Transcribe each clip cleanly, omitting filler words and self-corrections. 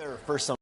There for some.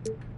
you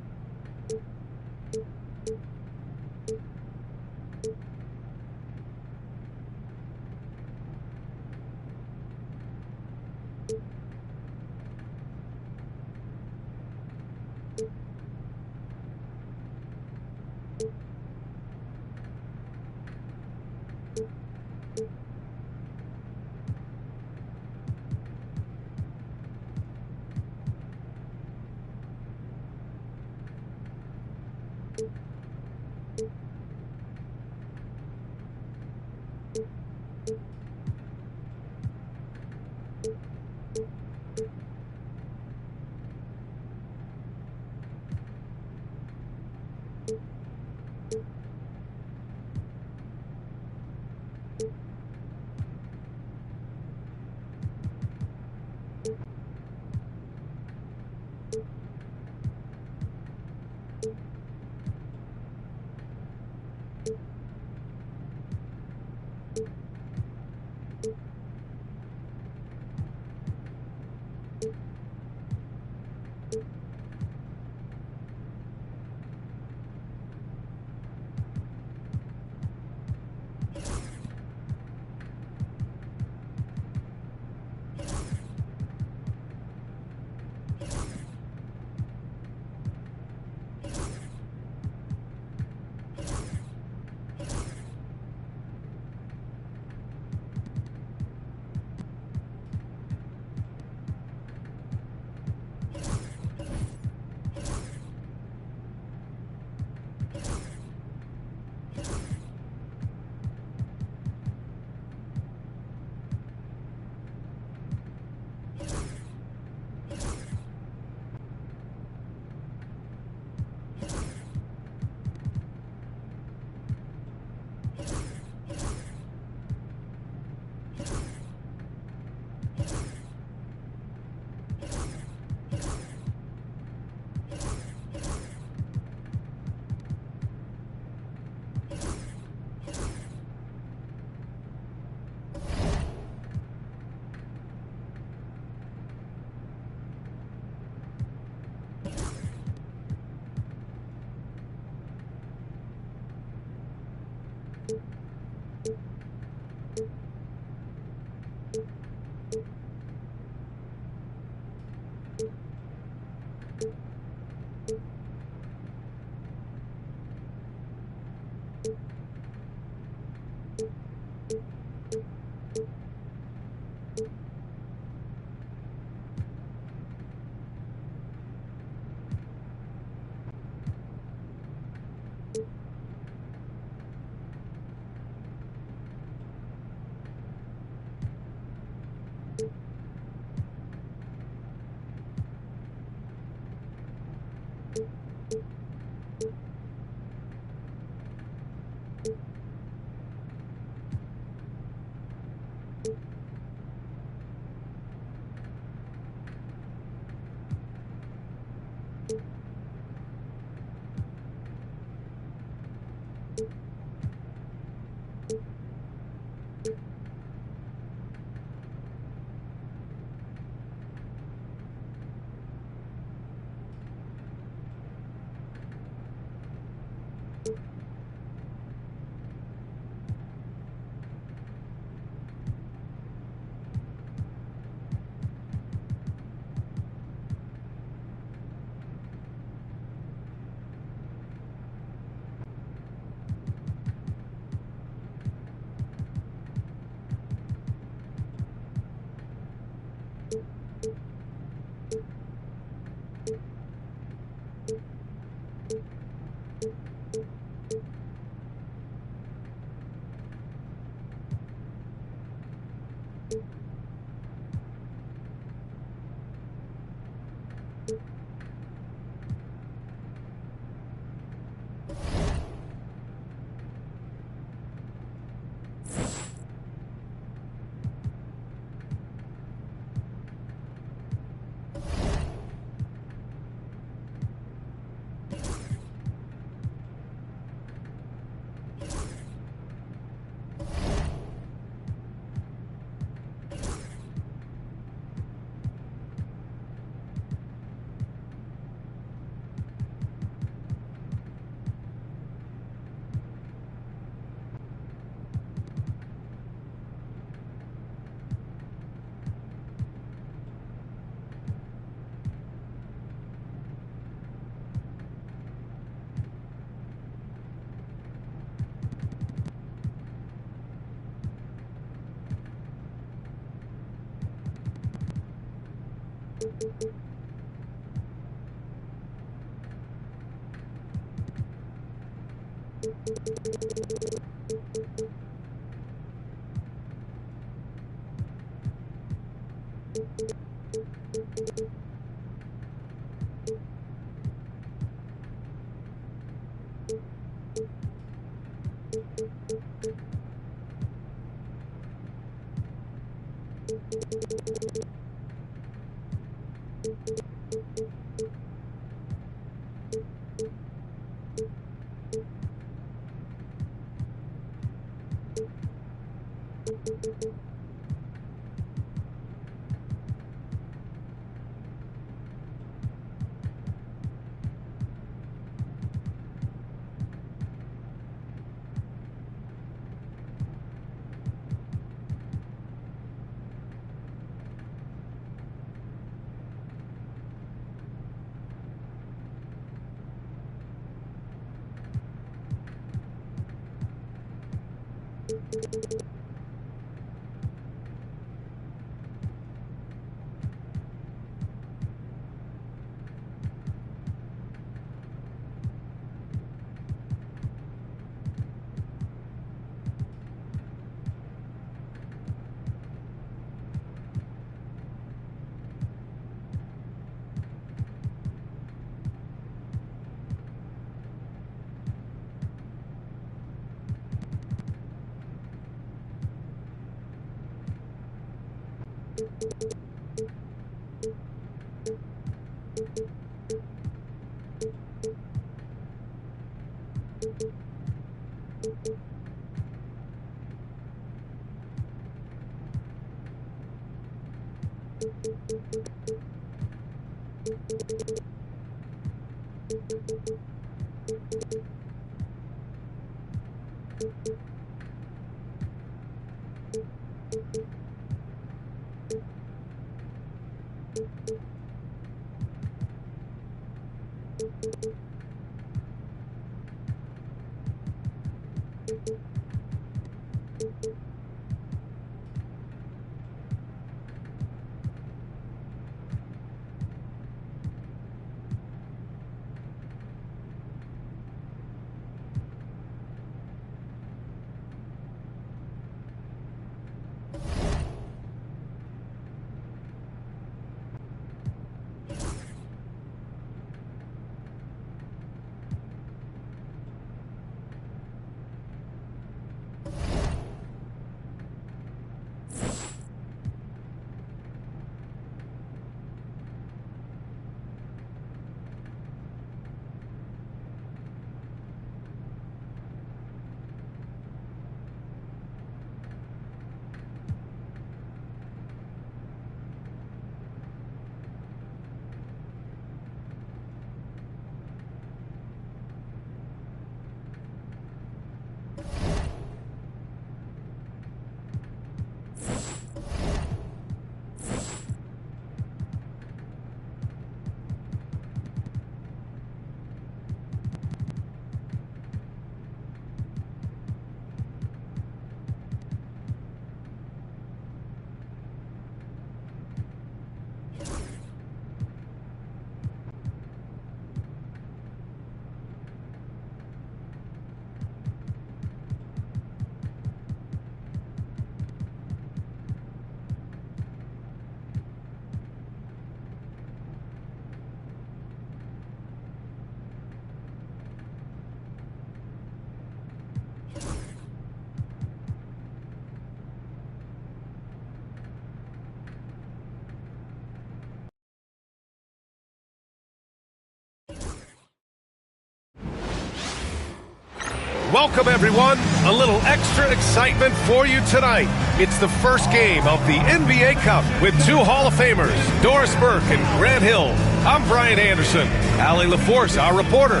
Welcome, everyone. A little extra excitement for you tonight. It's the first game of the NBA Cup with two Hall of Famers, Doris Burke and Grant Hill. I'm Brian Anderson. Allie LaForce, our reporter.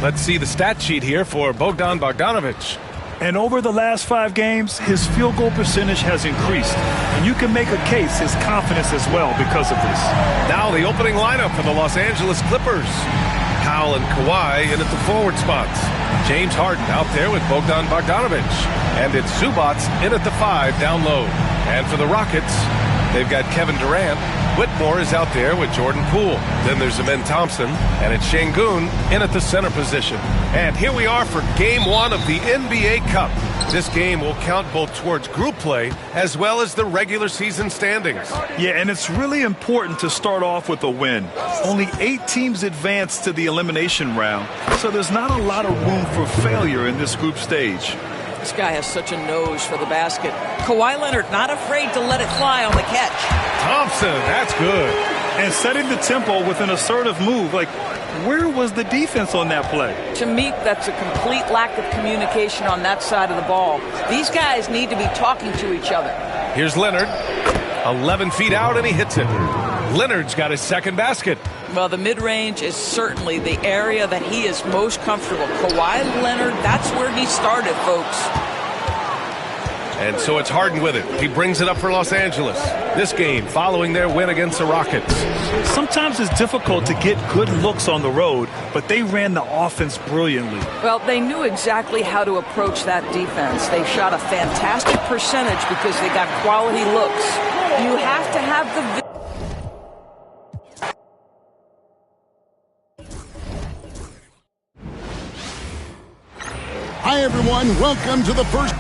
Let's see the stat sheet here for Bogdan Bogdanovic. And over the last 5 games, his field goal percentage has increased. And you can make a case his confidence as well because of this. Now the opening lineup for the Los Angeles Clippers. Powell and Kawhi in at the forward spots. James Harden out there with Bogdan Bogdanovic. And it's Zubac in at the 5 down low. And for the Rockets, they've got Kevin Durant. Whitmore is out there with Jordan Poole. Then there's Amen Thompson, and it's Şengün in at the center position. And here we are for Game 1 of the NBA Cup. This game will count both towards group play as well as the regular season standings. Yeah, and it's really important to start off with a win. Only 8 teams advance to the elimination round, so there's not a lot of room for failure in this group stage. This guy has such a nose for the basket. Kawhi Leonard not afraid to let it fly on the catch. Thompson, that's good. And setting the tempo with an assertive move. Like, where was the defense on that play? To me, that's a complete lack of communication on that side of the ball. These guys need to be talking to each other. Here's Leonard. 11 feet out, and he hits it. Leonard's got his second basket. Well, the mid-range is certainly the area that he is most comfortable. Kawhi Leonard, that's where he started, folks. And so it's Harden with it. He brings it up for Los Angeles. This game following their win against the Rockets. Sometimes it's difficult to get good looks on the road, but they ran the offense brilliantly. Well, they knew exactly how to approach that defense. They shot a fantastic percentage because they got quality looks. You have to have the... Hi, everyone. Welcome to the first...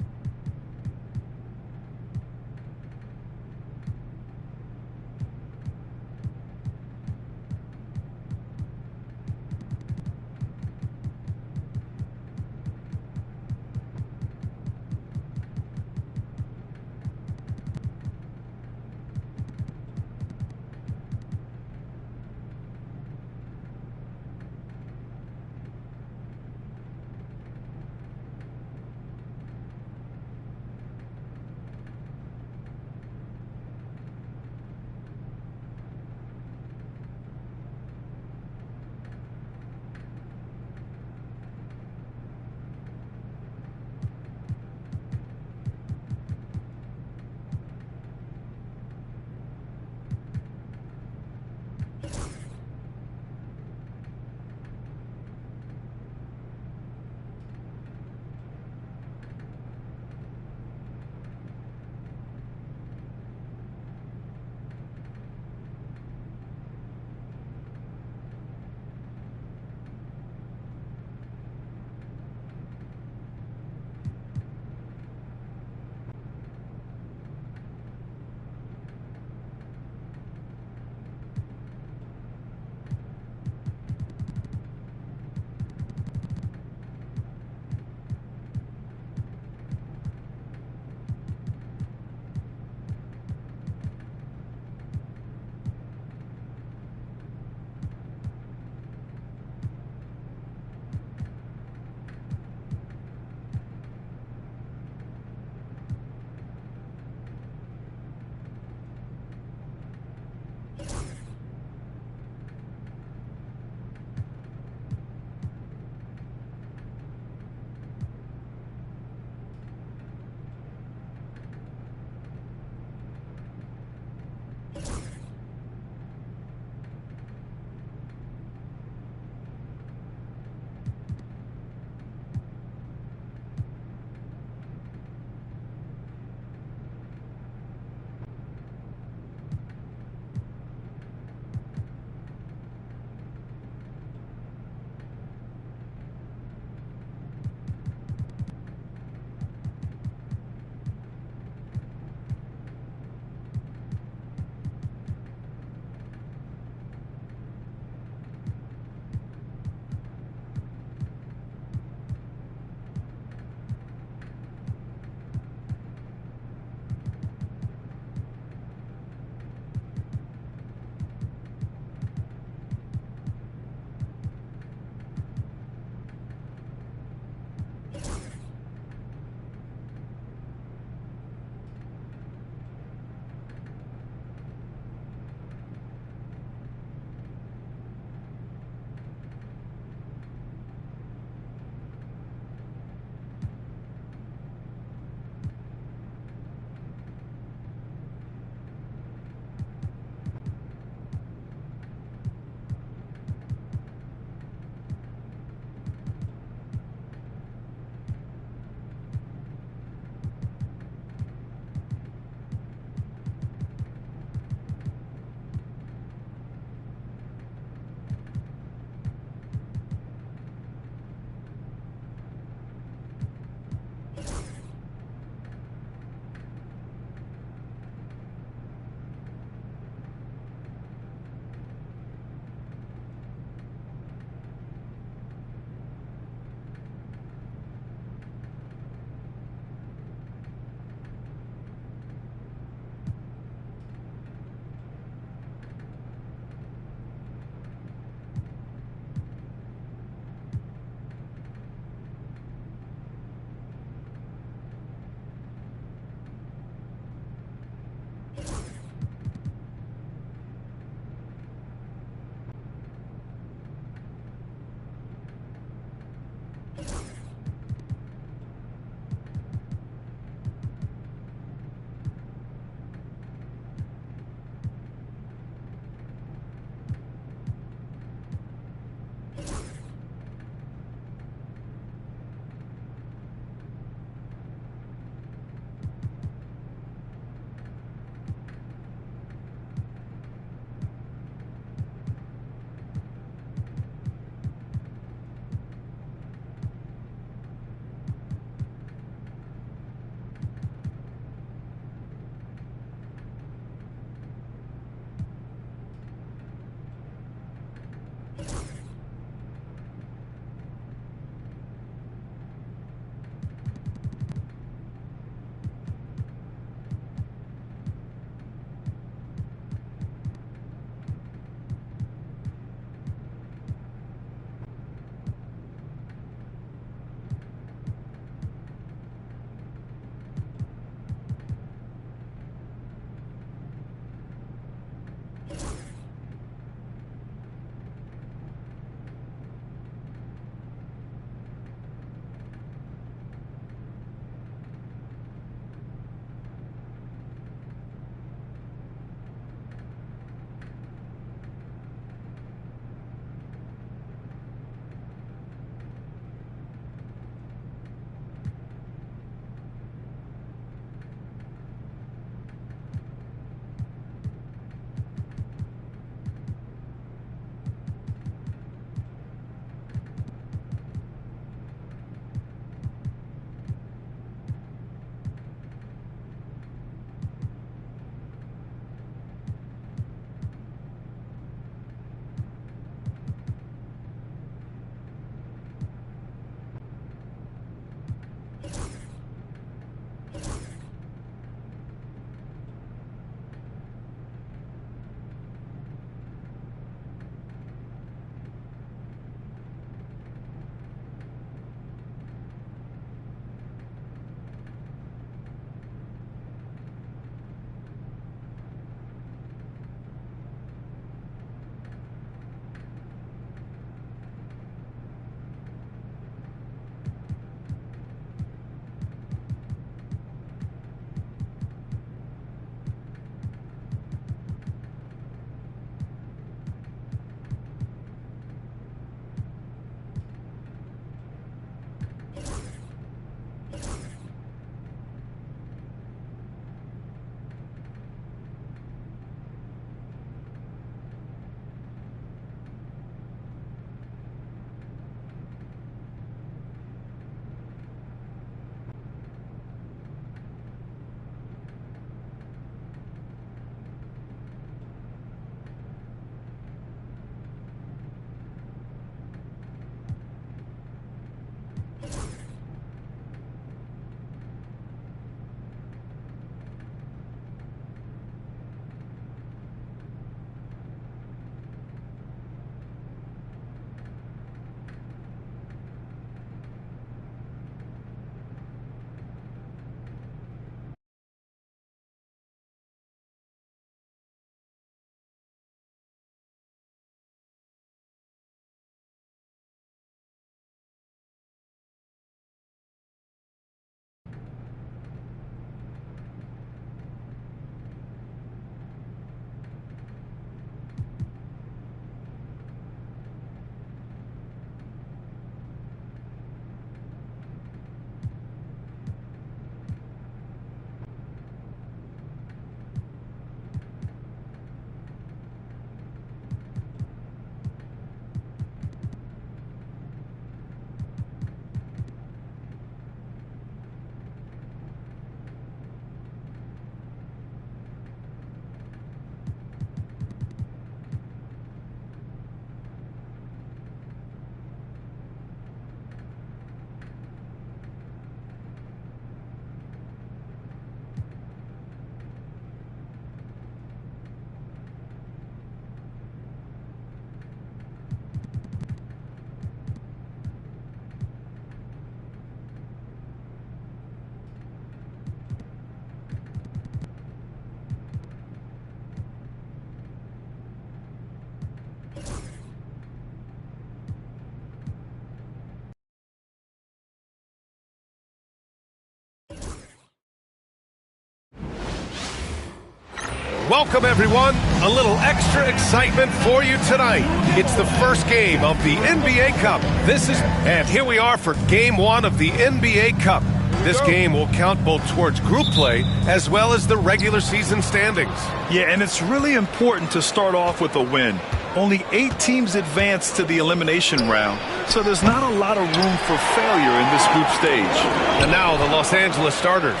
Welcome, everyone. A little extra excitement for you tonight. It's the first game of the NBA Cup. And here we are for Game 1 of the NBA Cup. This game will count both towards group play as well as the regular season standings. Yeah, and it's really important to start off with a win. Only 8 teams advance to the elimination round, so there's not a lot of room for failure in this group stage. And now the Los Angeles starters.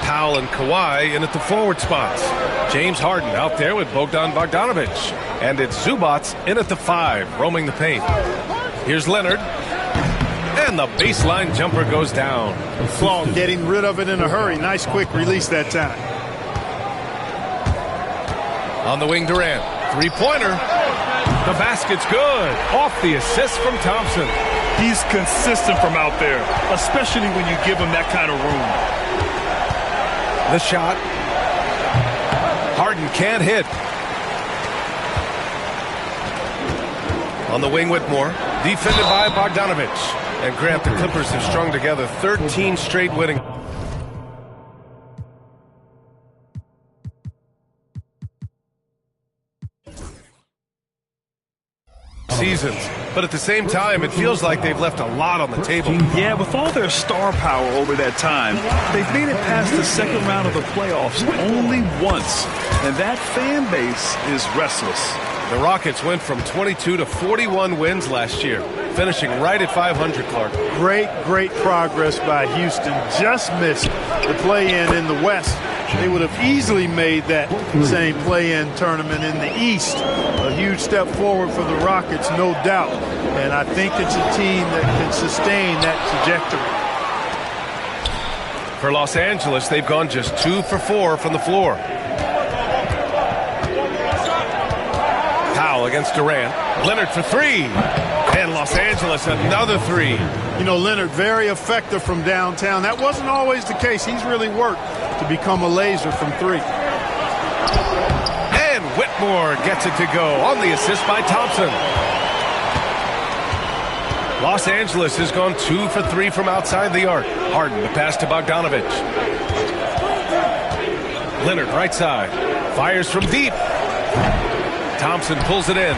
Powell and Kawhi in at the forward spots. James Harden out there with Bogdan Bogdanovic. And it's Zubac in at the 5, roaming the paint. Here's Leonard. And the baseline jumper goes down. Flaw getting rid of it in a hurry. Nice quick release that time. On the wing, Durant. Three-pointer. The basket's good. Off the assist from Thompson. He's consistent from out there, especially when you give him that kind of room. The shot. Harden can't hit. On the wing, Whitmore. Defended by Bogdanovic. And Grant, the Clippers have strung together 13 straight winning seasons. But at the same time, it feels like they've left a lot on the table. Yeah, with all their star power over that time, they've made it past the second round of the playoffs only once. And that fan base is restless. The Rockets went from 22 to 41 wins last year, finishing right at 500, Clark. Great progress by Houston. Just missed the play-in in the West. They would have easily made that same play-in tournament in the East. A huge step forward for the Rockets, no doubt. And I think it's a team that can sustain that trajectory. For Los Angeles, they've gone just 2 for 4 from the floor. Powell against Durant. Leonard for 3. And Los Angeles another 3. You know, Leonard very effective from downtown. That wasn't always the case. He's really worked to become a laser from 3. And Whitmore gets it to go on the assist by Thompson. Los Angeles has gone 2 for 3 from outside the arc. Harden, the pass to Bogdanovic. Leonard right side. Fires from deep. Thompson pulls it in.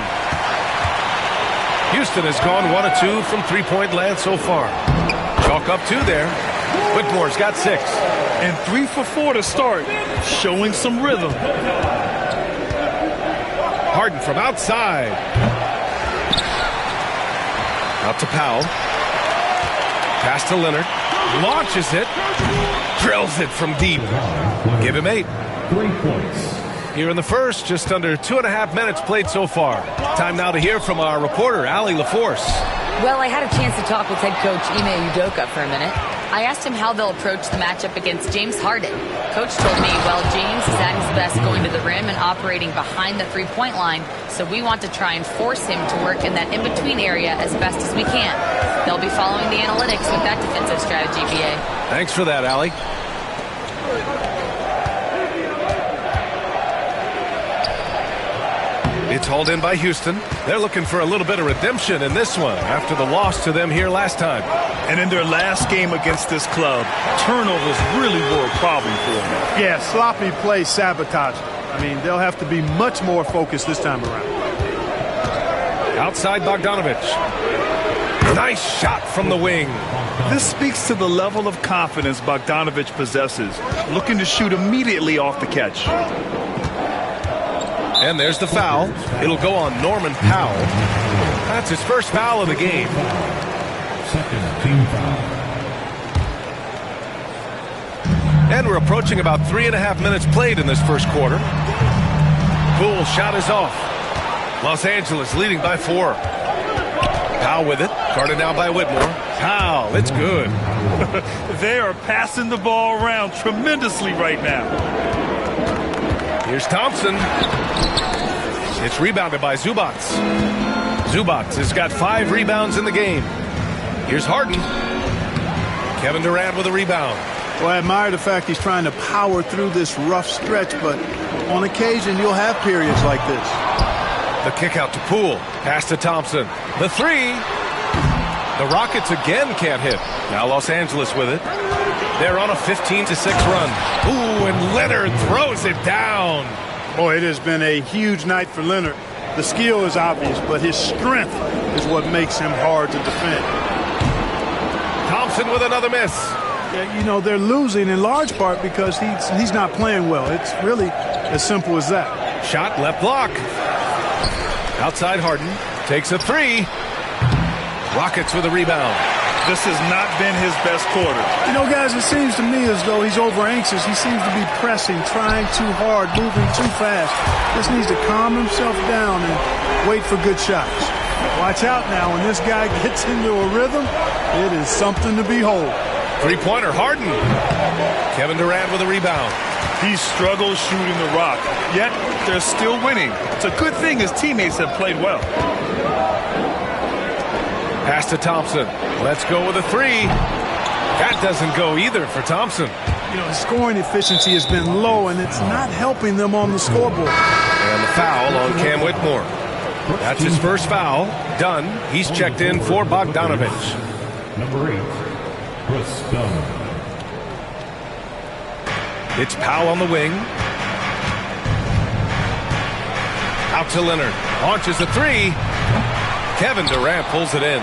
Houston has gone 1 of 2 from three-point land so far. Chalk up 2 there. Whitmore's got 6. And 3 for 4 to start, showing some rhythm. Harden from outside. Out to Powell. Pass to Leonard. Launches it. Drills it from deep. Give him 8. 3 points. Here in the first, just under 2.5 minutes played so far. Time now to hear from our reporter, Allie LaForce. Well, I had a chance to talk with head coach Ime Udoka for a minute. I asked him how they'll approach the matchup against James Harden. Coach told me, well, James is at his best going to the rim and operating behind the three-point line, so we want to try and force him to work in that in-between area as best as we can. They'll be following the analytics with that defensive strategy, BA. Thanks for that, Allie. It's hauled in by Houston. They're looking for a little bit of redemption in this one after the loss to them here last time. And in their last game against this club, turnovers really were a problem for them. Yeah, sloppy play sabotage. I mean, they'll have to be much more focused this time around. Outside Bogdanovic. Nice shot from the wing. This speaks to the level of confidence Bogdanovic possesses, looking to shoot immediately off the catch. And there's the foul. It'll go on Norman Powell. That's his first foul of the game. Second team foul. And we're approaching about 3.5 minutes played in this first quarter. Poole shot is off. Los Angeles leading by 4. Powell with it. Guarded now by Whitmore. Powell, it's good. They are passing the ball around tremendously right now. Here's Thompson. It's rebounded by Zubac. Zubac has got 5 rebounds in the game. Here's Harden. Kevin Durant with a rebound. Well, I admire the fact he's trying to power through this rough stretch, but on occasion you'll have periods like this. The kick out to Poole. Pass to Thompson. The 3. The Rockets again can't hit. Now Los Angeles with it. They're on a 15-6 run. Ooh, and Leonard throws it down. Boy, it has been a huge night for Leonard. The skill is obvious, but his strength is what makes him hard to defend. Thompson with another miss. Yeah, you know, they're losing in large part because he's not playing well. It's really as simple as that. Shot left block. Outside Harden. Takes a three. Rockets with a rebound. This has not been his best quarter. You know, guys, it seems to me as though he's over-anxious. He seems to be pressing, trying too hard, moving too fast. Just needs to calm himself down and wait for good shots. Watch out now. When this guy gets into a rhythm, it is something to behold. Three-pointer, Harden. Kevin Durant with a rebound. He struggles shooting the rock, yet they're still winning. It's a good thing his teammates have played well. Pass to Thompson. Let's go with a three. That doesn't go either for Thompson. You know, his scoring efficiency has been low, and it's not helping them on the scoreboard. And the foul on Cam Whitmore. That's his first foul. Done. He's checked in for Bogdanovich. Number 8, Chris Dunn. It's Powell on the wing. Out to Leonard. Launches a three. Kevin Durant pulls it in.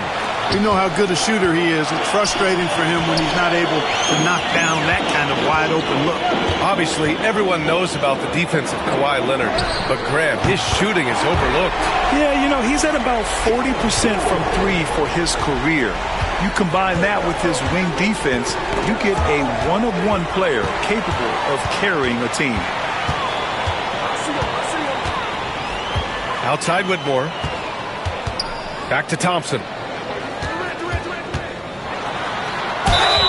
We know how good a shooter he is. It's frustrating for him when he's not able to knock down that kind of wide open look. Obviously, everyone knows about the defense of Kawhi Leonard, but Graham, his shooting is overlooked. Yeah, you know, he's at about 40% from three for his career. You combine that with his wing defense, you get a one-of-one player capable of carrying a team. Outside Whitmore. Back to Thompson.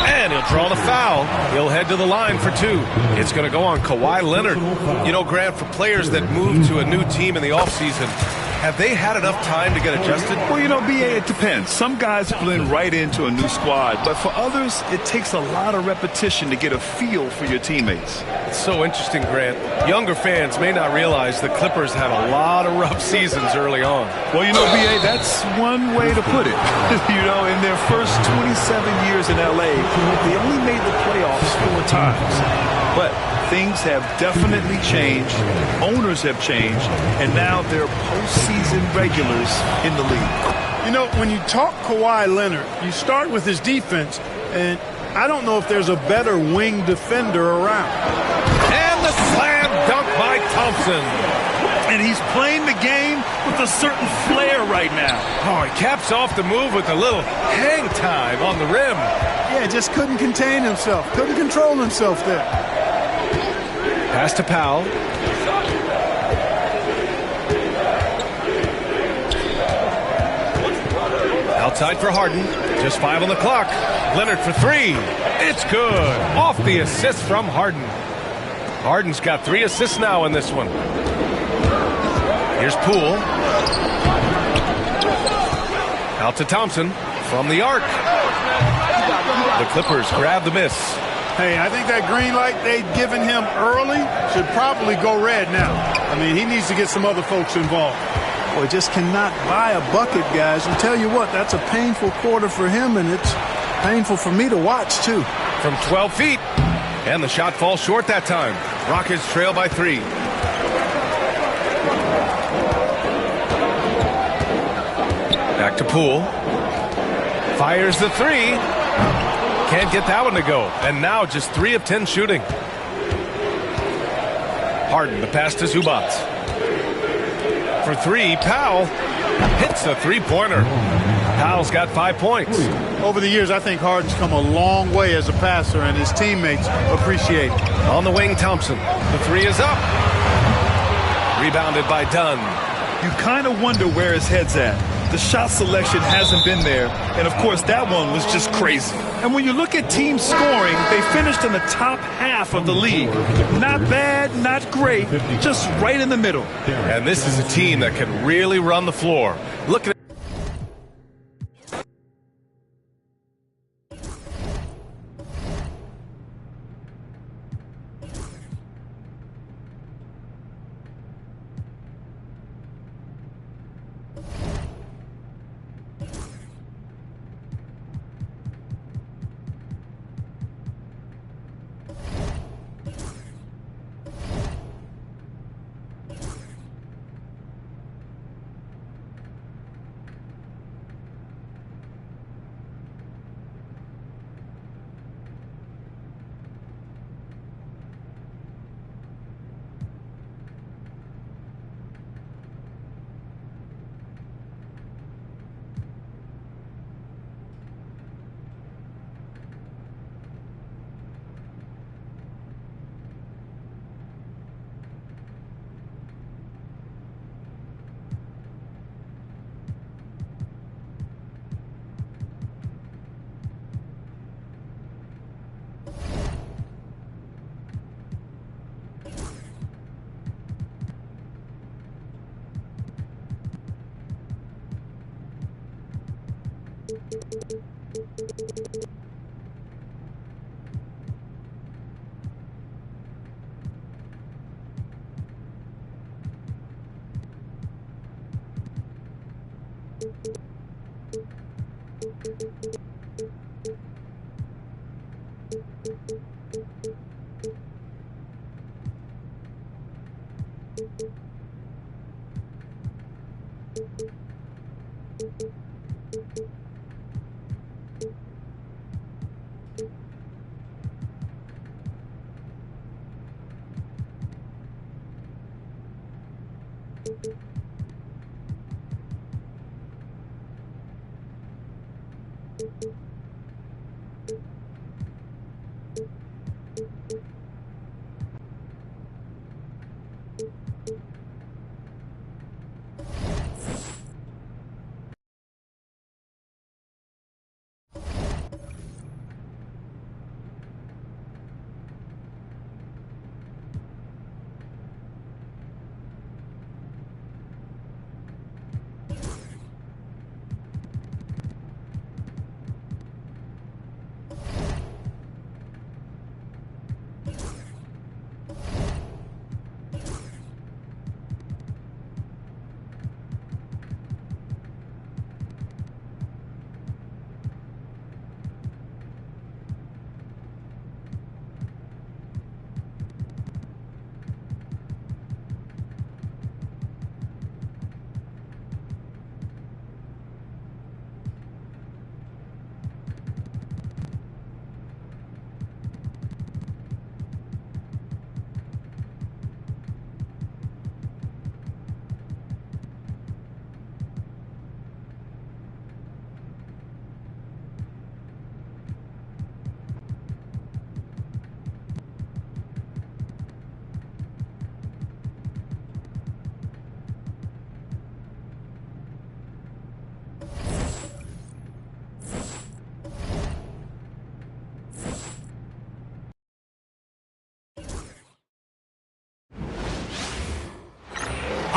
And he'll draw the foul. He'll head to the line for two. It's going to go on Kawhi Leonard. You know, Grant, for players that move to a new team in the offseason, have they had enough time to get adjusted? Well, you know, B.A., it depends. Some guys blend right into a new squad, but for others, it takes a lot of repetition to get a feel for your teammates. It's so interesting, Grant. Younger fans may not realize the Clippers had a lot of rough seasons early on. Well, you know, B.A., that's one way to put it. You know, in their first 27 years in L.A., they only made the playoffs 4 times. But things have definitely changed. Owners have changed. And now they're postseason regulars in the league. You know, when you talk Kawhi Leonard, you start with his defense. And I don't know if there's a better wing defender around. And the slam dunk by Thompson. And he's playing the game with a certain flair right now. Oh, he caps off the move with a little hang time on the rim. Yeah, just couldn't contain himself. Couldn't control himself there. Pass to Powell. Outside for Harden. Just 5 on the clock. Leonard for three. It's good. Off the assist from Harden. Harden's got 3 assists now in this one. Here's Poole. Out to Thompson from the arc. The Clippers grab the miss. Hey, I think that green light they'd given him early should probably go red now. I mean, he needs to get some other folks involved. Boy, just cannot buy a bucket, guys. And tell you what, that's a painful quarter for him, and it's painful for me to watch, too. From 12 feet. And the shot falls short that time. Rockets trail by 3. Back to Poole. Fires the three. Can't get that one to go. And now just 3 of 10 shooting. Harden, the pass to Zubac. For 3, Powell hits a three-pointer. Powell's got 5 points. Over the years, I think Harden's come a long way as a passer, and his teammates appreciate it. On the wing, Thompson. The 3 is up. Rebounded by Dunn. You kind of wonder where his head's at. The shot selection hasn't been there, and of course that one was just crazy. And when you look at team scoring, they finished in the top half of the league. Not bad, not great, just right in the middle. And this is a team that can really run the floor. Look at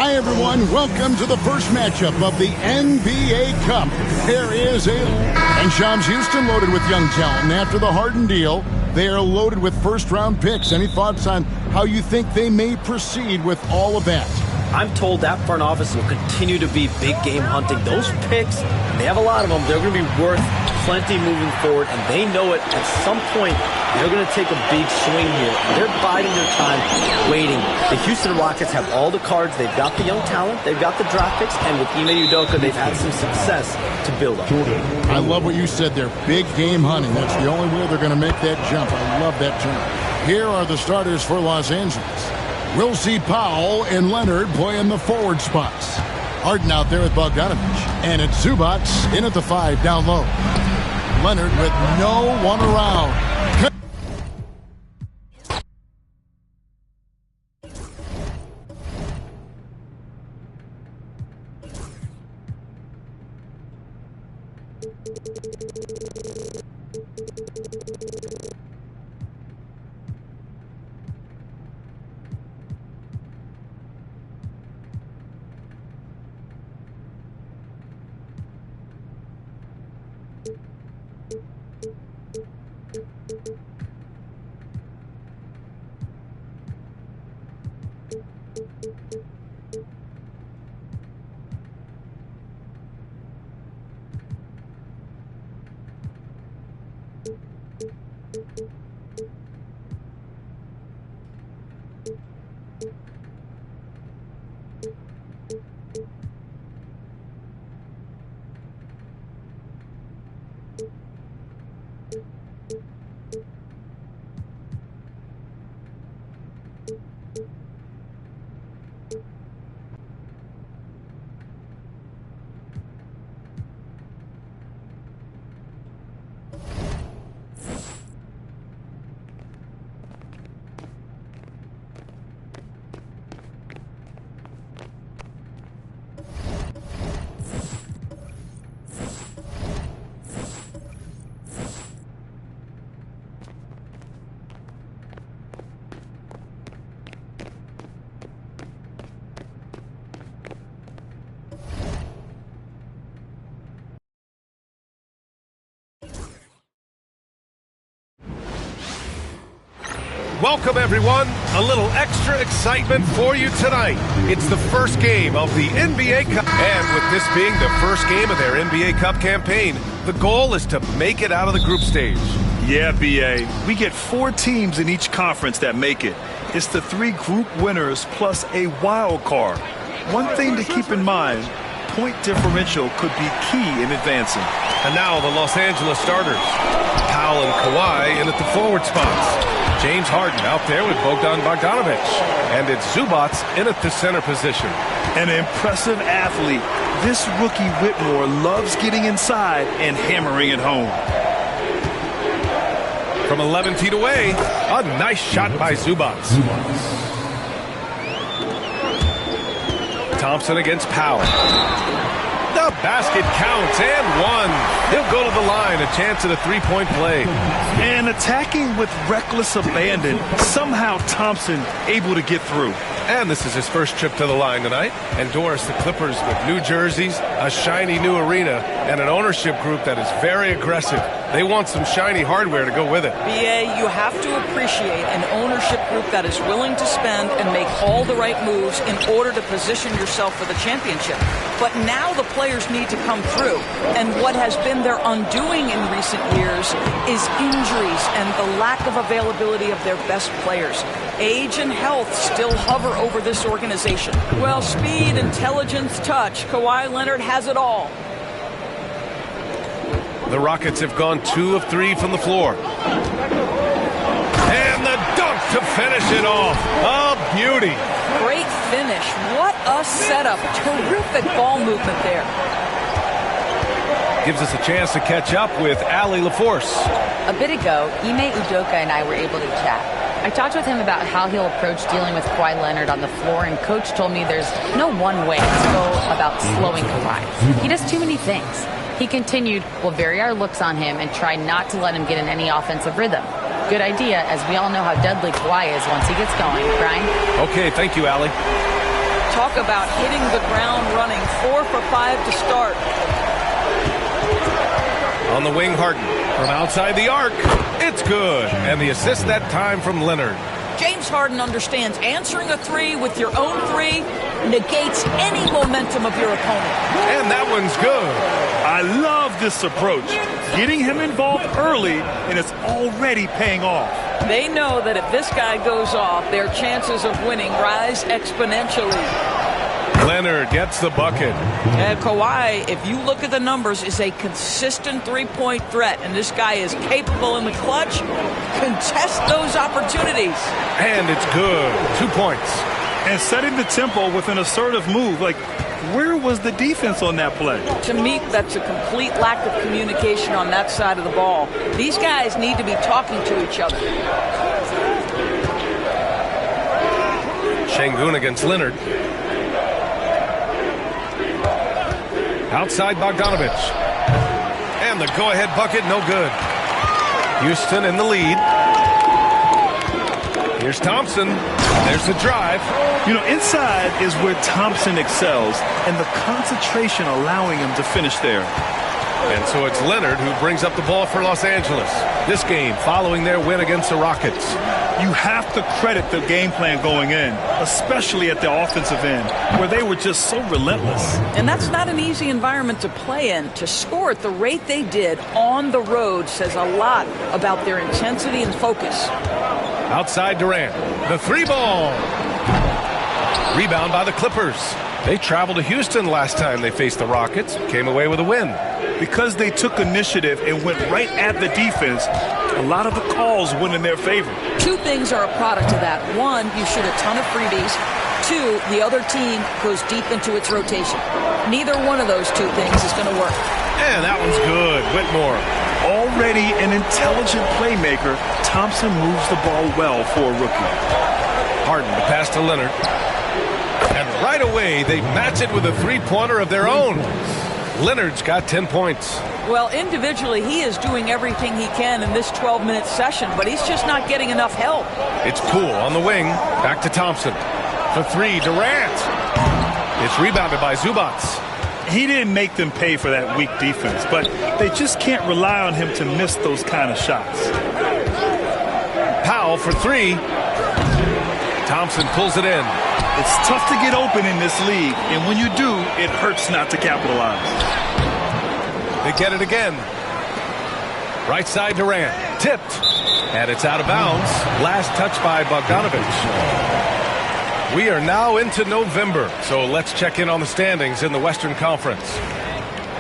Hi, everyone. Welcome to the first matchup of the NBA Cup. There is and Shams Houston loaded with young talent. And after the Harden deal, they are loaded with first-round picks. Any thoughts on how you think they may proceed with all of that? I'm told that front office will continue to be big game hunting. Those picks, they have a lot of them. They're going to be worth plenty moving forward, and they know it. At some point, they're going to take a big swing here. They're biding their time, waiting. The Houston Rockets have all the cards. They've got the young talent. They've got the draft picks, and with Ime Udoka, they've had some success to build on. I love what you said there. Big game hunting. That's the only way they're going to make that jump. I love that term. Here are the starters for Los Angeles. We'll see Powell and Leonard play in the forward spots. Harden out there with Bogdanovich. And it's Zubac in at the 5 down low. Leonard with no one around. welcome everyone. A little extra excitement for you tonight. It's the first game of the NBA Cup. And with this being the first game of their NBA Cup campaign, the goal is to make it out of the group stage. Yeah, B.A. We get 4 teams in each conference that make it. It's the 3 group winners plus a wild card. One thing to keep in mind, point differential could be key in advancing. And now the Los Angeles starters. Powell and Kawhi in at the forward spots. James Harden out there with Bogdan Bogdanovic. And it's Zubac in at the center position. An impressive athlete. This rookie Whitmore loves getting inside and hammering it home. From 11 feet away, a nice shot by Zubac. Thompson against Powell. The basket counts and one. He'll go to the line, a chance at a three-point play. And attacking with reckless abandon, somehow Thompson able to get through. And this is his first trip to the line tonight. Endorse the Clippers with new jerseys, a shiny new arena, and an ownership group that is very aggressive. They want some shiny hardware to go with it. BA, you have to appreciate an ownership group that is willing to spend and make all the right moves in order to position yourself for the championship. But now the players need to come through. And what has been their undoing in recent years is injuries and the lack of availability of their best players. Age and health still hover over this organization. Well, speed, intelligence, touch. Kawhi Leonard has it all. The Rockets have gone 2 of 3 from the floor. And the dunk to finish it off. A beauty. Great finish. What a setup. Terrific ball movement there. Gives us a chance to catch up with Allie LaForce. A bit ago, Ime Udoka and I were able to chat. I talked with him about how he'll approach dealing with Kawhi Leonard on the floor, and Coach told me there's no one way to go about slowing Kawhi. He does too many things. He continued, we'll vary our looks on him and try not to let him get in any offensive rhythm. Good idea, as we all know how deadly Kawhi is once he gets going. Brian? Okay, thank you, Allie. Talk about hitting the ground running. 4 for 5 to start. On the wing, Harden. From outside the arc, it's good. And the assist that time from Leonard. James Harden understands answering a 3 with your own 3 negates any momentum of your opponent. And that one's good. I love this approach. Getting him involved early, and it's already paying off. They know that if this guy goes off, their chances of winning rise exponentially. Leonard gets the bucket. And Kawhi, if you look at the numbers, is a consistent three-point threat. And this guy is capable in the clutch. Contest those opportunities. And it's good. 2 points. And setting the tempo with an assertive move. Like, where was the defense on that play? To me, that's a complete lack of communication on that side of the ball. These guys need to be talking to each other. Şengün against Leonard. Outside Bogdanovic. And the go-ahead bucket, no good. Houston in the lead. Here's Thompson. There's the drive. You know, inside is where Thompson excels, and the concentration allowing him to finish there. And so it's Leonard who brings up the ball for Los Angeles. This game following their win against the Rockets. You have to credit the game plan going in, especially at the offensive end, where they were just so relentless. And that's not an easy environment to play in. To score at the rate they did on the road says a lot about their intensity and focus. Outside Durant. The 3-ball. Rebound by the Clippers. They traveled to Houston last time they faced the Rockets. Came away with a win. Because they took initiative and went right at the defense, a lot of the calls went in their favor. 2 things are a product of that. 1, you shoot a ton of freebies. 2, the other team goes deep into its rotation. Neither one of those 2 things is going to work. And that one's good. Whitmore. Already an intelligent playmaker, Thompson moves the ball well for a rookie. Harden to pass to Leonard. And right away, they match it with a 3-pointer of their own. Leonard's got 10 points. Well, individually, he is doing everything he can in this 12-minute session, but he's just not getting enough help. It's Poole on the wing. Back to Thompson. For 3, Durant. It's rebounded by Zubac. He didn't make them pay for that weak defense, but they just can't rely on him to miss those kind of shots. Powell Powell for three. Thompson pulls it in. It's tough to get open in this league, and when you do, it hurts not to capitalize. They get it again. Right side Durant. Tipped. And it's out of bounds. Last touch by Bogdanovich. We are now into November, so let's check in on the standings in the Western Conference.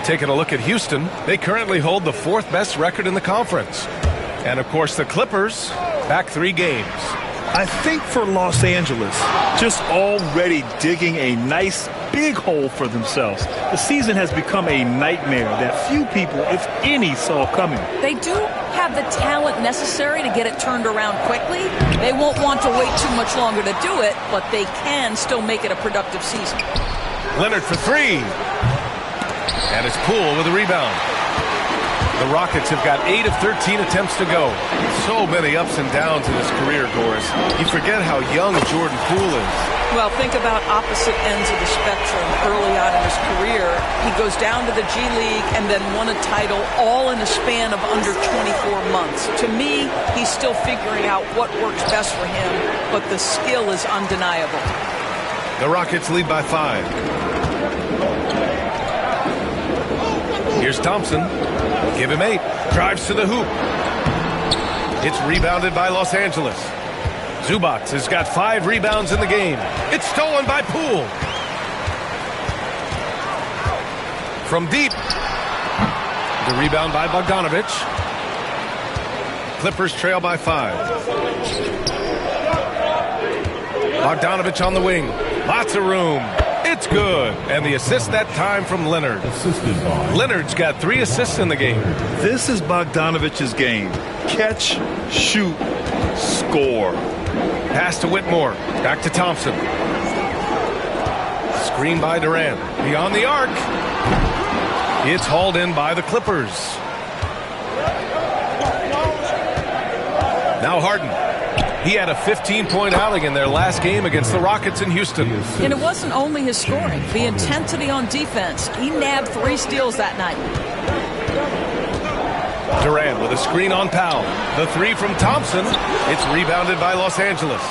Taking a look at Houston, they currently hold the 4th best record in the conference. And, of course, the Clippers back 3 games. I think for Los Angeles, just already digging a nice big hole for themselves. The season has become a nightmare that few people, if any, saw coming. They do have the talent necessary to get it turned around quickly. They won't want to wait too much longer to do it, but they can still make it a productive season. Leonard for three. And it's Poole with a rebound. The Rockets have got 8 of 13 attempts to go. So many ups and downs in his career, Doris. You forget how young Jordan Poole is. Well, think about opposite ends of the spectrum early on in his career. He goes down to the G League and then won a title all in a span of under 24 months. To me, he's still figuring out what works best for him, but the skill is undeniable. The Rockets lead by 5. Here's Thompson. Give him 8. Drives to the hoop. It's rebounded by Los Angeles. Zubac has got 5 rebounds in the game. It's stolen by Poole. From deep. The rebound by Bogdanovich. Clippers trail by 5. Bogdanovich on the wing. Lots of room. It's good. And the assist that time from Leonard. Leonard's got 3 assists in the game. This is Bogdanovich's game. Catch, shoot, score. Pass to Whitmore. Back to Thompson. Screen by Durant. Beyond the arc. It's hauled in by the Clippers. Now Harden. He had a 15-point outing in their last game against the Rockets in Houston. And it wasn't only his scoring. The intensity on defense. He nabbed 3 steals that night. Durant with a screen on Powell. The 3 from Thompson. It's rebounded by Los Angeles.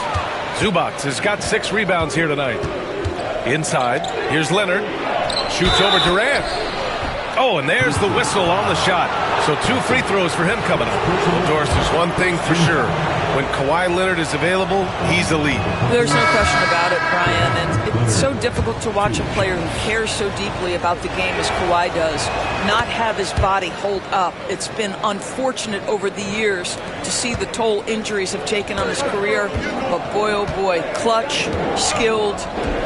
Zubac has got 6 rebounds here tonight. Inside, here's Leonard. Shoots over Durant. Oh, and there's the whistle on the shot. So 2 free throws for him coming up. Doris, there's one thing for sure. When Kawhi Leonard is available, he's elite. There's no question about it, Brian. And it's so difficult to watch a player who cares so deeply about the game as Kawhi does not have his body hold up. It's been unfortunate over the years to see the toll injuries have taken on his career. But boy, oh boy, clutch, skilled,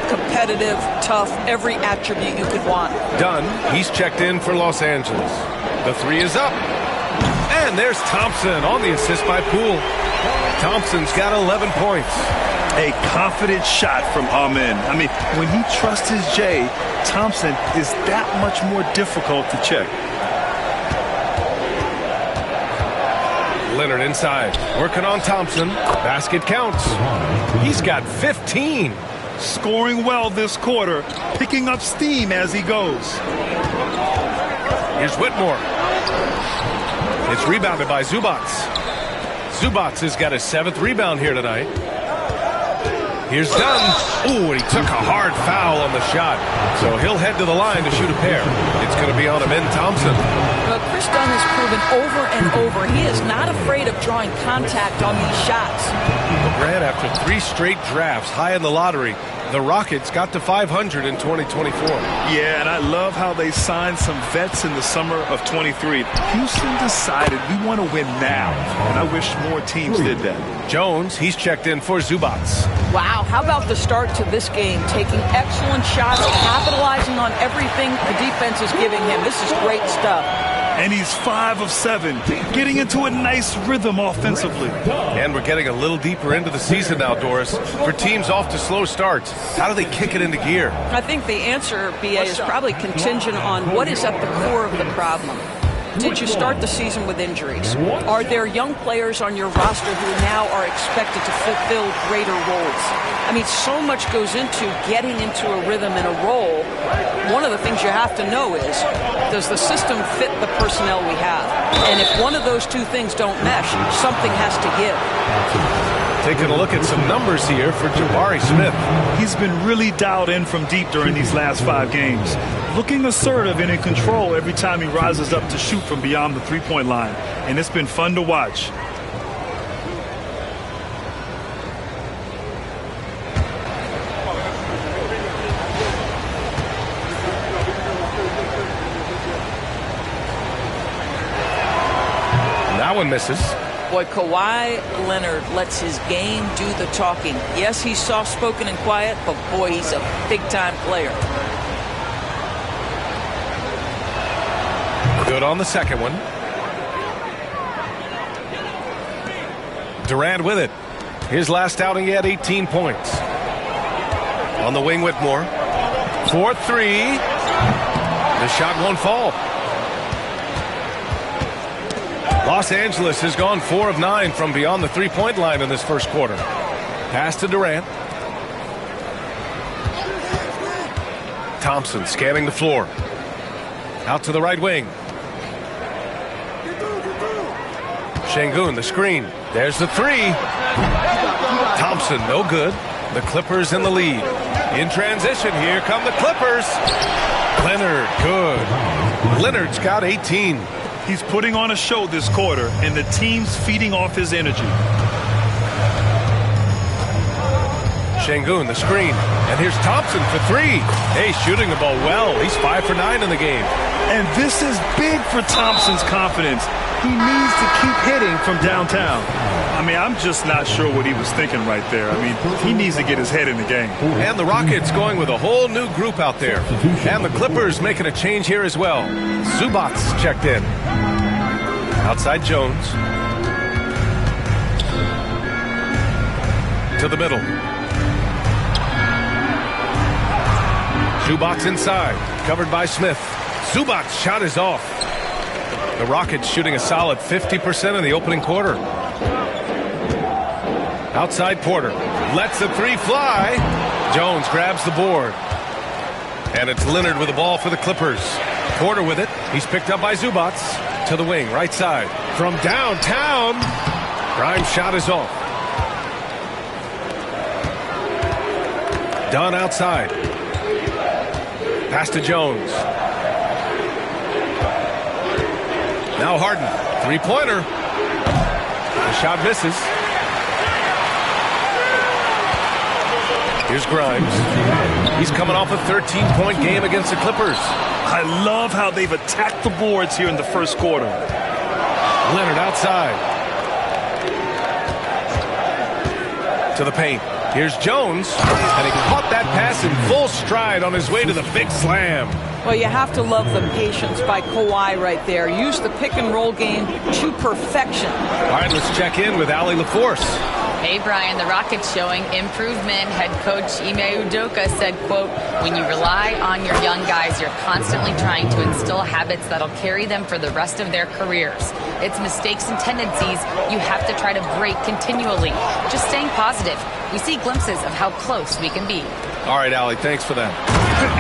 competitive, tough, every attribute you could want. Dunn, he's checked in for Los Angeles. The 3 is up. And there's Thompson on the assist by Poole. Thompson's got 11 points. A confident shot from Amen. I mean, when he trusts his J, Thompson is that much more difficult to check. Leonard inside, working on Thompson. Basket counts. He's got 15. Scoring well this quarter, picking up steam as he goes. Here's Whitmore. It's rebounded by Zubac. Zubac has got his 7th rebound here tonight. Here's Dunn. Ooh, and he took a hard foul on the shot. So he'll head to the line to shoot a pair. It's going to be on Amen Thompson. Well, Chris Dunn has proven over and over he is not afraid of drawing contact on these shots. Brad, after 3 straight drafts high in the lottery, the Rockets got to 500 in 2024. Yeah, and I love how they signed some vets in the summer of 23. Houston decided we want to win now, and I wish more teams did that. Jones, he's checked in for Zubac. Wow, how about the start to this game? Taking excellent shots, capitalizing on everything the defense is giving him. This is great stuff. And he's 5 of 7, getting into a nice rhythm offensively. And we're getting a little deeper into the season now, Doris. For teams off to slow starts, how do they kick it into gear? I think the answer, BA, is probably contingent on what is at the core of the problem. Did you start the season with injuries? Are there young players on your roster who now are expected to fulfill greater roles? I mean, so much goes into getting into a rhythm and a role. One of the things you have to know is, does the system fit the personnel we have? And if one of those 2 things don't mesh, something has to give. Taking a look at some numbers here for Jabari Smith. He's been really dialed in from deep during these last 5 games. Looking assertive and in control every time he rises up to shoot from beyond the three-point line. And it's been fun to watch. That one misses. Boy, Kawhi Leonard lets his game do the talking. Yes, he's soft-spoken and quiet, but boy, he's a big-time player. Good on the second one. Durant with it. His last outing, he had 18 points. On the wing, Whitmore. 4-3. The shot won't fall. Los Angeles has gone 4 of 9 from beyond the three-point line in this first quarter. Pass to Durant. Thompson scanning the floor. Out to the right wing. Şengün, the screen. There's the three. Thompson, no good. The Clippers in the lead. In transition, here come the Clippers. Leonard, good. Leonard's got 18. He's putting on a show this quarter, and the team's feeding off his energy. Şengün, the screen. And here's Thompson for three. Hey, shooting the ball well. He's 5 for 9 in the game. And this is big for Thompson's confidence. He needs to keep hitting from downtown. I mean, I'm just not sure what he was thinking right there. I mean, he needs to get his head in the game. And the Rockets going with a whole new group out there. And the Clippers making a change here as well. Zubac checked in. Outside Jones. To the middle. Zubac inside. Covered by Smith. Zubac's shot is off. The Rockets shooting a solid 50% in the opening quarter. Outside Porter. Lets the three fly. Jones grabs the board. And it's Leonard with the ball for the Clippers. Porter with it. He's picked up by Zubac. To the wing, right side. From downtown. Grimes' shot is off. Dunn outside. Pass to Jones. Now Harden. Three-pointer. The shot misses. Here's Grimes. He's coming off a 13-point game against the Clippers. I love how they've attacked the boards here in the first quarter. Leonard outside. To the paint. Here's Jones. And he caught that pass in full stride on his way to the big slam. Well, you have to love the patience by Kawhi right there. Use the pick-and-roll game to perfection. All right, let's check in with Allie LaForce. Hey, Brian, the Rockets showing improvement. Head coach Ime Udoka said, quote, when you rely on your young guys, you're constantly trying to instill habits that'll carry them for the rest of their careers. It's mistakes and tendencies you have to try to break continually. Just staying positive. We see glimpses of how close we can be. All right, Allie, thanks for that.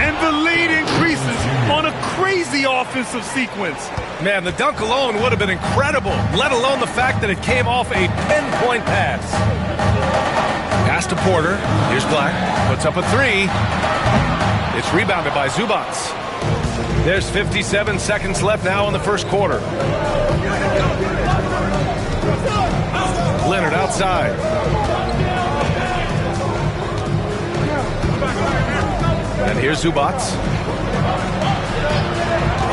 And the lead increases on a crazy offensive sequence. Man, the dunk alone would have been incredible, let alone the fact that it came off a pinpoint pass. Pass to Porter. Here's Black. Puts up a three. It's rebounded by Zubac. There's 57 seconds left now in the first quarter. Leonard outside. And here's Zubac.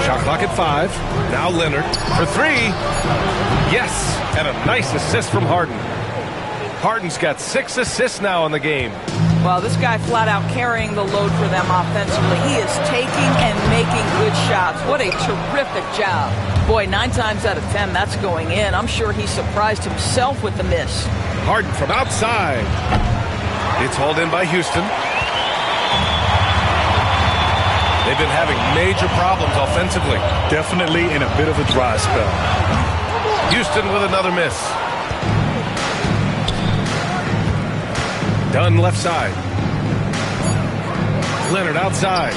Shot clock at 5. Now Leonard for three. Yes, and a nice assist from Harden. Harden's got 6 assists now in the game. Well, this guy flat out carrying the load for them offensively. He is taking and making good shots. What a terrific job. Boy, 9 times out of 10, that's going in. I'm sure he surprised himself with the miss. Harden from outside. It's hauled in by Houston. They've been having major problems offensively. Definitely in a bit of a dry spell. Houston with another miss. Dunn left side. Leonard outside.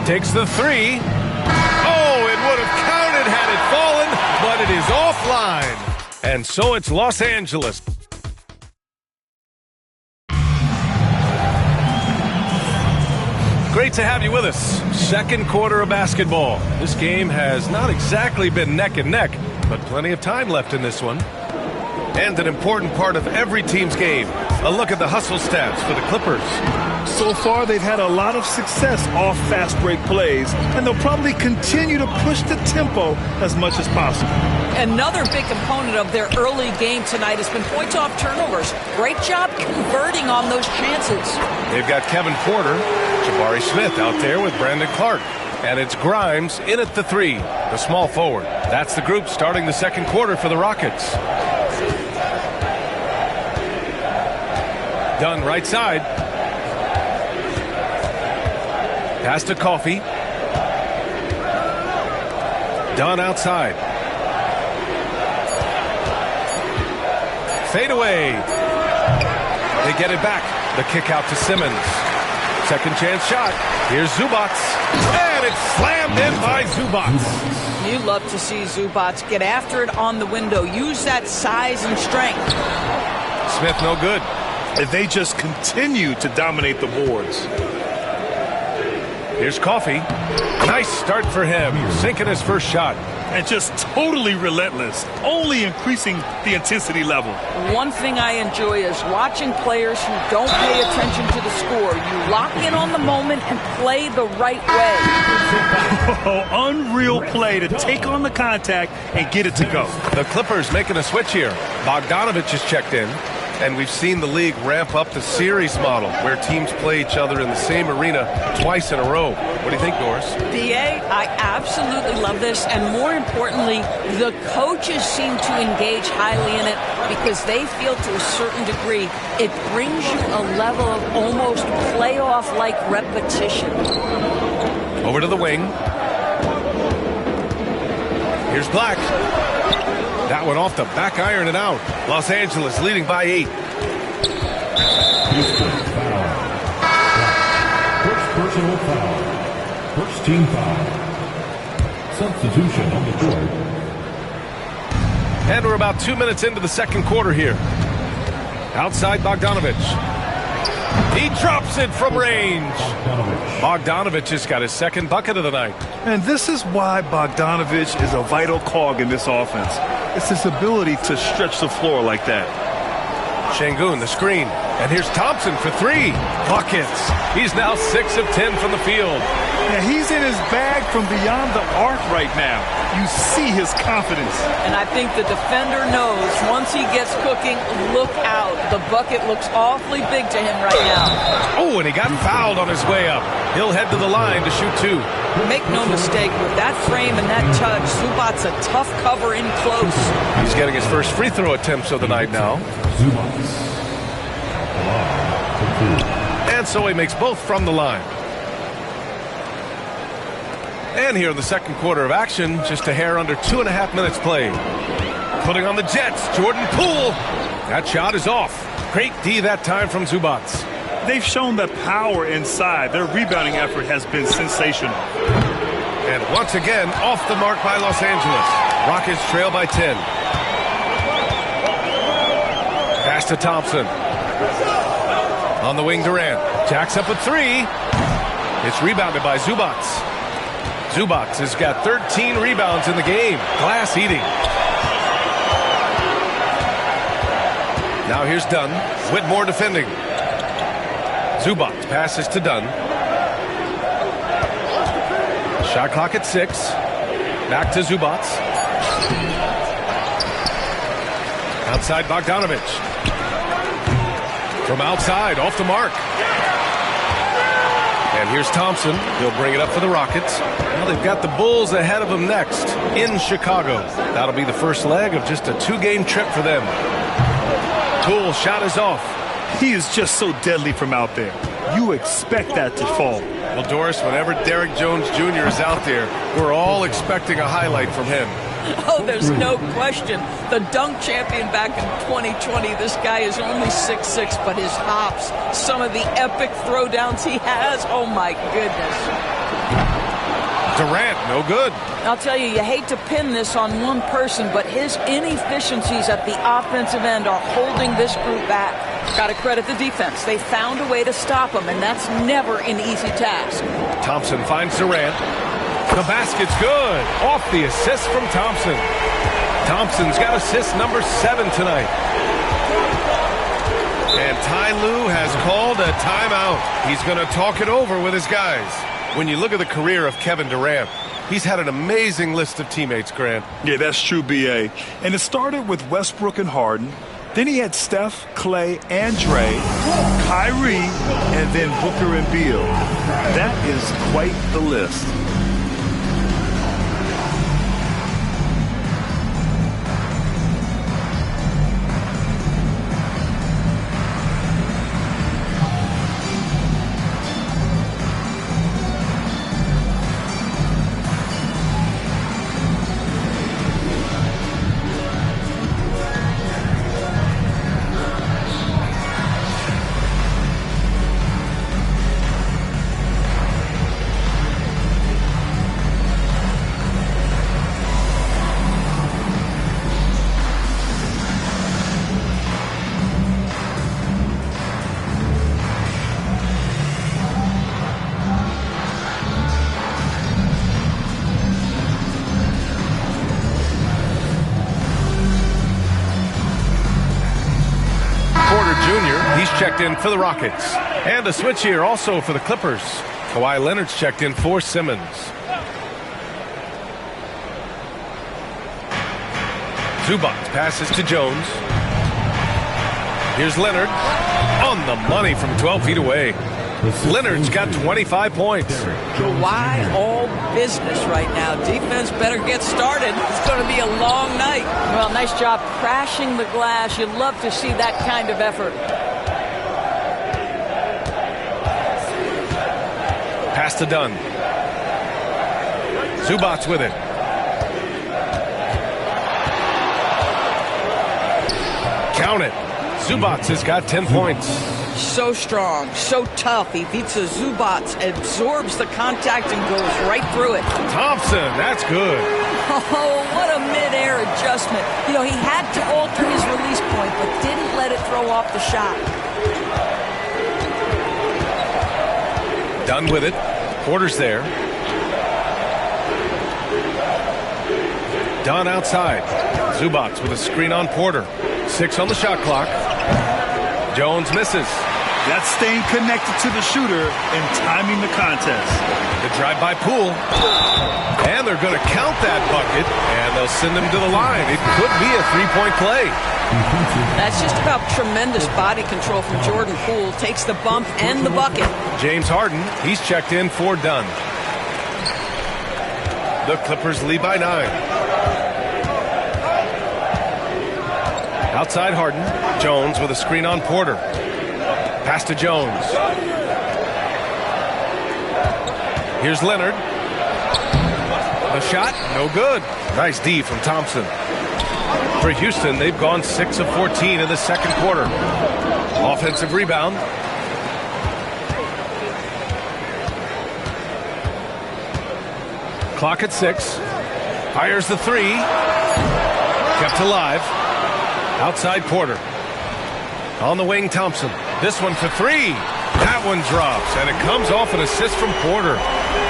Takes the three. Oh, it would have counted had it fallen, but it is offline. And so it's Los Angeles. Great to have you with us. Second quarter of basketball. This game has not exactly been neck and neck, but plenty of time left in this one. And an important part of every team's game. A look at the hustle stats for the Clippers. So far, they've had a lot of success off fast break plays, and they'll probably continue to push the tempo as much as possible. Another big component of their early game tonight has been points off turnovers. Great job converting on those chances. They've got Kevin Porter, Jabari Smith out there with Brandon Clark. And it's Grimes in at the 3, the small forward. That's the group starting the second quarter for the Rockets. Dunn right side. Pass to Coffey. Dunn outside. Fade away. They get it back. The kick out to Simmons. Second chance shot. Here's Zubac. And it's slammed in by Zubac. You love to see Zubac get after it on the window. Use that size and strength. Smith no good. If they just continue to dominate the boards. Here's Coffey. Nice start for him. Sinking his first shot. And just totally relentless, only increasing the intensity level. One thing I enjoy is watching players who don't pay attention to the score. You lock in on the moment and play the right way. Oh, unreal play to take on the contact and get it to go. The Clippers making a switch here. Bogdanovich is checked in. And we've seen the league ramp up the series model where teams play each other in the same arena twice in a row. What do you think, Doris? B.A., I absolutely love this. And more importantly, the coaches seem to engage highly in it because they feel to a certain degree it brings you a level of almost playoff-like repetition. Over to the wing. Here's Black. That one off the back iron and out. Los Angeles leading by 8. Houston foul. First personal foul. First team foul. Substitution on the court. And we're about 2 minutes into the second quarter here. Outside Bogdanovich. He drops it from range. Bogdanovich has got his second bucket of the night. And this is why Bogdanovich is a vital cog in this offense. It's his ability to stretch the floor like that. Şengün, the screen. And here's Thompson for 3. Buckets. He's now 6 of 10 from the field. Yeah, he's in his bag from beyond the arc right now. You see his confidence. And I think the defender knows once he gets cooking, look out. The bucket looks awfully big to him right now. Oh, and he got fouled on his way up. He'll head to the line to shoot 2. Make no mistake, with that frame and that touch, Zubac's a tough cover in close. He's getting his first free throw attempts of the night now. And so he makes both from the line. And here in the second quarter of action, just a hair under 2.5 minutes played. Putting on the Jets, Jordan Poole. That shot is off. Great D that time from Zubac. They've shown that power inside. Their rebounding effort has been sensational. And once again, off the mark by Los Angeles. Rockets trail by 10. Pass to Thompson. On the wing, Durant. Jacks up a 3. It's rebounded by Zubac. Zubac has got 13 rebounds in the game. Glass eating. Now here's Dunn. Whitmore defending. Zubac passes to Dunn. Shot clock at 6. Back to Zubac. Outside Bogdanovich. From outside, off the mark. And here's Thompson. He'll bring it up for the Rockets. Now they've got the Bulls ahead of them next in Chicago. That'll be the first leg of just a 2-game trip for them. Poole shot is off. He is just so deadly from out there. You expect that to fall. Well, Doris, whenever Derrick Jones Jr. is out there, we're all expecting a highlight from him. Oh, there's no question. The dunk champion back in 2020, this guy is only 6'6", but his hops, some of the epic throwdowns he has, oh my goodness. Durant, no good. I'll tell you hate to pin this on one person, but his inefficiencies at the offensive end are holding this group back. Got to credit the defense. They found a way to stop him, and that's never an easy task. Thompson finds Durant. The basket's good. Off the assist from Thompson. Thompson's got assist number 7 tonight. And Ty Lue has called a timeout. He's going to talk it over with his guys. When you look at the career of Kevin Durant, he's had an amazing list of teammates, Grant. Yeah, that's true, B.A. And it started with Westbrook and Harden. Then he had Steph, Clay, and Dre, Kyrie, and then Booker and Beal. That is quite the list. He's checked in for the Rockets. And a switch here also for the Clippers. Kawhi Leonard's checked in for Simmons. Zubac passes to Jones. Here's Leonard on the money from 12 feet away. Leonard's got 25 points. Kawhi all business right now. Defense better get started. It's going to be a long night. Well, nice job crashing the glass. You love to see that kind of effort. Pass to Dunn. Zubac with it. Count it. Zubac has got 10 points. So strong, so tough. He beats the Zubac, absorbs the contact, and goes right through it. Thompson, that's good. Oh, what a mid-air adjustment. You know, he had to alter his release point, but didn't let it throw off the shot. Done with it. Porter's there. Dunn outside. Zubac with a screen on Porter. 6 on the shot clock. Jones misses. That's staying connected to the shooter and timing the contest. The drive by Poole. And they're going to count that bucket, and they'll send him to the line. It could be a three-point play. That's just about tremendous body control from Jordan Poole. Takes the bump and the bucket. James Harden, he's checked in for Dunn. The Clippers lead by 9. Outside Harden. Jones with a screen on Porter. Pass to Jones. Here's Leonard. The shot, no good. Nice D from Thompson. For Houston, they've gone 6 of 14 in the second quarter. Offensive rebound. Clock at 6. Fires the 3. Kept alive. Outside Porter. On the wing, Thompson. This one for 3. That one drops, and it comes off an assist from Porter.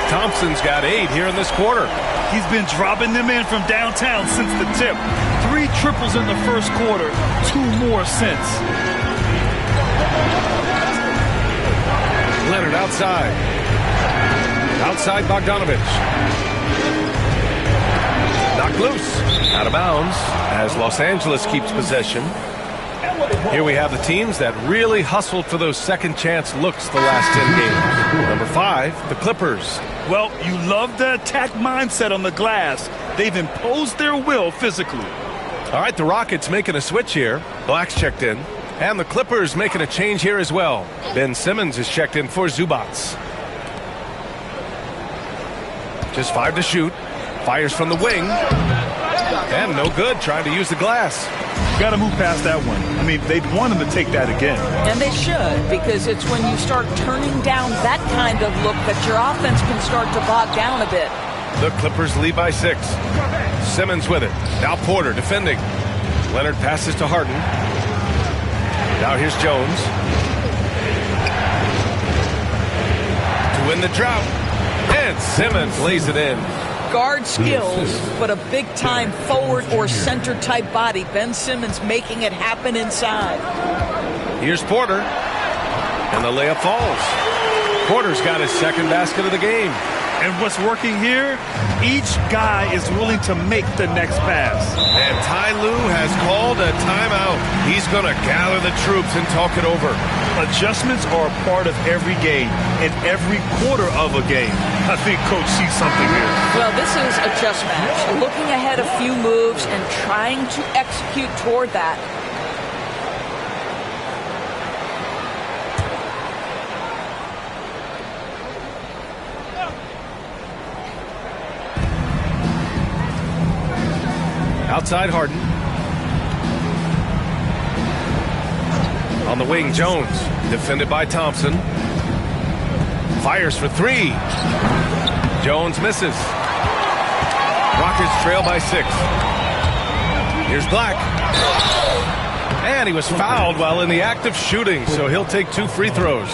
Thompson's got 8 here in this quarter. He's been dropping them in from downtown since the tip. 3 triples in the first quarter, 2 more since. Leonard outside. Outside Bogdanovich. Knocked loose. Out of bounds as Los Angeles keeps possession. Here we have the teams that really hustled for those second chance looks the last 10 games. Number 5, the Clippers. Well, you love the attack mindset on the glass. They've imposed their will physically. All right, the Rockets making a switch here. Black's checked in. And the Clippers making a change here as well. Ben Simmons is checked in for Zubac. Just 5 to shoot. Fires from the wing. And no good, trying to use the glass. Got to move past that one. I mean, they'd want him to take that again. And they should, because it's when you start turning down that kind of look that your offense can start to bog down a bit. The Clippers lead by 6. Simmons with it. Now Porter defending. Leonard passes to Harden. Now here's Jones. To win the drought. And Simmons lays it in. Guard skills, but a big-time forward or center-type body. Ben Simmons making it happen inside. Here's Porter. And the layup falls. Porter's got his second basket of the game. And what's working here, each guy is willing to make the next pass. And Ty Lue has called a timeout. He's going to gather the troops and talk it over. Adjustments are a part of every game and every quarter of a game. I think Coach sees something here. Well, this is a chess match. Looking ahead a few moves and trying to execute toward that. Outside Harden. On the wing, Jones. Defended by Thompson. Fires for 3. Jones misses. Rockets trail by 6. Here's Black. And he was fouled while in the act of shooting, so he'll take 2 free throws.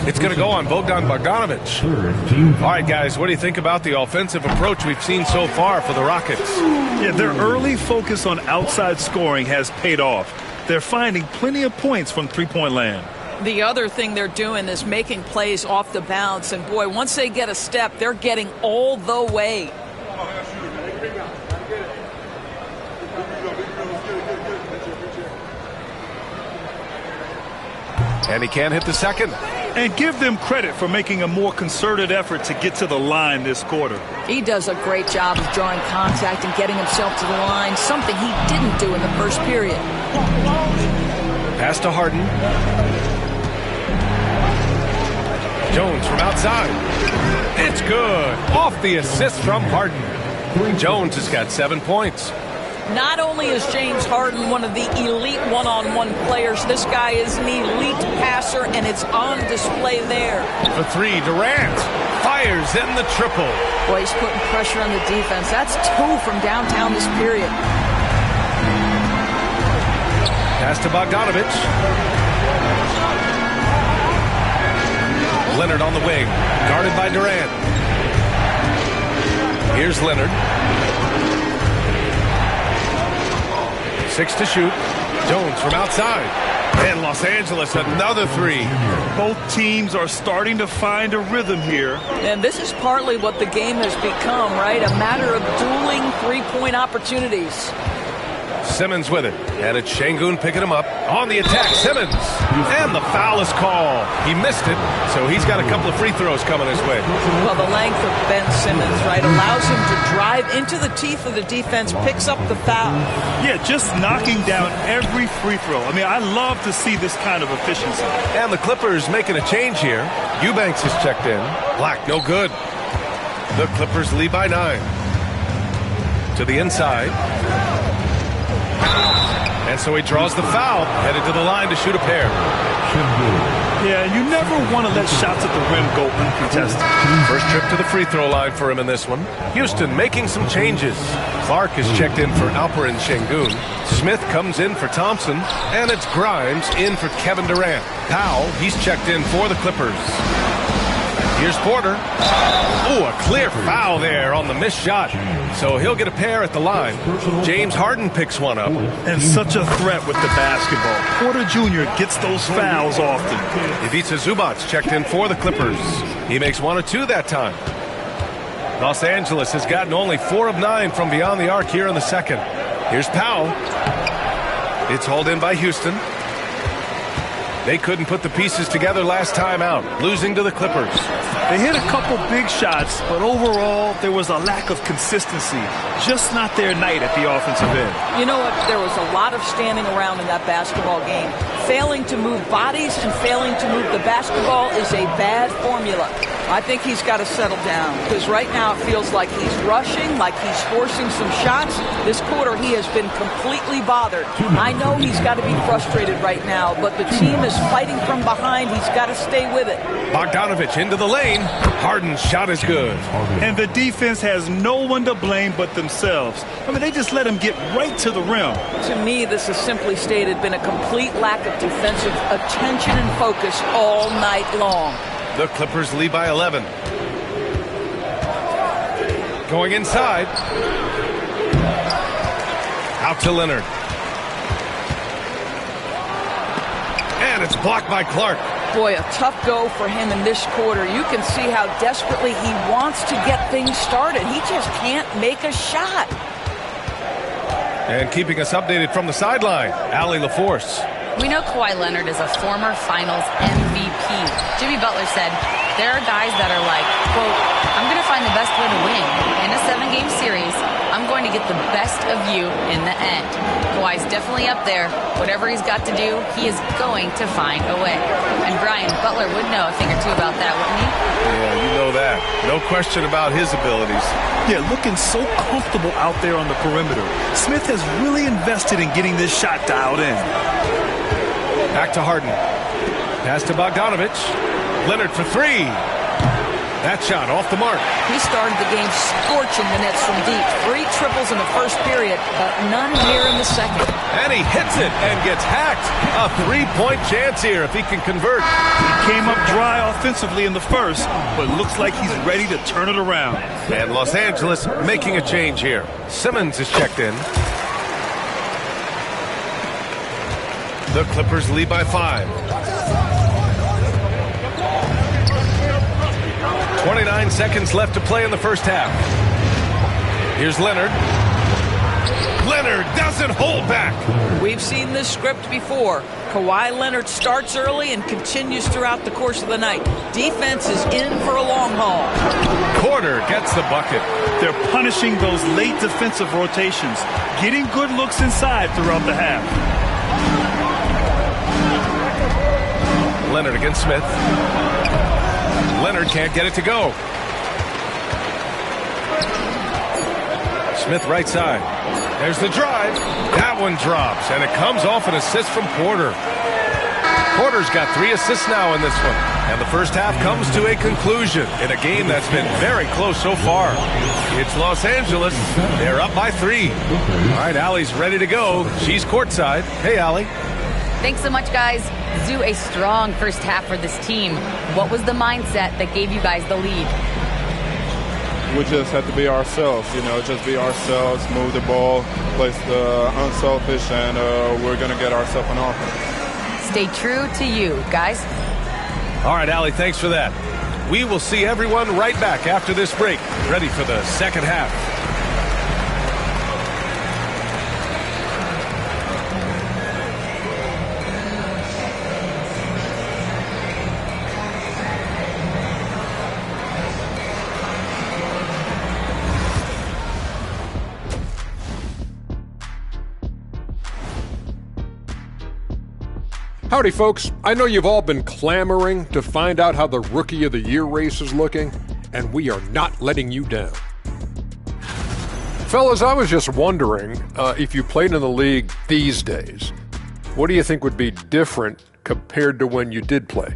It's going to go on Bogdan Bogdanovic. All right, guys, what do you think about the offensive approach we've seen so far for the Rockets? Yeah, their early focus on outside scoring has paid off. They're finding plenty of points from three-point land. The other thing they're doing is making plays off the bounce. And, boy, once they get a step, they're getting all the way. And he can't hit the second. And give them credit for making a more concerted effort to get to the line this quarter. He does a great job of drawing contact and getting himself to the line, something he didn't do in the first period. Pass to Harden. Jones from outside. It's good. Off the assist from Harden. Jones has got 7 points. Not only is James Harden one of the elite one-on-one players, this guy is an elite passer, and it's on display there. For 3, Durant fires in the triple. Boy, he's putting pressure on the defense. That's 2 from downtown this period. Pass to Bogdanovic. Leonard on the wing, guarded by Durant. Here's Leonard. 6 to shoot. Jones from outside. And Los Angeles, another 3. Both teams are starting to find a rhythm here. And this is partly what the game has become, right? A matter of dueling three-point opportunities. Simmons with it. And it's Şengün picking him up. On the attack, Simmons. And the foul is called. He missed it, so he's got a couple of free throws coming his way. Well, the length of Ben Simmons, right, allows him to drive into the teeth of the defense, picks up the foul. Yeah, just knocking down every free throw. I mean, I love to see this kind of efficiency. And the Clippers making a change here. Eubanks is checked in. Black, no good. The Clippers lead by 9. To the inside. And so he draws the foul, headed to the line to shoot a pair. Yeah, you never want to let shots at the rim go uncontested. First trip to the free throw line for him in this one. Houston making some changes. Clark is checked in for Alperen Şengün. Smith comes in for Thompson. And it's Grimes in for Kevin Durant. Powell, he's checked in for the Clippers. Here's Porter. Ooh, a clear foul there on the missed shot. So he'll get a pair at the line. James Harden picks one up. And such a threat with the basketball. Porter Jr. gets those fouls often. Ivica Zubac checked in for the Clippers. He makes 1 or 2 that time. Los Angeles has gotten only 4 of 9 from beyond the arc here in the second. Here's Powell. It's hauled in by Houston. They couldn't put the pieces together last time out, losing to the Clippers. They hit a couple big shots, but overall, there was a lack of consistency. Just not their night at the offensive end. You know what? There was a lot of standing around in that basketball game. Failing to move bodies and failing to move the basketball is a bad formula. I think he's got to settle down because right now it feels like he's rushing, like he's forcing some shots. This quarter he has been completely bothered. I know he's got to be frustrated right now, but the team is fighting from behind. He's got to stay with it. Bogdanovich into the lane. Harden's shot is good. And the defense has no one to blame but themselves. I mean, they just let him get right to the rim. To me, this has simply stated been a complete lack of defensive attention and focus all night long. The Clippers lead by 11. Going inside. Out to Leonard. And it's blocked by Clark. Boy, a tough go for him in this quarter. You can see how desperately he wants to get things started. He just can't make a shot. And keeping us updated from the sideline, Allie LaForce. We know Kawhi Leonard is a former Finals MVP. Jimmy Butler said, there are guys that are like, quote, I'm going to find the best way to win. In a 7-game series, I'm going to get the best of you in the end. Kawhi's definitely up there. Whatever he's got to do, he is going to find a way. And Brian, Butler would know a thing or two about that, wouldn't he? Yeah, you know that. No question about his abilities. Yeah, looking so comfortable out there on the perimeter. Smith has really invested in getting this shot dialed in. Back to Harden. Pass to Bogdanovich. Leonard for three. That shot off the mark. He started the game scorching the nets from deep. 3 triples in the first period, but none here in the second. And he hits it and gets hacked. A 3-point chance here if he can convert. He came up dry offensively in the first, but looks like he's ready to turn it around. And Los Angeles making a change here. Simmons is checked in. The Clippers lead by 5. 29 seconds left to play in the first half. Here's Leonard. Leonard doesn't hold back. We've seen this script before. Kawhi Leonard starts early and continues throughout the course of the night. Defense is in for a long haul. Porter gets the bucket. They're punishing those late defensive rotations, getting good looks inside throughout the half. Leonard against Smith. Leonard can't get it to go. Smith right side. There's the drive. That one drops, and it comes off an assist from Porter. Porter's got 3 assists now in this one. And the first half comes to a conclusion in a game that's been very close so far. It's Los Angeles. They're up by 3. All right, Allie's ready to go. She's courtside. Hey, Allie. Thanks so much, guys. Zoo, a strong first half for this team. What was the mindset that gave you guys the lead? We just have to be ourselves, just be ourselves, move the ball, play the unselfish, and we're going to get ourselves an offense. Stay true to you, guys. All right, Allie, thanks for that. We will see everyone right back after this break, ready for the second half. Howdy, folks. I know you've all been clamoring to find out how the Rookie of the Year race is looking, and we are not letting you down. Fellas, I was just wondering if you played in the league these days, what do you think would be different compared to when you did play?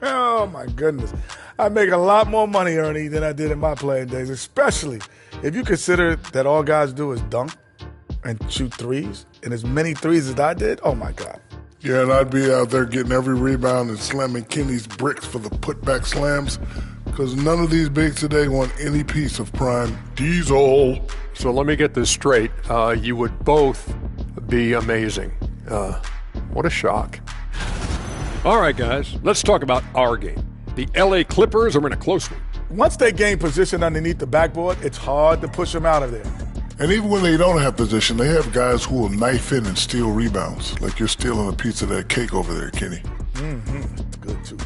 Oh, my goodness. I make a lot more money, Ernie, than I did in my playing days, especially if you consider that all guys do is dunk and shoot threes, and as many threes as I did, oh, my God. Yeah, and I'd be out there getting every rebound and slamming Kenny's bricks for the putback slams because none of these bigs today want any piece of prime diesel. So let me get this straight. You would both be amazing. What a shock. All right, guys, let's talk about our game. The LA Clippers are in a close one. Once they gain position underneath the backboard, it's hard to push them out of there. And even when they don't have position, they have guys who will knife in and steal rebounds. Like you're stealing a piece of that cake over there, Kenny. Mm-hmm. Good, too.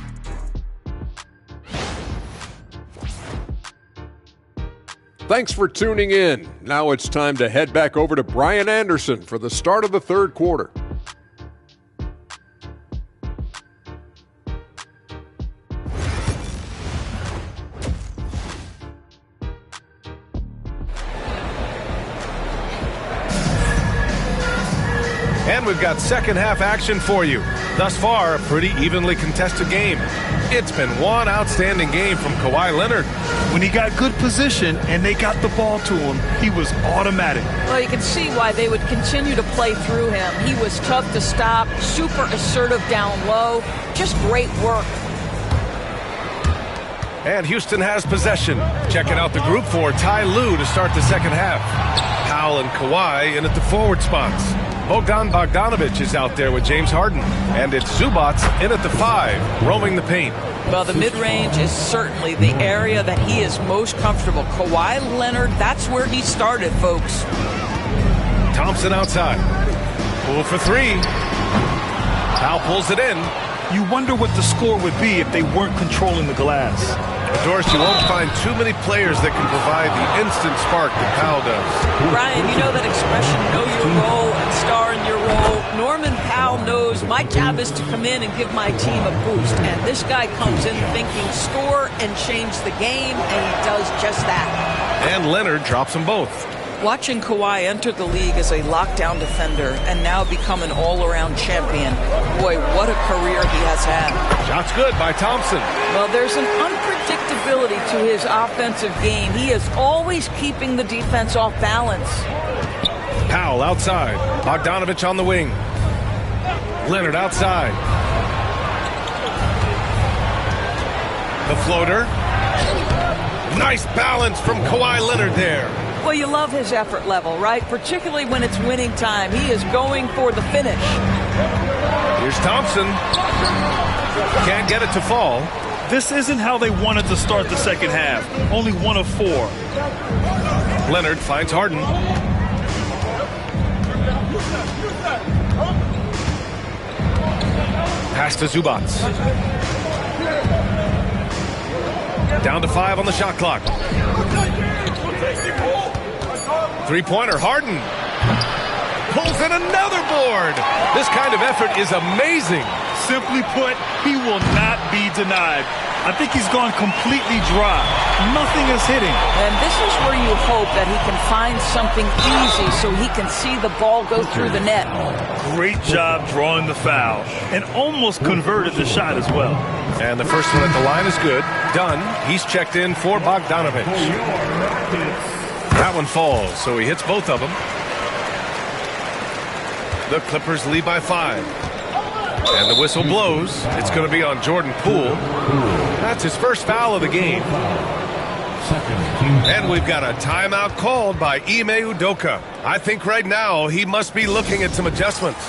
Thanks for tuning in. Now it's time to head back over to Brian Anderson for the start of the third quarter. And we've got second half action for you. Thus far, a pretty evenly contested game. It's been one outstanding game from Kawhi Leonard. When he got good position and they got the ball to him, he was automatic. Well, you can see why they would continue to play through him. He was tough to stop, super assertive down low. Just great work. And Houston has possession. Checking out the group for Ty Lue to start the second half. Powell and Kawhi in at the forward spots. Bogdanovich is out there with James Harden. And it's Zubac in at the 5, roaming the paint. Well, the mid-range is certainly the area that he is most comfortable. Kawhi Leonard, that's where he started, folks. Thompson outside. Poole for 3. Powell pulls it in. You wonder what the score would be if they weren't controlling the glass. Doris, you won't find too many players that can provide the instant spark that Powell does. Brian, you know that expression, know your role and star in your role. Norman Powell knows my job is to come in and give my team a boost. And this guy comes in thinking score and change the game, and he does just that. And Leonard drops them both. Watching Kawhi enter the league as a lockdown defender and now become an all-around champion, boy, what a career he has had. Shot's good by Thompson. Well, there's an unpredictability to his offensive game. He is always keeping the defense off balance. Powell outside. Bogdanovich on the wing. Leonard outside. The floater. Nice balance from Kawhi Leonard there. Well, you love his effort level, right? Particularly when it's winning time. He is going for the finish. Here's Thompson. Can't get it to fall. This isn't how they wanted to start the second half. Only 1 of 4. Leonard finds Harden. Pass to Zubac. Down to 5 on the shot clock. Three-pointer, Harden. Pulls in another board. This kind of effort is amazing. Simply put, he will not be denied. I think he's gone completely dry. Nothing is hitting. And this is where you hope that he can find something easy so he can see the ball go through the net. Great job drawing the foul. And almost converted the shot as well. And the first one at the line is good. Done. He's checked in for Bogdanovich. That one falls, so he hits both of them. The Clippers lead by 5. And the whistle blows. It's going to be on Jordan Poole. That's his first foul of the game. And we've got a timeout called by Ime Udoka. I think right now he must be looking at some adjustments.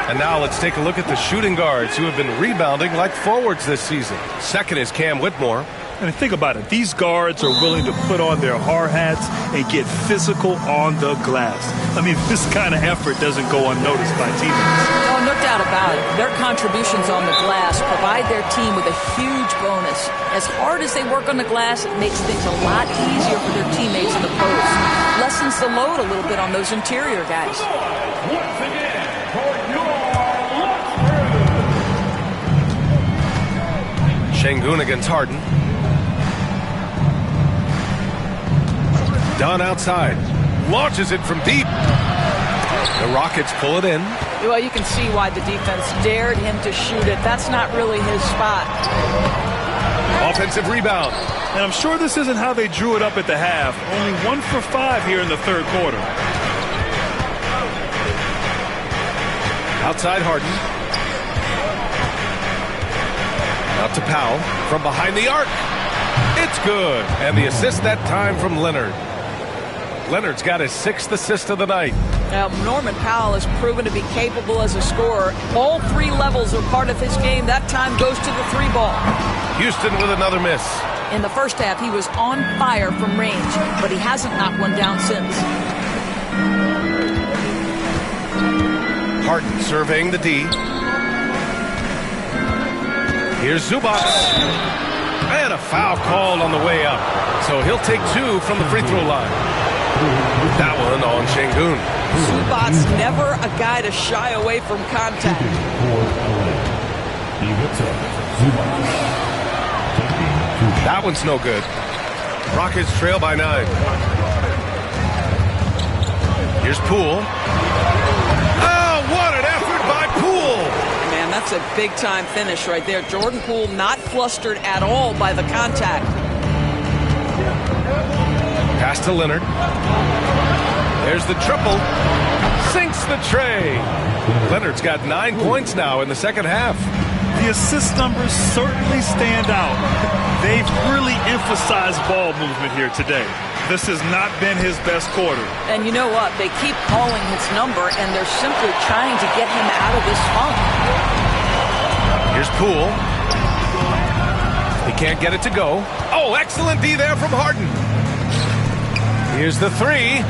And now let's take a look at the shooting guards who have been rebounding like forwards this season. Second is Cam Whitmore. And think about it. These guards are willing to put on their hard hats and get physical on the glass. I mean, this kind of effort doesn't go unnoticed by teammates. Oh, no doubt about it. Their contributions on the glass provide their team with a huge bonus. As hard as they work on the glass, it makes things a lot easier for their teammates in the post. Lessens the load a little bit on those interior guys. Şengün against Harden. Dunn outside. Launches it from deep. The Rockets pull it in. Well, you can see why the defense dared him to shoot it. That's not really his spot. Offensive rebound. And I'm sure this isn't how they drew it up at the half. Only 1 for 5 here in the third quarter. Outside Harden. Out to Powell from behind the arc. It's good. And the assist that time from Leonard. Leonard's got his 6th assist of the night. Now, Norman Powell has proven to be capable as a scorer. All 3 levels are part of his game. That time goes to the 3 ball. Houston with another miss. In the first half, he was on fire from range, but he hasn't knocked one down since. Harden surveying the D. Here's Zubac. And a foul called on the way up. So he'll take 2 from the free throw line. That one on Şengün. Zubac's never a guy to shy away from contact. That one's no good. Rockets trail by 9. Here's Poole. Oh, what an effort by Poole. Man, that's a big-time finish right there. Jordan Poole not flustered at all by the contact. Pass to Leonard. There's the triple. Sinks the tray. Leonard's got 9 points now in the second half. The assist numbers certainly stand out. They've really emphasized ball movement here today. This has not been his best quarter. And you know what? They keep calling his number, and they're simply trying to get him out of this funk. Here's Poole. He can't get it to go. Oh, excellent D there from Harden. Here's the three.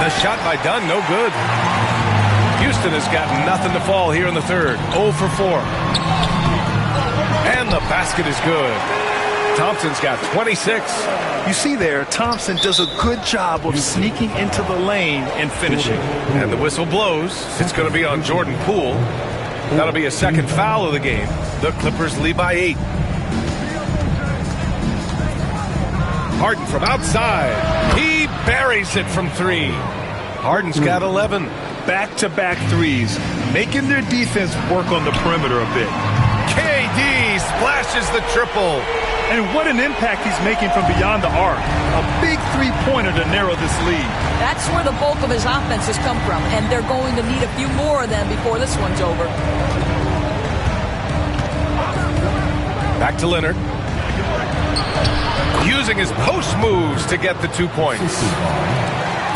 The shot by Dunn, no good. Houston has got nothing to fall here in the third. 0 for 4. And the basket is good. Thompson's got 26. You see there, Thompson does a good job of sneaking into the lane and finishing. And the whistle blows. It's going to be on Jordan Poole. That'll be a second foul of the game. The Clippers lead by 8. Harden from outside. He buries it from 3. Harden's got 11. Back-to-back threes, making their defense work on the perimeter a bit. KD splashes the triple. And what an impact he's making from beyond the arc. A big three-pointer to narrow this lead. That's where the bulk of his offense has come from, and they're going to need a few more of them before this one's over. Back to Leonard. Using his post moves to get the 2 points.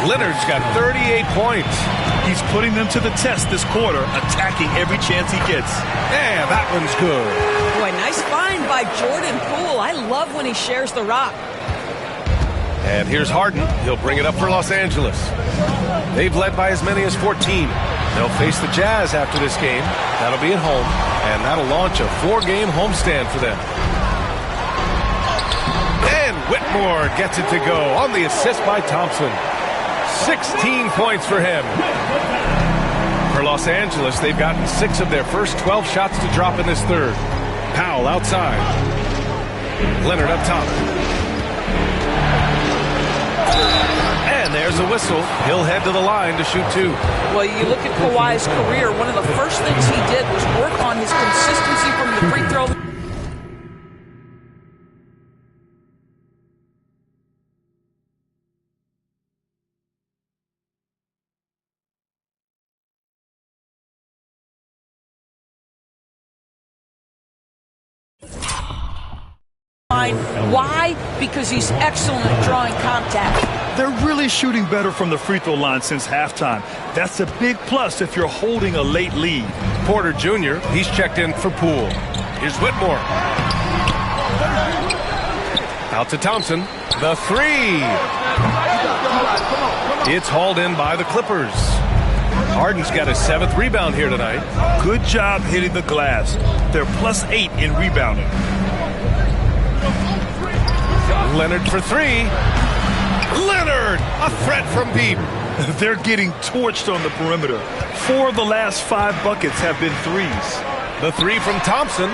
Leonard's got 38 points. He's putting them to the test this quarter, attacking every chance he gets. And that one's good. Boy, nice find by Jordan Poole. I love when he shares the rock. And here's Harden. He'll bring it up for Los Angeles. They've led by as many as 14. They'll face the Jazz after this game. That'll be at home, and that'll launch a 4-game homestand for them. And Whitmore gets it to go on the assist by Thompson. 16 points for him. For Los Angeles, they've gotten 6 of their first 12 shots to drop in this third. Powell outside. Leonard up top. And there's a whistle. He'll head to the line to shoot 2. Well, you look at Kawhi's career, one of the first things he did was work on his consistency from the free throw. Why? Because he's excellent at drawing contact. They're really shooting better from the free throw line since halftime. That's a big plus if you're holding a late lead. Porter Jr., he's checked in for Poole. Here's Whitmore. Out to Thompson. The 3. It's hauled in by the Clippers. Harden's got his 7th rebound here tonight. Good job hitting the glass. They're plus 8 in rebounding. Leonard for 3. Leonard, a threat from deep. They're getting torched on the perimeter. 4 of the last 5 buckets have been threes. The 3 from Thompson.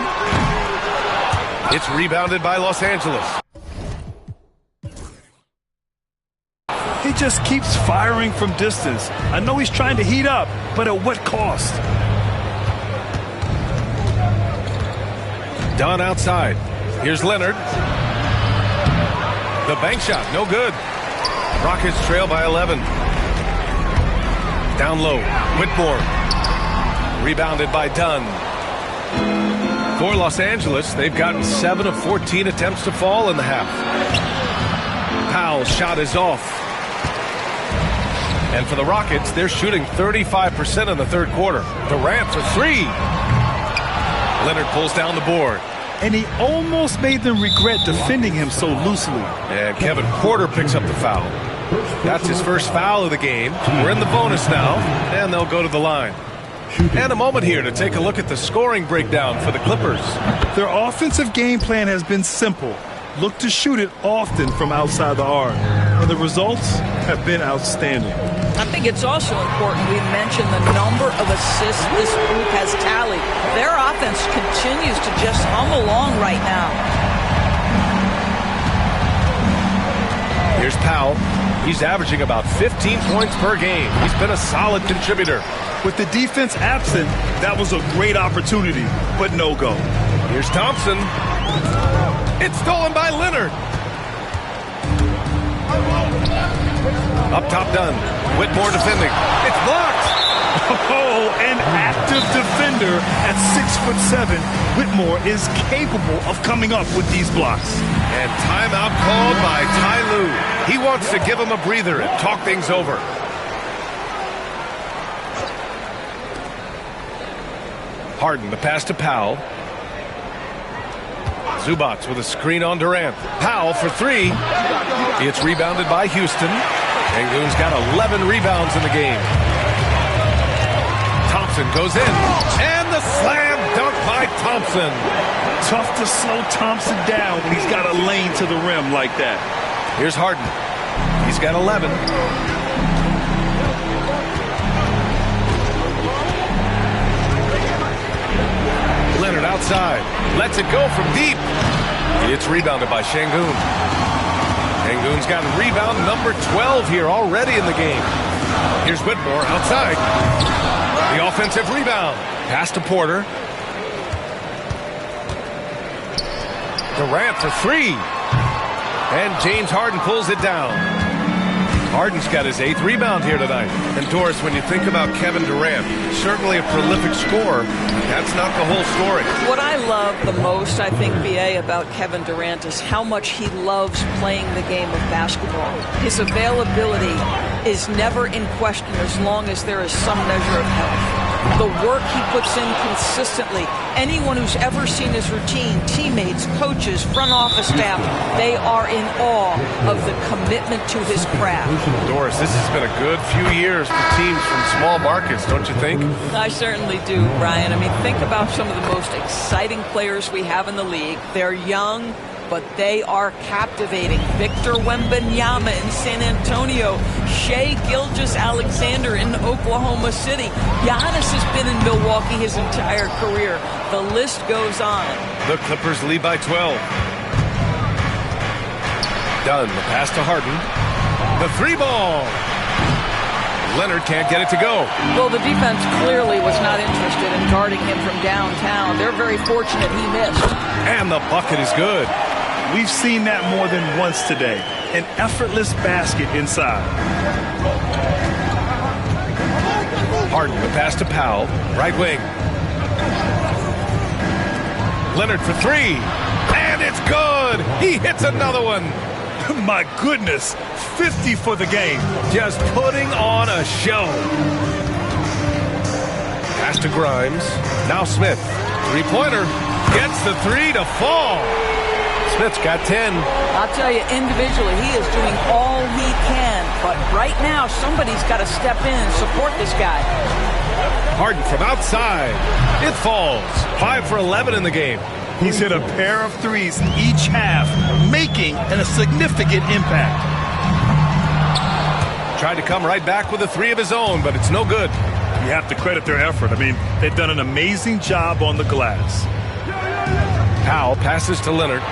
It's rebounded by Los Angeles. He just keeps firing from distance. I know he's trying to heat up, but at what cost? Dunn outside. Here's Leonard. The bank shot, no good. Rockets trail by 11. Down low, Whitmore. Rebounded by Dunn. For Los Angeles, they've gotten 7 of 14 attempts to fall in the half. Powell's shot is off. And for the Rockets, they're shooting 35% in the third quarter. Durant for 3. Leonard pulls down the board. And he almost made them regret defending him so loosely. And Kevin Porter picks up the foul. That's his first foul of the game. We're in the bonus now, and they'll go to the line. And a moment here to take a look at the scoring breakdown for the Clippers. Their offensive game plan has been simple. Look to shoot it often from outside the arc. And the results have been outstanding. I think it's also important we mention the number of assists this group has tallied. Their offense continues to just hum along right now. Here's Powell. He's averaging about 15 points per game. He's been a solid contributor. With the defense absent, that was a great opportunity, but no go. Here's Thompson. It's stolen by Leonard. Up top, done. Whitmore defending. It's blocked. Oh, an active defender at 6'7". Whitmore is capable of coming up with these blocks. And timeout called by Ty Lue. He wants to give him a breather and talk things over. Harden, the pass to Powell. Zubats with a screen on Durant. Powell for three. It's rebounded by Houston. Sengun's got 11 rebounds in the game. Thompson goes in. And the slam dunk by Thompson. Tough to slow Thompson down when he's got a lane to the rim like that. Here's Harden. He's got 11. Leonard outside. Lets it go from deep. It's rebounded by Sengun. Sengun's got rebound number 12 here already in the game. Here's Whitmore outside. The offensive rebound. Pass to Porter. Durant for three. And James Harden pulls it down. Harden's got his 8th rebound here tonight. And Doris, when you think about Kevin Durant, certainly a prolific scorer, that's not the whole story. What I love the most, I think, BA, about Kevin Durant is how much he loves playing the game of basketball. His availability is never in question as long as there is some measure of health. The work he puts in consistently. Anyone who's ever seen his routine, teammates, coaches, front office staff, they are in awe of the commitment to his craft. Doris, this has been a good few years for teams from small markets, don't you think? I certainly do, Brian. I mean, think about some of the most exciting players we have in the league. They're young, but they are captivating. Victor Wembanyama in San Antonio. Shai Gilgeous-Alexander in Oklahoma City. Giannis has been in Milwaukee his entire career. The list goes on. The Clippers lead by 12. Dunn, the pass to Harden. The three ball. Leonard can't get it to go. Well, the defense clearly was not interested in guarding him from downtown. They're very fortunate he missed. And the bucket is good. We've seen that more than once today. An effortless basket inside. Harden, the pass to Powell. Right wing. Leonard for three. And it's good. He hits another one. My goodness. 50 for the game. Just putting on a show. Pass to Grimes. Now Smith. Three-pointer. Gets the three to fall. Smith's got 10. I'll tell you, individually, he is doing all he can. But right now, somebody's got to step in and support this guy. Harden from outside. It falls. 5 for 11 in the game. He's hit a pair of threes each half, making a significant impact. Tried to come right back with a three of his own, but it's no good. You have to credit their effort. I mean, they've done an amazing job on the glass. Powell passes to Leonard.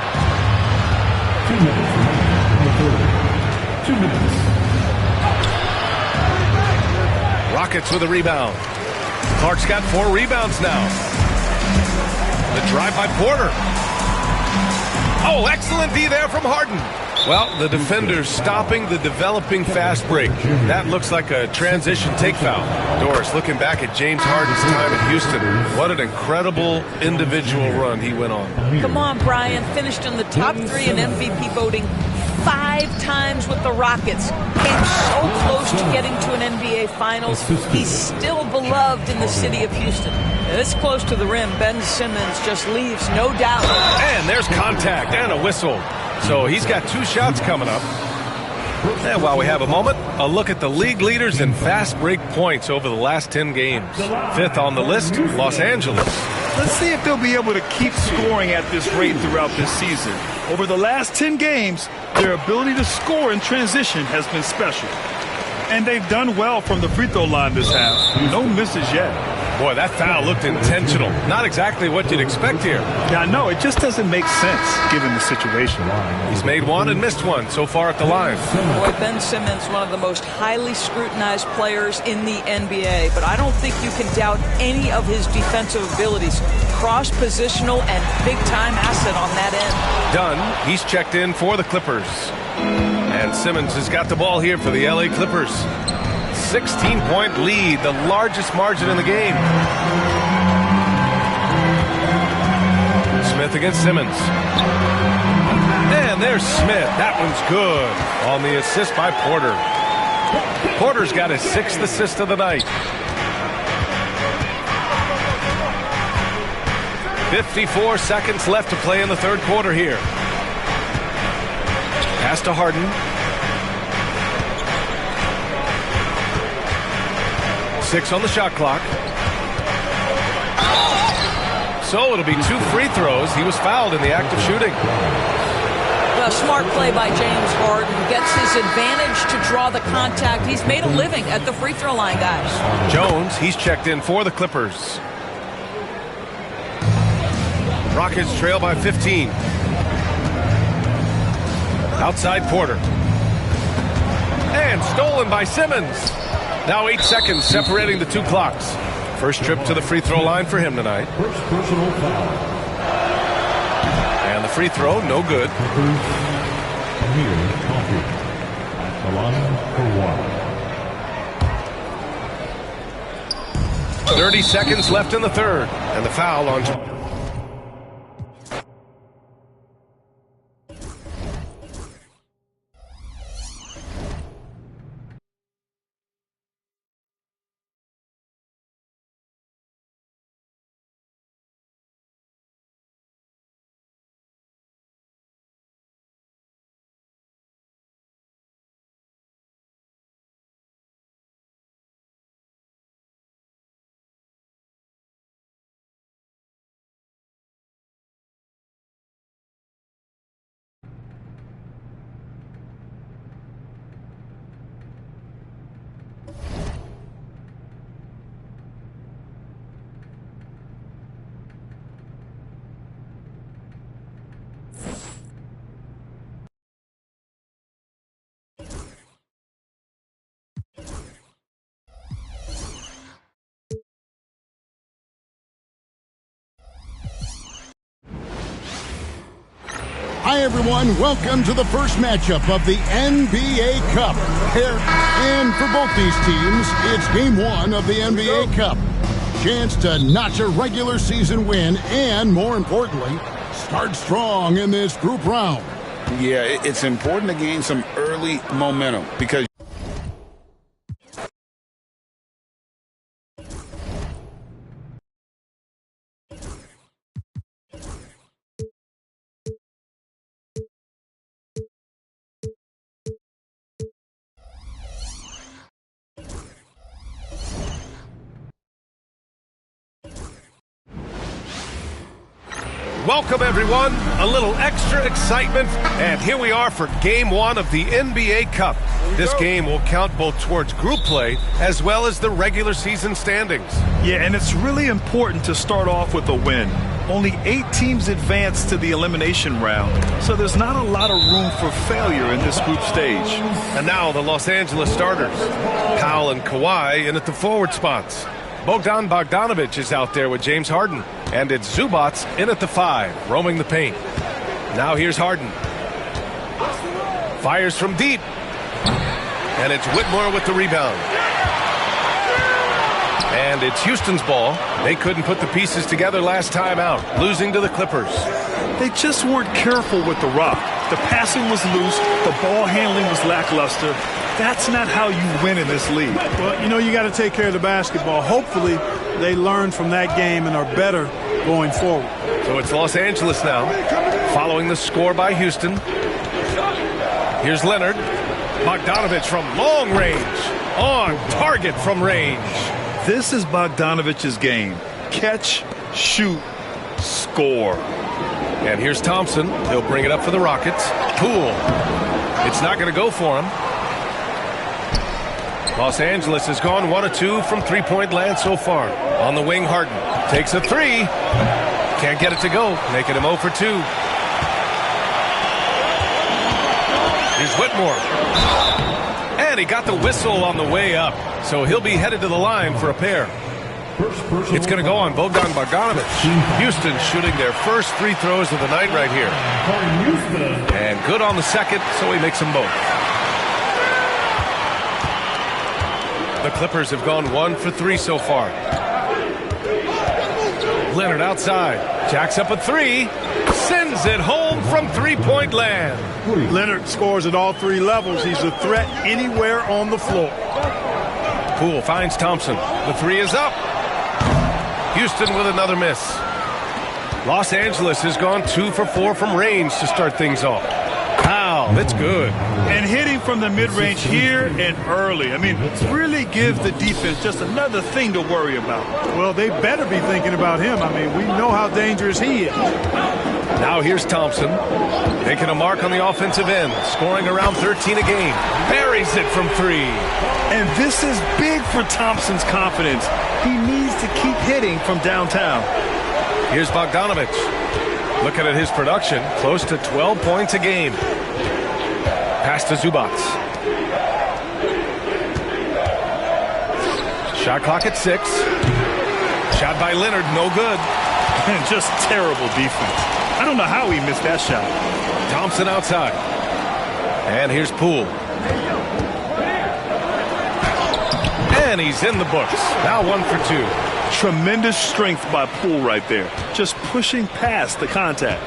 2 minutes. 2 minutes. Rockets with a rebound. Clark's got 4 rebounds now. The drive by Porter. Oh, excellent D there from Harden. Well, the defender's stopping the developing fast break. That looks like a transition take foul. Doris, looking back at James Harden's time in Houston, what an incredible individual run he went on. Come on, Brian. Finished in the top 3 in MVP voting 5 times with the Rockets. Came so close to getting to an NBA Finals. He's still beloved in the city of Houston. This close to the rim, Ben Simmons just leaves no doubt. And there's contact and a whistle. So he's got 2 shots coming up. And while we have a moment, a look at the league leaders in fast break points over the last 10 games. 5th on the list, Los Angeles. Let's see if they'll be able to keep scoring at this rate throughout this season. Over the last 10 games, their ability to score in transition has been special. And they've done well from the free throw line this half. No misses yet. Boy, that foul looked intentional. Not exactly what you'd expect here. Yeah, I know. It just doesn't make sense given the situation. He's made one and missed one so far at the line. Boy, Ben Simmons, one of the most highly scrutinized players in the NBA, but I don't think you can doubt any of his defensive abilities. Cross-positional and big-time asset on that end. Dunn, he's checked in for the Clippers. And Simmons has got the ball here for the LA Clippers. 16-point lead, the largest margin in the game. Smith against Simmons. And there's Smith. That one's good on the assist by Porter. Porter's got his 6th assist of the night. 54 seconds left to play in the third quarter here. Pass to Harden. Six on the shot clock. So it'll be 2 free throws. He was fouled in the act of shooting. Well, smart play by James Harden. Gets his advantage to draw the contact. He's made a living at the free throw line, guys. Jones, he's checked in for the Clippers. Rockets trail by 15. Outside Porter. And stolen by Simmons. Now 8 seconds separating the 2 clocks. First trip to the free throw line for him tonight. First personal foul. And the free throw, no good. Amir Coffey at the line for 1. 30 seconds left in the third. And the foul on... Hi, everyone. Welcome to the first matchup of the NBA Cup. And for both these teams, it's Game 1 of the NBA Cup. Chance to notch a regular season win and, more importantly, start strong in this group round. Yeah, it's important to gain some early momentum because Welcome, everyone. A little extra excitement. And here we are for Game 1 of the NBA Cup. This game will count both towards group play as well as the regular season standings. Yeah, and it's really important to start off with a win. Only 8 teams advance to the elimination round, so there's not a lot of room for failure in this group stage. And now the Los Angeles starters. Powell and Kawhi in at the forward spots. Bogdanovich is out there with James Harden. And it's Zubac in at the 5, roaming the paint. Now here's Harden. Fires from deep. And it's Whitmore with the rebound. And it's Houston's ball. They couldn't put the pieces together last time out, losing to the Clippers. They just weren't careful with the rock. The passing was loose. The ball handling was lackluster. That's not how you win in this league. Well, you know, you got to take care of the basketball. Hopefully, they learn from that game and are better going forward. So it's Los Angeles now, following the score by Houston. Here's Leonard. Bogdanovich from long range. On target from range. This is Bogdanovich's game. Catch, shoot, score. And here's Thompson. He'll bring it up for the Rockets. Poole. It's not going to go for him. Los Angeles has gone 1 of 2 from three-point land so far. On the wing, Harden takes a three. Can't get it to go, making him 0 for 2. Here's Whitmore. And he got the whistle on the way up, so he'll be headed to the line for a pair. It's going to go on Bogdan Bogdanovic. Houston shooting their first free throws of the night right here. And good on the second, so he makes them both. The Clippers have gone 1 for 3 so far. Leonard outside. Jacks up a three. Sends it home from three-point land. Leonard scores at all 3 levels. He's a threat anywhere on the floor. Poole finds Thompson. The three is up. Houston with another miss. Los Angeles has gone 2 for 4 from range to start things off. Wow, that's good. And hitting from the mid-range here and early. I mean, really gives the defense just another thing to worry about. Well, they better be thinking about him. I mean, we know how dangerous he is. Now here's Thompson, making a mark on the offensive end, scoring around 13 a game. Buries it from 3. And this is big for Thompson's confidence. He needs to keep hitting from downtown. Here's Bogdanovic. Looking at his production, close to 12 points a game. Pass to Zubac. Shot clock at 6. Shot by Leonard, no good. And just terrible defense. I don't know how he missed that shot. Thompson outside. And here's Poole. And he's in the books. Now 1 for 2. Tremendous strength by Poole right there. Just pushing past the contact.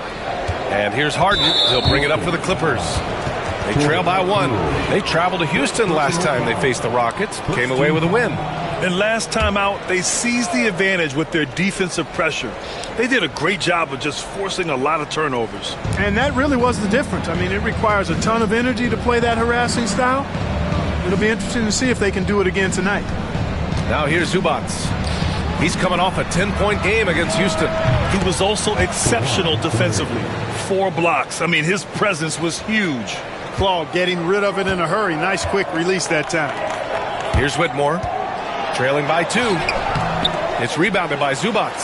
And here's Harden. He'll bring it up for the Clippers. They trail by 1. They traveled to Houston last time they faced the Rockets. Came away with a win. And last time out, they seized the advantage with their defensive pressure. They did a great job of just forcing a lot of turnovers. And that really was the difference. I mean, it requires a ton of energy to play that harassing style. It'll be interesting to see if they can do it again tonight. Now here's Zubac. He's coming off a 10-point game against Houston. He was also exceptional defensively. 4 blocks. I mean, his presence was huge. Claw getting rid of it in a hurry. Nice quick release that time. Here's Whitmore. Trailing by 2. It's rebounded by Zubac.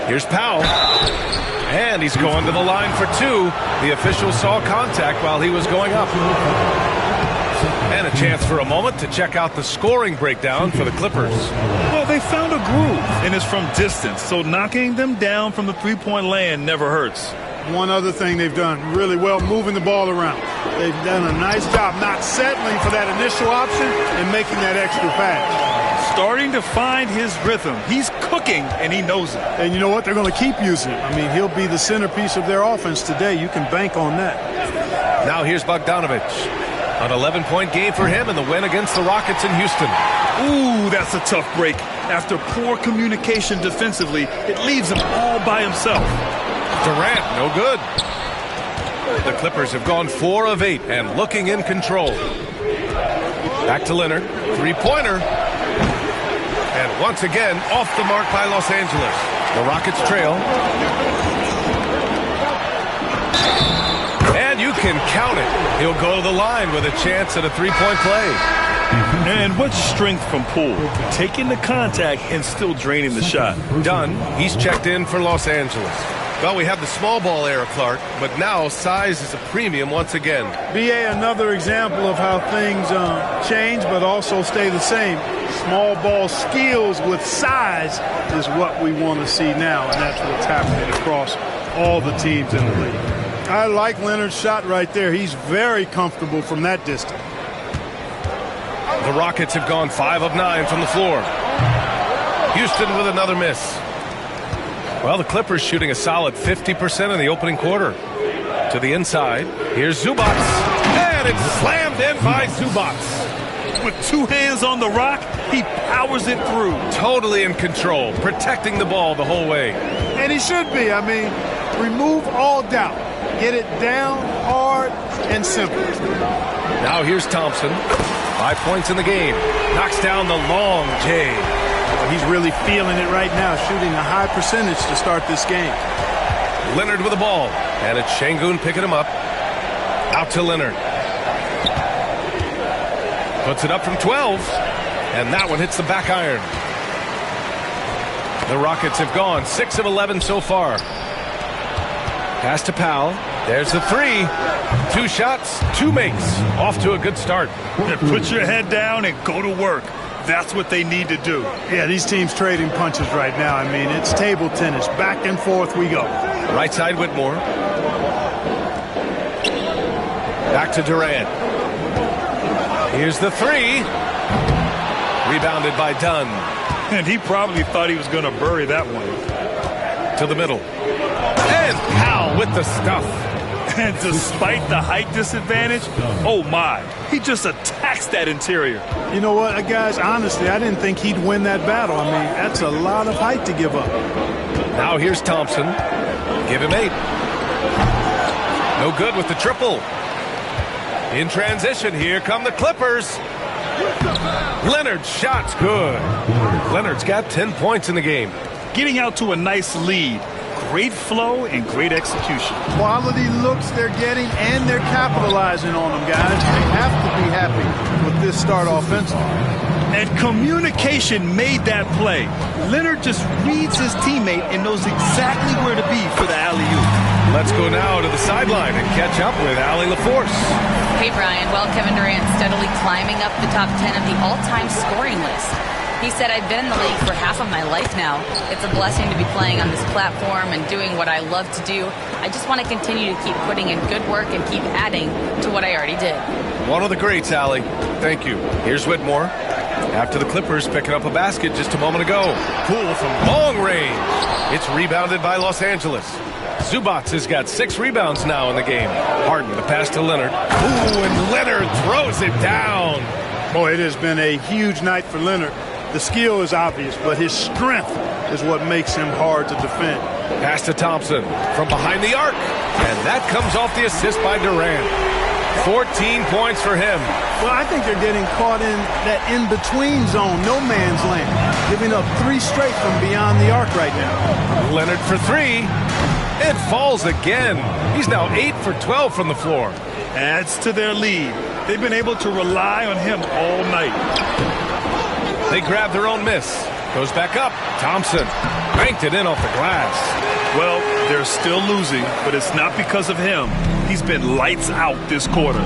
Here's Powell. And he's going to the line for 2. The official saw contact while he was going up. And a chance for a moment to check out the scoring breakdown for the Clippers. Well, they found a groove, and it's from distance, so knocking them down from the three-point land never hurts. One other thing they've done really well, moving the ball around. They've done a nice job not settling for that initial option and making that extra pass. Starting to find his rhythm. He's cooking, and he knows it. And you know what? They're going to keep using it. I mean, he'll be the centerpiece of their offense today. You can bank on that. Now here's Bogdanovic. An 11-point game for him in the win against the Rockets in Houston. Ooh, that's a tough break. After poor communication defensively, it leaves him all by himself. Durant, no good. The Clippers have gone 4 of 8 and looking in control. Back to Leonard. Three-pointer. And once again, off the mark by Los Angeles. The Rockets trail. And you can count it. He'll go to the line with a chance at a three-point play. And what strength from Poole. Taking the contact and still draining the shot. Done. He's checked in for Los Angeles. Well, we have the small ball era, Clark, but now size is a premium once again. BA, another example of how things change but also stay the same. Small ball skills with size is what we want to see now, and that's what's happening across all the teams in the league. I like Leonard's shot right there. He's very comfortable from that distance. The Rockets have gone 5 of 9 from the floor. Houston with another miss. Well, the Clippers shooting a solid 50% in the opening quarter. To the inside. Here's Zubac. And it's slammed in by Zubac. With 2 hands on the rock, he powers it through. Totally in control, protecting the ball the whole way. And he should be. I mean, remove all doubt. Get it down, hard, and simple. Now here's Thompson. 5 points in the game. Knocks down the long J. He's really feeling it right now, shooting a high percentage to start this game. Leonard with the ball. And it's Şengün picking him up. Out to Leonard. Puts it up from 12. And that one hits the back iron. The Rockets have gone 6 of 11 so far. Pass to Powell. There's the three. 2 shots, 2 makes. Off to a good start. Yeah, put your head down and go to work. That's what they need to do. Yeah, these teams trading punches right now. I mean, it's table tennis. Back and forth we go. Right side Whitmore. Back to Durant. Here's the three. Rebounded by Dunn. And he probably thought he was going to bury that one. To the middle. And Powell with the stuff. And despite the height disadvantage, oh my, he just attacks that interior. You know what, guys, honestly, I didn't think he'd win that battle. I mean, that's a lot of height to give up. Now here's Thompson. Give him 8. No good with the triple. In transition, here come the Clippers. Leonard's shot's good. Leonard's got 10 points in the game. Getting out to a nice lead. Great flow and great execution. Quality looks they're getting, and they're capitalizing on them, guys. They have to be happy with this start offensively. And communication made that play. Leonard just reads his teammate and knows exactly where to be for the alley-oop. Let's go now to the sideline and catch up with Allie LaForce. Hey, Brian. Well, Kevin Durant steadily climbing up the top 10 of the all-time scoring list. He said, I've been in the league for half of my life now. It's a blessing to be playing on this platform and doing what I love to do. I just want to continue to keep putting in good work and keep adding to what I already did. One of the greats, Allie. Thank you. Here's Whitmore. After the Clippers picking up a basket just a moment ago. Poole from long range. It's rebounded by Los Angeles. Zubac has got 6 rebounds now in the game. Harden, the pass to Leonard. Ooh, and Leonard throws it down. Boy, it has been a huge night for Leonard. The skill is obvious, but his strength is what makes him hard to defend. Pass to Thompson from behind the arc. And that comes off the assist by Durant. 14 points for him. Well, I think they're getting caught in that in-between zone, no man's land, giving up 3 straight from beyond the arc right now. Leonard for 3. It falls again. He's now 8 for 12 from the floor. Adds to their lead. They've been able to rely on him all night. They grab their own miss. Goes back up. Thompson banked it in off the glass. Well, they're still losing, but it's not because of him. He's been lights out this quarter.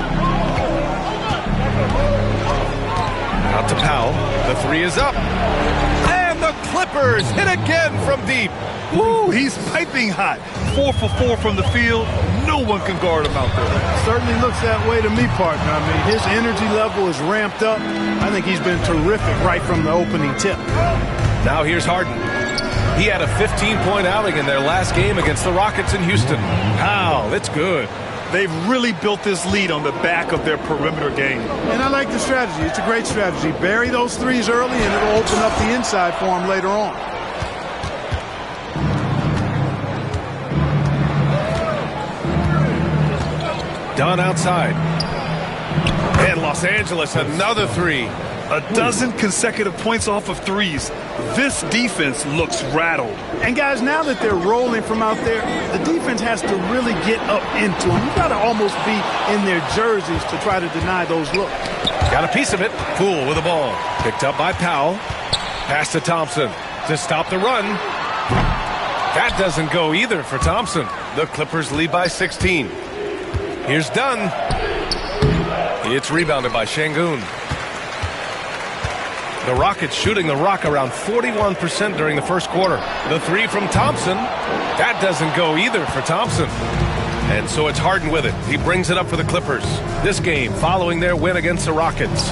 Out to Powell. The 3 is up. And the Clippers hit again from deep. Woo, he's piping hot. 4 for 4 from the field. No one can guard him out there. Certainly looks that way to me, partner. I mean, his energy level is ramped up. I think he's been terrific right from the opening tip. Now here's Harden. He had a 15-point outing in their last game against the Rockets in Houston. Wow, it's good. They've really built this lead on the back of their perimeter game. And I like the strategy. It's a great strategy. Bury those threes early, and it'll open up the inside for him later on. Dunn outside. And Los Angeles, another 3. A dozen consecutive points off of threes. This defense looks rattled. And guys, now that they're rolling from out there, the defense has to really get up into them. You got to almost be in their jerseys to try to deny those looks. Got a piece of it. Poole with the ball. Picked up by Powell. Pass to Thompson to stop the run. That doesn't go either for Thompson. The Clippers lead by 16. Here's Dunn. It's rebounded by Şengün. The Rockets shooting the rock around 41% during the first quarter. The 3 from Thompson. That doesn't go either for Thompson. And so it's Harden with it. He brings it up for the Clippers. This game following their win against the Rockets.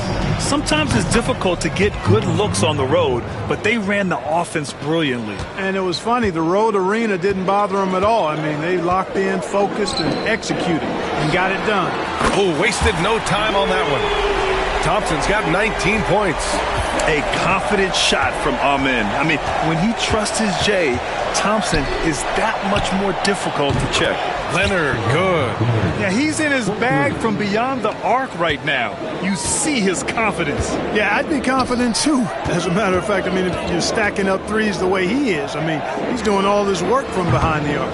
Sometimes it's difficult to get good looks on the road, but they ran the offense brilliantly. And it was funny, the road arena didn't bother them at all. I mean, they locked in, focused, and executed, and got it done. Oh, wasted no time on that one. Thompson's got 19 points. A confident shot from Amen. I mean, when he trusts his J, Thompson is that much more difficult to check. Leonard, good. Yeah, he's in his bag from beyond the arc right now. You see his confidence. Yeah, I'd be confident too. As a matter of fact, I mean, if you're stacking up threes the way he is, I mean, he's doing all this work from behind the arc.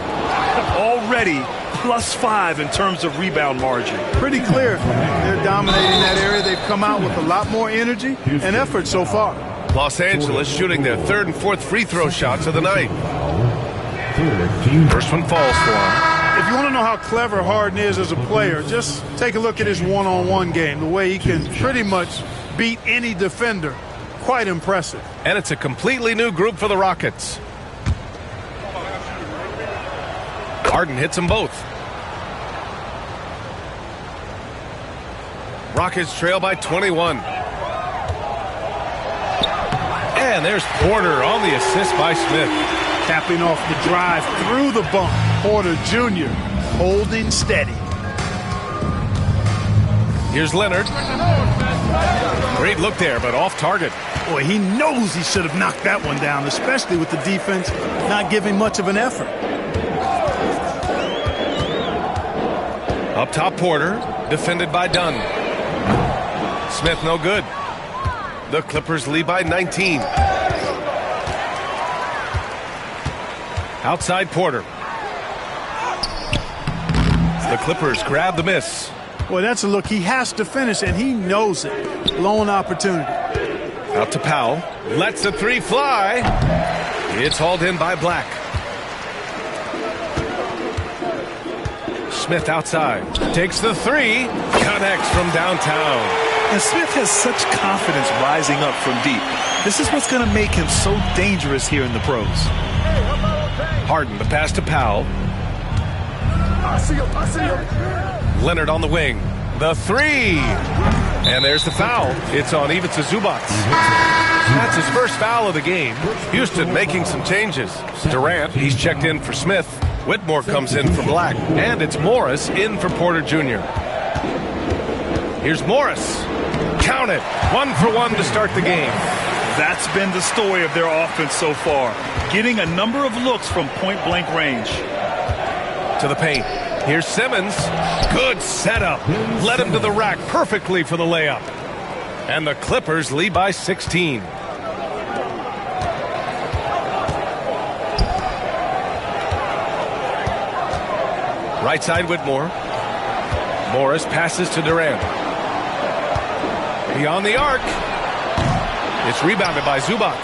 Already +5 in terms of rebound margin. Pretty clear. They're dominating that area. They've come out with a lot more energy and effort so far. Los Angeles shooting their third and fourth free throw shots of the night. First one falls for him. If you want to know how clever Harden is as a player, just take a look at his one-on-one game, the way he can pretty much beat any defender. Quite impressive. And it's a completely new group for the Rockets. Harden hits them both. Rockets trail by 21. And there's Porter on the assist by Smith. Capping off the drive through the bump. Porter Jr. holding steady. Here's Leonard. Great look there, but off target. Boy, he knows he should have knocked that one down, especially with the defense not giving much of an effort. Up top, Porter, defended by Dunn. Smith no good. The Clippers lead by 19. Outside Porter. The Clippers grab the miss. Boy, that's a look he has to finish, and he knows it. Blown opportunity. Out to Powell. Lets the three fly. It's hauled in by Black. Smith outside. Takes the three. Connects from downtown. And Smith has such confidence rising up from deep. This is what's going to make him so dangerous here in the pros. Harden, the pass to Powell. I see him. Leonard on the wing. The three. And there's the foul. It's on Ivica Zubac. That's his first foul of the game. Houston making some changes. Durant, he's checked in for Smith. Whitmore comes in for Black. And it's Morris in for Porter Jr. Here's Morris. Count it. 1 for 1 to start the game. That's been the story of their offense so far. Getting a number of looks from point-blank range. To the paint. Here's Simmons. Good setup. Led him to the rack perfectly for the layup. And the Clippers lead by 16. Right side Whitmore. Morris passes to Durant. Beyond the arc. It's rebounded by Zubac.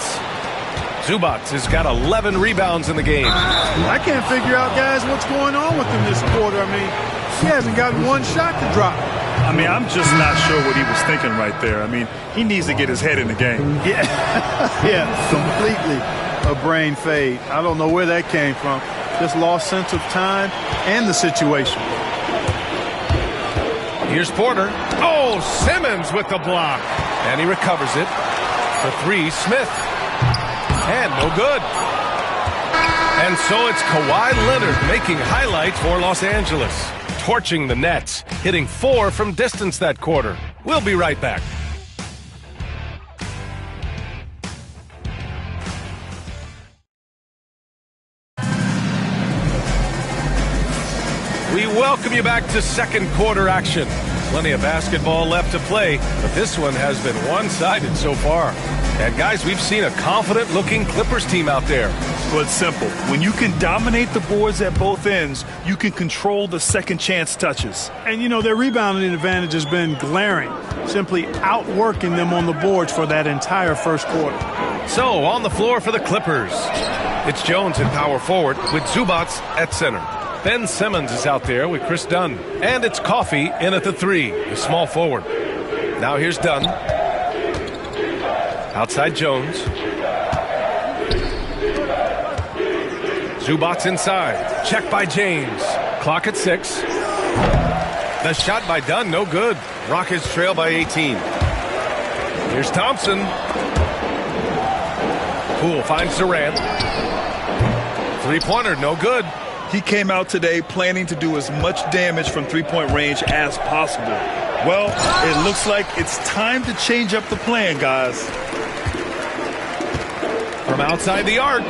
Zubac has got 11 rebounds in the game. I can't figure out, guys, what's going on with him this quarter. I mean, he hasn't gotten one shot to drop. I mean, I'm just not sure what he was thinking right there. I mean, he needs to get his head in the game. Yeah, yeah, completely a brain fade. I don't know where that came from. Just lost sense of time and the situation. Here's Porter. Oh, Simmons with the block. And he recovers it. For three, Smith. And no good. And so it's Kawhi Leonard making highlights for Los Angeles. Torching the Nets. Hitting 4 from distance that quarter. We'll be right back. We welcome you back to second quarter action. Plenty of basketball left to play, but this one has been one-sided so far. And guys, we've seen a confident-looking Clippers team out there. Well, it's simple. When you can dominate the boards at both ends, you can control the second chance touches. And, you know, their rebounding advantage has been glaring, simply outworking them on the boards for that entire first quarter. So, on the floor for the Clippers, it's Jones at power forward with Zubac at center. Ben Simmons is out there with Chris Dunn. And it's Coffey in at the 3, the small forward. Now here's Dunn. Outside Jones. Zubac inside. Check by James. Clock at 6. The shot by Dunn, no good. Rockets trail by 18. Here's Thompson. Poole finds Durant. Three-pointer, no good. He came out today planning to do as much damage from three-point range as possible. Well, it looks like it's time to change up the plan, guys. From outside the arc,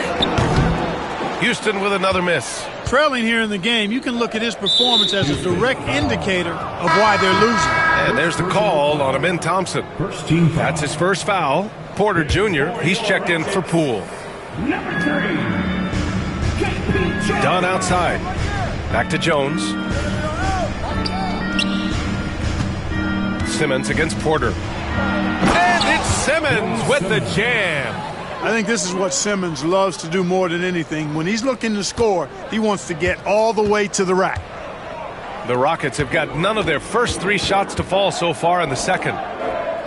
Houston with another miss. Trailing here in the game, you can look at his performance as a direct indicator of why they're losing. And there's the call on Amin Thompson. That's his first foul. Porter Jr., he's checked in for Poole. Dunn outside. Back to Jones. Simmons against Porter. And it's Simmons with the jam. I think this is what Simmons loves to do more than anything. When he's looking to score, he wants to get all the way to the rack. The Rockets have got none of their first 3 shots to fall so far in the second.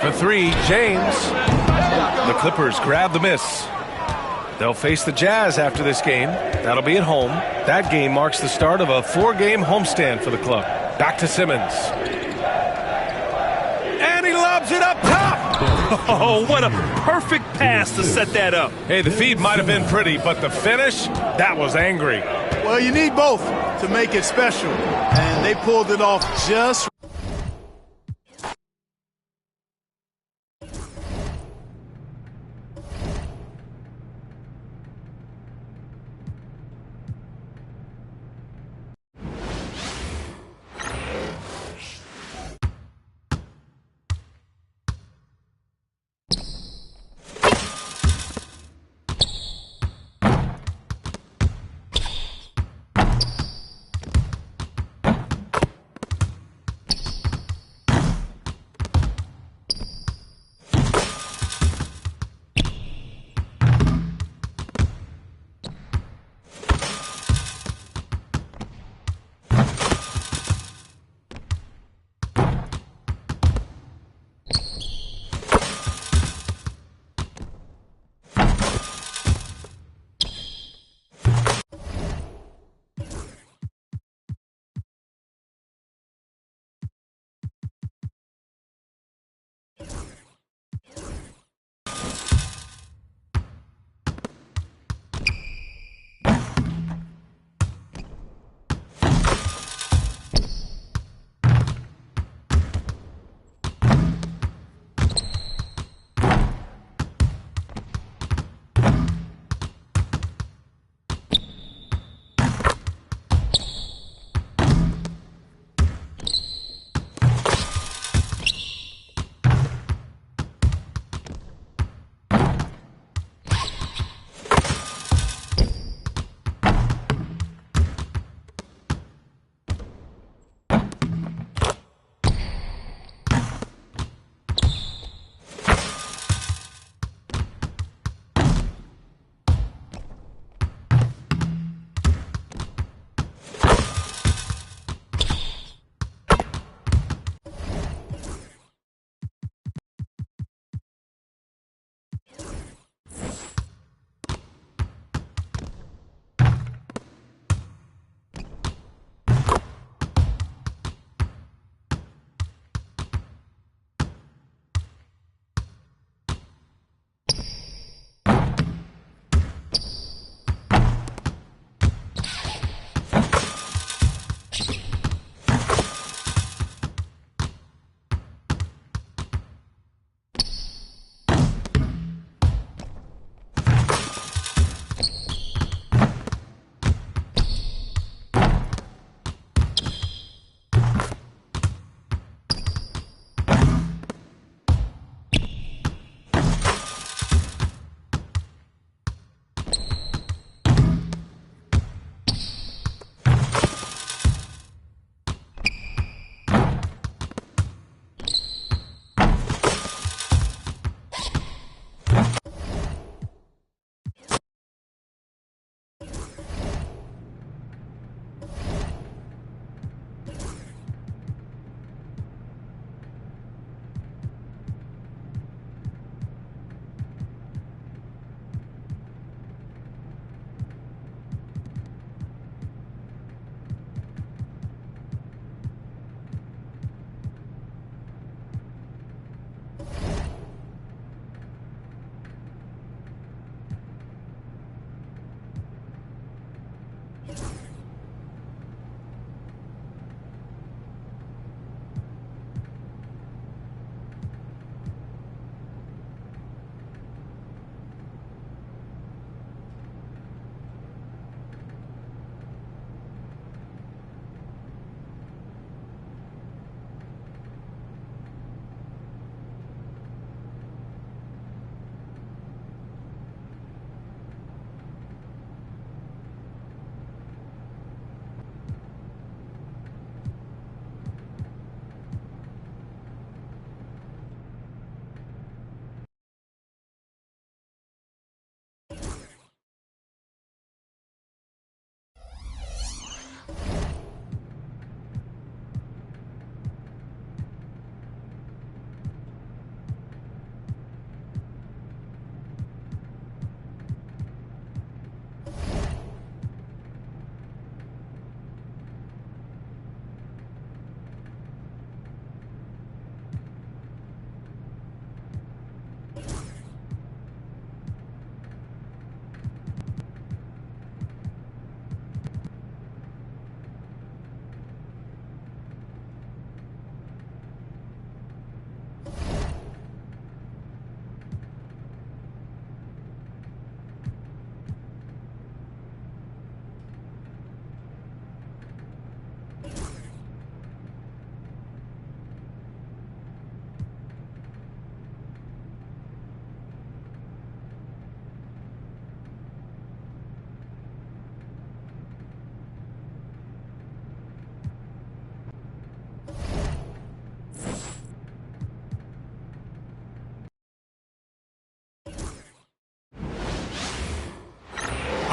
For 3, James. The Clippers grab the miss. They'll face the Jazz after this game. That'll be at home. That game marks the start of a 4-game homestand for the club. Back to Simmons. And he lobs it up top. Oh, what a perfect pass to set that up. Hey, the feed might have been pretty, but the finish, that was angry. Well, you need both to make it special, and they pulled it off just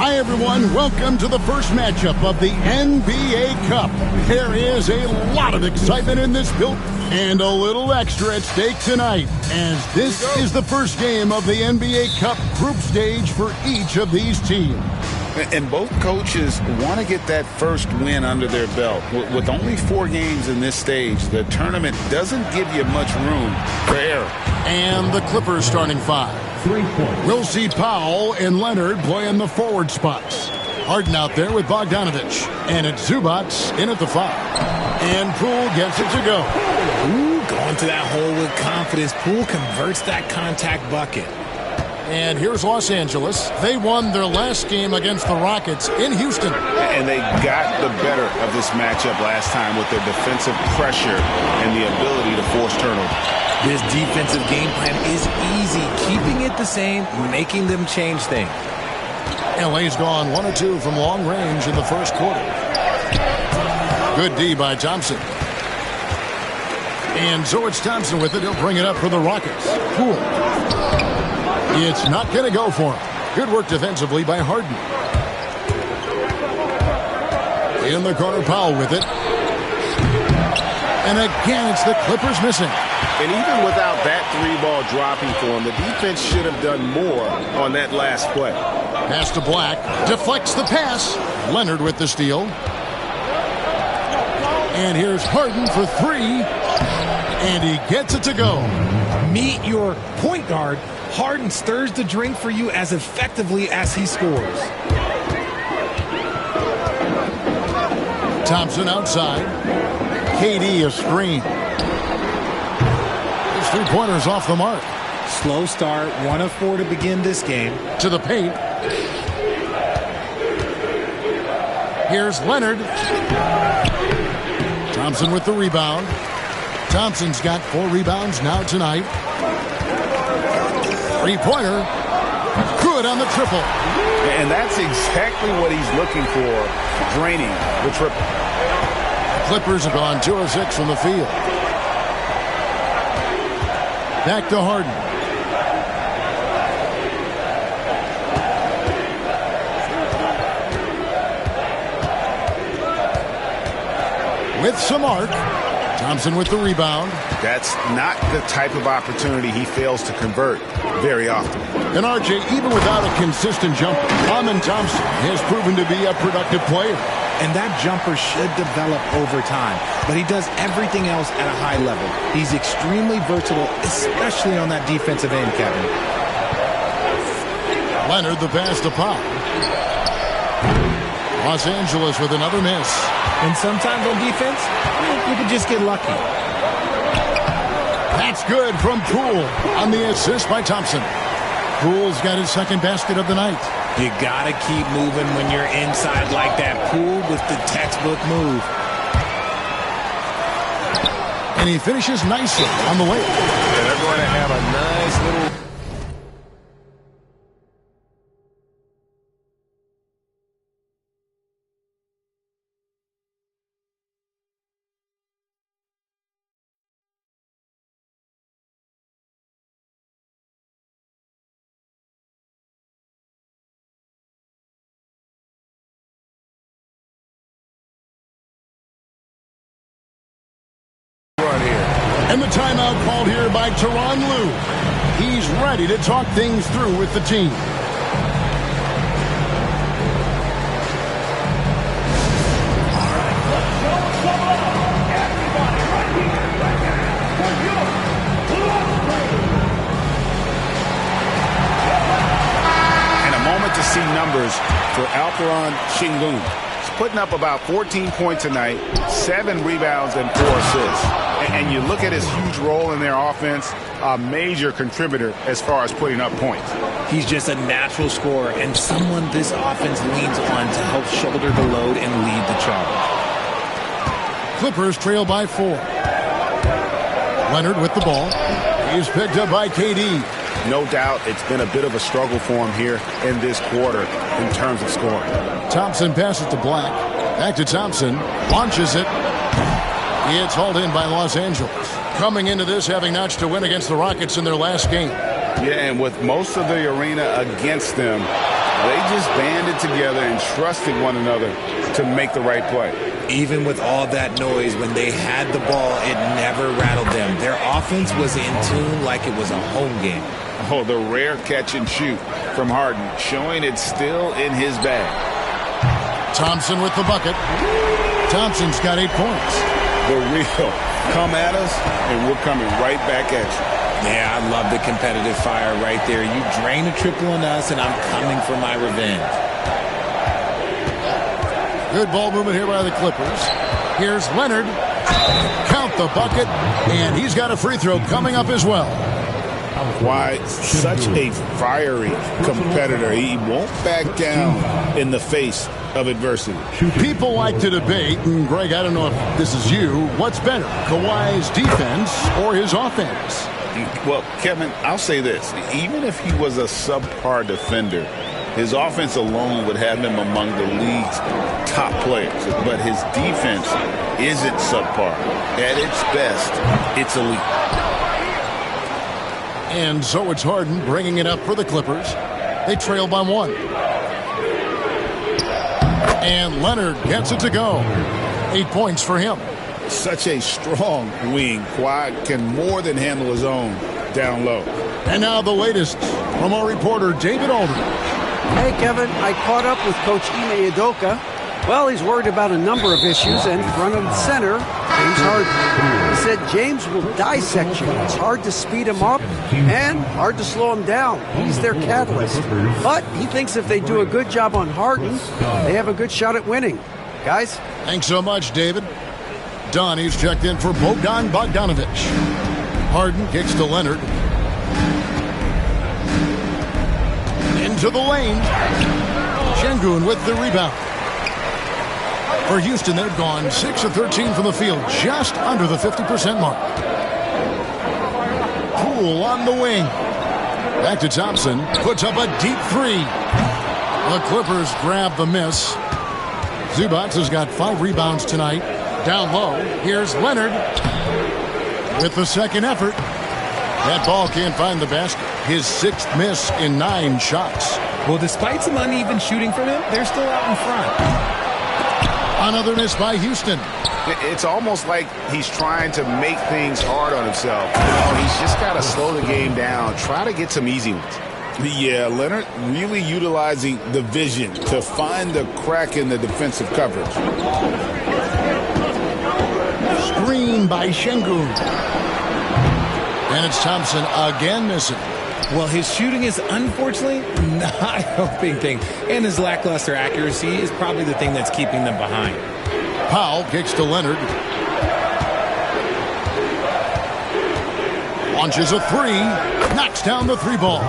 Hi, everyone. Welcome to the first matchup of the NBA Cup. There is a lot of excitement in this build and a little extra at stake tonight, as this is the first game of the NBA Cup group stage for each of these teams. And both coaches want to get that first win under their belt. With only 4 games in this stage, the tournament doesn't give you much room for error. And the Clippers starting 5. We'll see Powell and Leonard play in the forward spots. Harden out there with Bogdanovich. And it's Zubac in at the 5. And Poole gets it to go. Ooh, going to that hole with confidence. Poole converts that contact bucket. And here's Los Angeles. They won their last game against the Rockets in Houston. And they got the better of this matchup last time with their defensive pressure and the ability to force turnovers. This defensive game plan is easy. Keeping it the same, making them change things. LA's gone 1 of 2 from long range in the first quarter. Good D by Thompson. And so it's Thompson with it. He'll bring it up for the Rockets. Poole. It's not going to go for him. Good work defensively by Harden. In the corner, Powell with it. And again, it's the Clippers missing. And even without that 3-ball dropping for him, the defense should have done more on that last play. Pass to Black. Deflects the pass. Leonard with the steal. And here's Harden for 3. And he gets it to go. Meet your point guard. Harden stirs the drink for you as effectively as he scores. Thompson outside. KD a screen. His 3-pointers off the mark. Slow start, 1 of 4 to begin this game. To the paint. Here's Leonard. Thompson with the rebound. Thompson's got 4 rebounds now tonight. 3-pointer. Good on the triple. And that's exactly what he's looking for, draining the triple. The Clippers have gone 2 of 6 from the field. Back to Harden. With some arc. Thompson with the rebound. That's not the type of opportunity he fails to convert very often. And RJ, even without a consistent jumper, Amen Thompson has proven to be a productive player. And that jumper should develop over time. But he does everything else at a high level. He's extremely versatile, especially on that defensive end, Kevin. Leonard the pass to Powell. Los Angeles with another miss. And sometimes on defense, you can just get lucky. That's good from Poole on the assist by Thompson. Poole's got his 2nd basket of the night. You gotta keep moving when you're inside like that. Poole with the textbook move. And he finishes nicely on the way. And they're going to have a nice little... And the timeout called here by Tyronn Lue. He's ready to talk things through with the team. And a moment to see numbers for Alperen Sengun. He's putting up about 14 points tonight, 7 rebounds and 4 assists. And you look at his huge role in their offense, a major contributor as far as putting up points. He's just a natural scorer and someone this offense leans on to help shoulder the load and lead the charge. Clippers trail by 4. Leonard with the ball. He's picked up by KD. No doubt it's been a bit of a struggle for him here in this quarter in terms of scoring. Thompson passes to Black. Back to Thompson. Launches it. It's hauled in by Los Angeles. Coming into this having notched a win against the Rockets in their last game. Yeah, and with most of the arena against them, They just banded together and trusted one another to make the right play. Even with all that noise, when they had the ball, it never rattled them. Their offense was in tune like it was a home game. Oh, the rare catch and shoot from Harden, showing it's still in his bag. Thompson with the bucket. Thompson's got 8 points. The real come at us, and we're coming right back at you. Yeah, I love the competitive fire right there. You drain a triple on us, and I'm coming for my revenge. Good ball movement here by the Clippers. Here's Leonard. Count the bucket, and he's got a free throw coming up as well. Why, such a fiery competitor. He won't back down in the face of adversity. People like to debate, and Greg, I don't know if this is you, what's better, Kawhi's defense or his offense? Well, Kevin, I'll say this. Even if he was a subpar defender, his offense alone would have him among the league's top players. But his defense isn't subpar. At its best, it's elite. And so it's Harden bringing it up for the Clippers. They trail by 1. And Leonard gets it to go. 8 points for him. Such a strong wing. Kawhi can more than handle his own down low. And now the latest from our reporter, David Aldridge. Hey, Kevin, I caught up with Coach Ime Udoka. Well, he's worried about a number of issues, and front of center, James Harden. He said James will dissect you. It's hard to speed him up and hard to slow him down. He's their catalyst. But he thinks if they do a good job on Harden, they have a good shot at winning. Guys? Thanks so much, David. Donnie's checked in for Bogdan Bogdanovic. Harden kicks to Leonard. Into the lane. Şengün with the rebound. For Houston, they've gone 6 of 13 from the field, just under the 50% mark. Poole on the wing. Back to Thompson. Puts up a deep 3. The Clippers grab the miss. Zubac has got 5 rebounds tonight. Down low, here's Leonard with the second effort. That ball can't find the basket. His 6th miss in 9 shots. Well, despite some uneven shooting from him, they're still out in front. Another miss by Houston. It's almost like he's trying to make things hard on himself. You know, he's just got to slow the game down, try to get some easy ones. Yeah, Leonard really utilizing the vision to find the crack in the defensive coverage. Screen by Şengün. And it's Thompson again missing. Well, his shooting is unfortunately not a helping thing. And his lackluster accuracy is probably the thing that's keeping them behind. Powell kicks to Leonard. Launches a 3. Knocks down the 3 ball.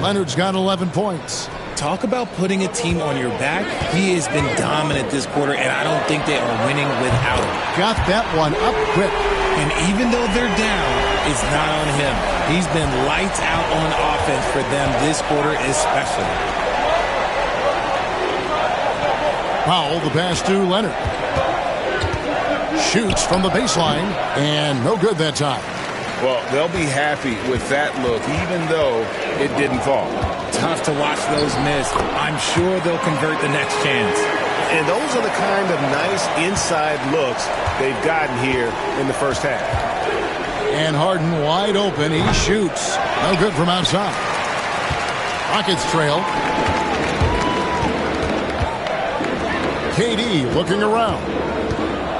Leonard's got 11 points. Talk about putting a team on your back. He has been dominant this quarter, and I don't think they are winning without him. Got that one up quick. And even though they're down, it's not on him. He's been lights out on offense for them this quarter especially. Powell, the pass to Leonard. Shoots from the baseline, and no good that time. Well, they'll be happy with that look, even though it didn't fall. Tough to watch those miss. I'm sure they'll convert the next chance. And those are the kind of nice inside looks they've gotten here in the first half. And Harden wide open. He shoots. No good from outside. Rockets trail. KD looking around.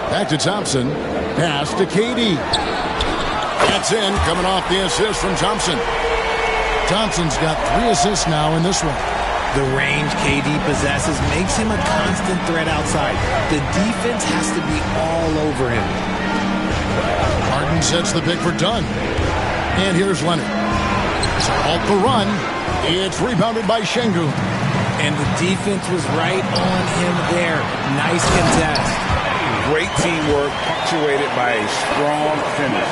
Back to Thompson. Pass to KD. That's in, coming off the assist from Thompson. Thompson's got 3 assists now in this one. The range KD possesses makes him a constant threat outside. The defense has to be all over him. Harden sets the pick for Dunn. And here's Leonard. To halt the run. It's rebounded by Şengün. And the defense was right on him there. Nice contest. Great teamwork, punctuated by a strong finish.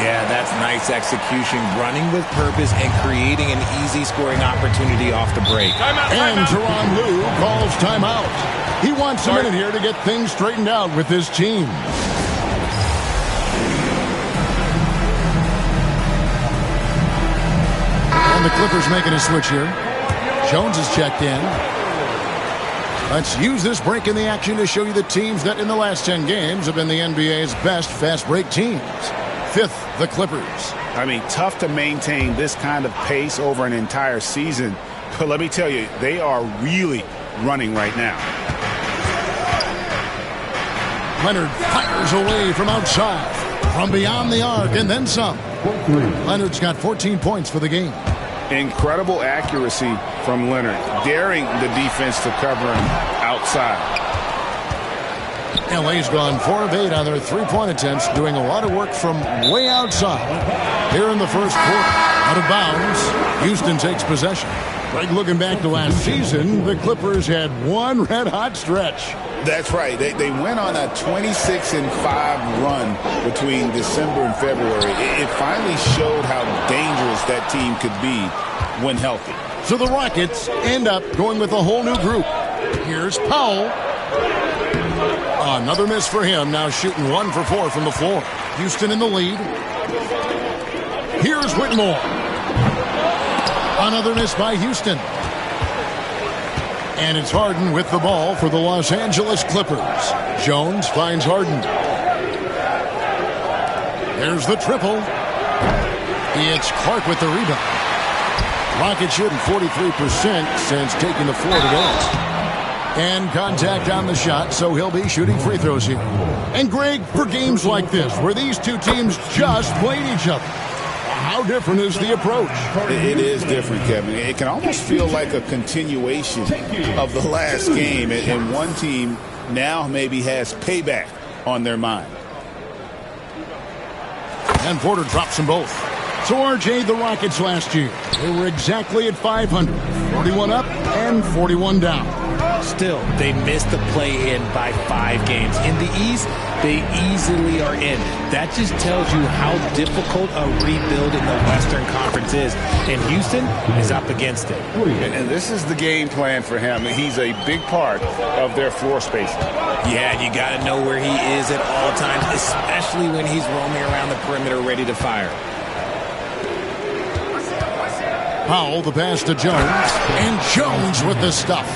Yeah, that's nice execution, running with purpose and creating an easy scoring opportunity off the break. And Tyronn Lue calls timeout. He wants a minute here to get things straightened out with his team. And the Clippers making a switch here. Jones is checked in. Let's use this break in the action to show you the teams that in the last 10 games have been the NBA's best fast break teams. Fifth, the Clippers. I mean, tough to maintain this kind of pace over an entire season. But let me tell you, they are really running right now. Leonard fires away from outside, from beyond the arc, and then some. Leonard's got 14 points for the game. Incredible accuracy from Leonard, daring the defense to cover him outside. LA's gone 4 of 8 on their three-point attempts, doing a lot of work from way outside. Here in the first quarter, out of bounds, Houston takes possession. Greg, looking back to last season, the Clippers had one red-hot stretch. That's right. They went on a 26-5 run between December and February. It finally showed how dangerous that team could be when healthy. So the Rockets end up going with a whole new group. Here's Powell. Another miss for him, now shooting 1 for 4 from the floor. Houston in the lead. Here's Whitmore. Another miss by Houston. And it's Harden with the ball for the Los Angeles Clippers. Jones finds Harden. There's the triple. It's Clark with the rebound. Rockets shooting 43% since taking the floor today. And contact on the shot, so he'll be shooting free throws here. And Greg, for games like this, where these two teams just played each other, how different is the approach? It is different, Kevin. It can almost feel like a continuation of the last game, and one team now maybe has payback on their mind. And Porter drops them both. So, RJ, the Rockets last year, they were exactly at 500, 41 up and 41 down. Still, they missed the play-in by 5 games. In the East, they easily are in. That just tells you how difficult a rebuild in the Western Conference is. And Houston is up against it. And this is the game plan for him. He's a big part of their floor spacing. Yeah, you got to know where he is at all times, especially when he's roaming around the perimeter ready to fire. Powell, the pass to Jones, and Jones with the stuff.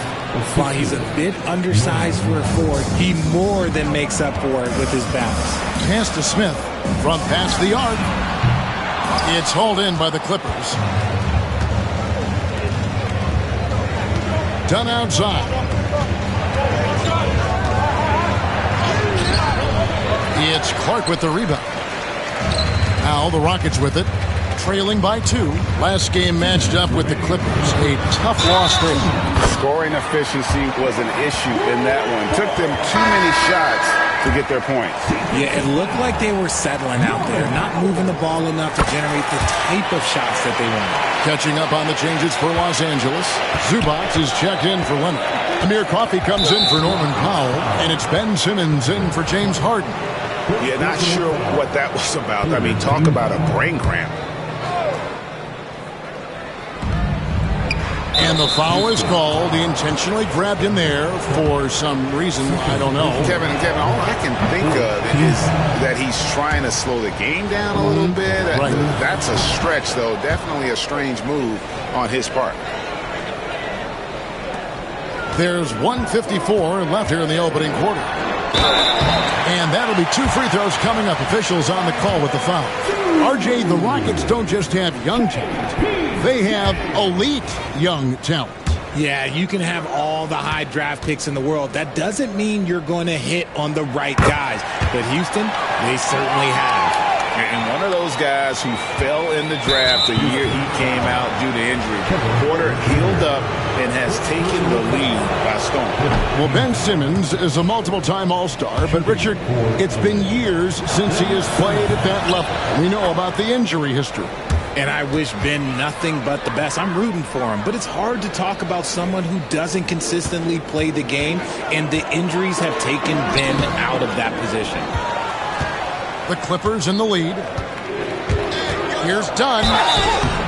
While he's a bit undersized for a forward, he more than makes up for it with his bounce. Pass to Smith from past the arc. It's hauled in by the Clippers. Done outside. It's Clark with the rebound. Now the Rockets with it. Trailing by 2. Last game matched up with the Clippers. A tough loss for them. Scoring efficiency was an issue in that one. Took them too many shots to get their points. Yeah, it looked like they were settling out there, not moving the ball enough to generate the type of shots that they wanted. Catching up on the changes for Los Angeles. Zubac is checked in for Leonard. Amir Coffey comes in for Norman Powell, and it's Ben Simmons in for James Harden. Yeah, not sure what that was about. I mean, talk about a brain cramp. And the foul is called. He intentionally grabbed him there for some reason. I don't know. Kevin, all I can think of is that he's trying to slow the game down a little bit. Right. That's a stretch, though. Definitely a strange move on his part. There's 1:54 left here in the opening quarter. And that'll be 2 free throws coming up. Officials on the call with the foul. RJ, the Rockets don't just have young talent. They have elite young talent. Yeah, you can have all the high draft picks in the world. That doesn't mean you're going to hit on the right guys. But Houston, they certainly have. And one of those guys who fell in the draft the year he came out due to injury. Porter healed up and has taken the lead by storm. Well, Ben Simmons is a multiple-time All-Star, but Richard, it's been years since he has played at that level. We know about the injury history. And I wish Ben nothing but the best. I'm rooting for him, but it's hard to talk about someone who doesn't consistently play the game, and the injuries have taken Ben out of that position. The Clippers in the lead. Here's Dunn.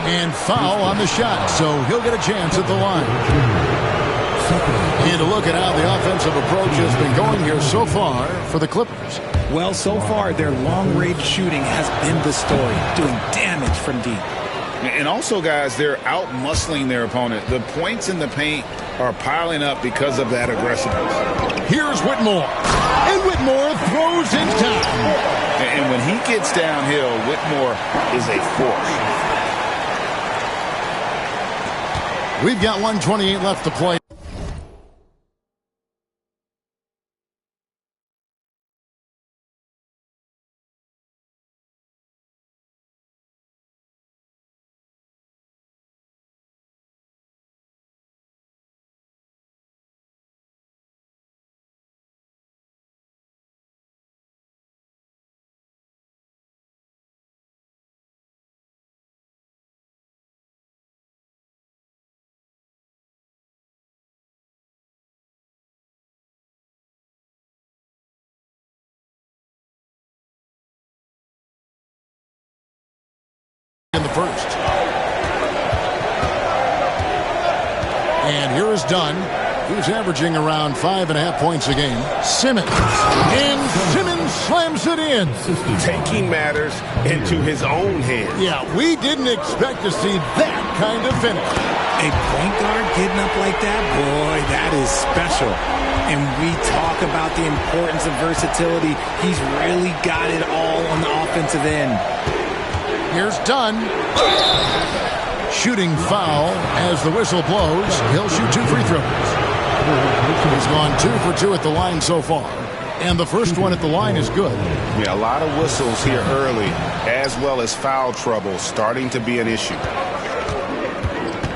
And foul on the shot, so he'll get a chance at the line. And a look at how the offensive approach has been going here so far for the Clippers. Well, so far, their long-range shooting has been the story, doing damage from deep. And also, guys, they're out-muscling their opponent. The points in the paint are piling up because of that aggressiveness. Here's Whitmore. And Whitmore throws it down. And when he gets downhill, Whitmore is a force. We've got 1:28 left to play. In the first. And here is Dunn. He's averaging around 5.5 points a game. Simmons. And Simmons slams it in. Taking matters into his own hands. Yeah, we didn't expect to see that kind of finish. A point guard getting up like that, boy, that is special. And we talk about the importance of versatility. He's really got it all on the offensive end. Here's Dunn. Shooting foul as the whistle blows. He'll shoot 2 free throws. He's gone 2 for 2 at the line so far. And the first one at the line is good. Yeah, a lot of whistles here early, as well as foul trouble starting to be an issue.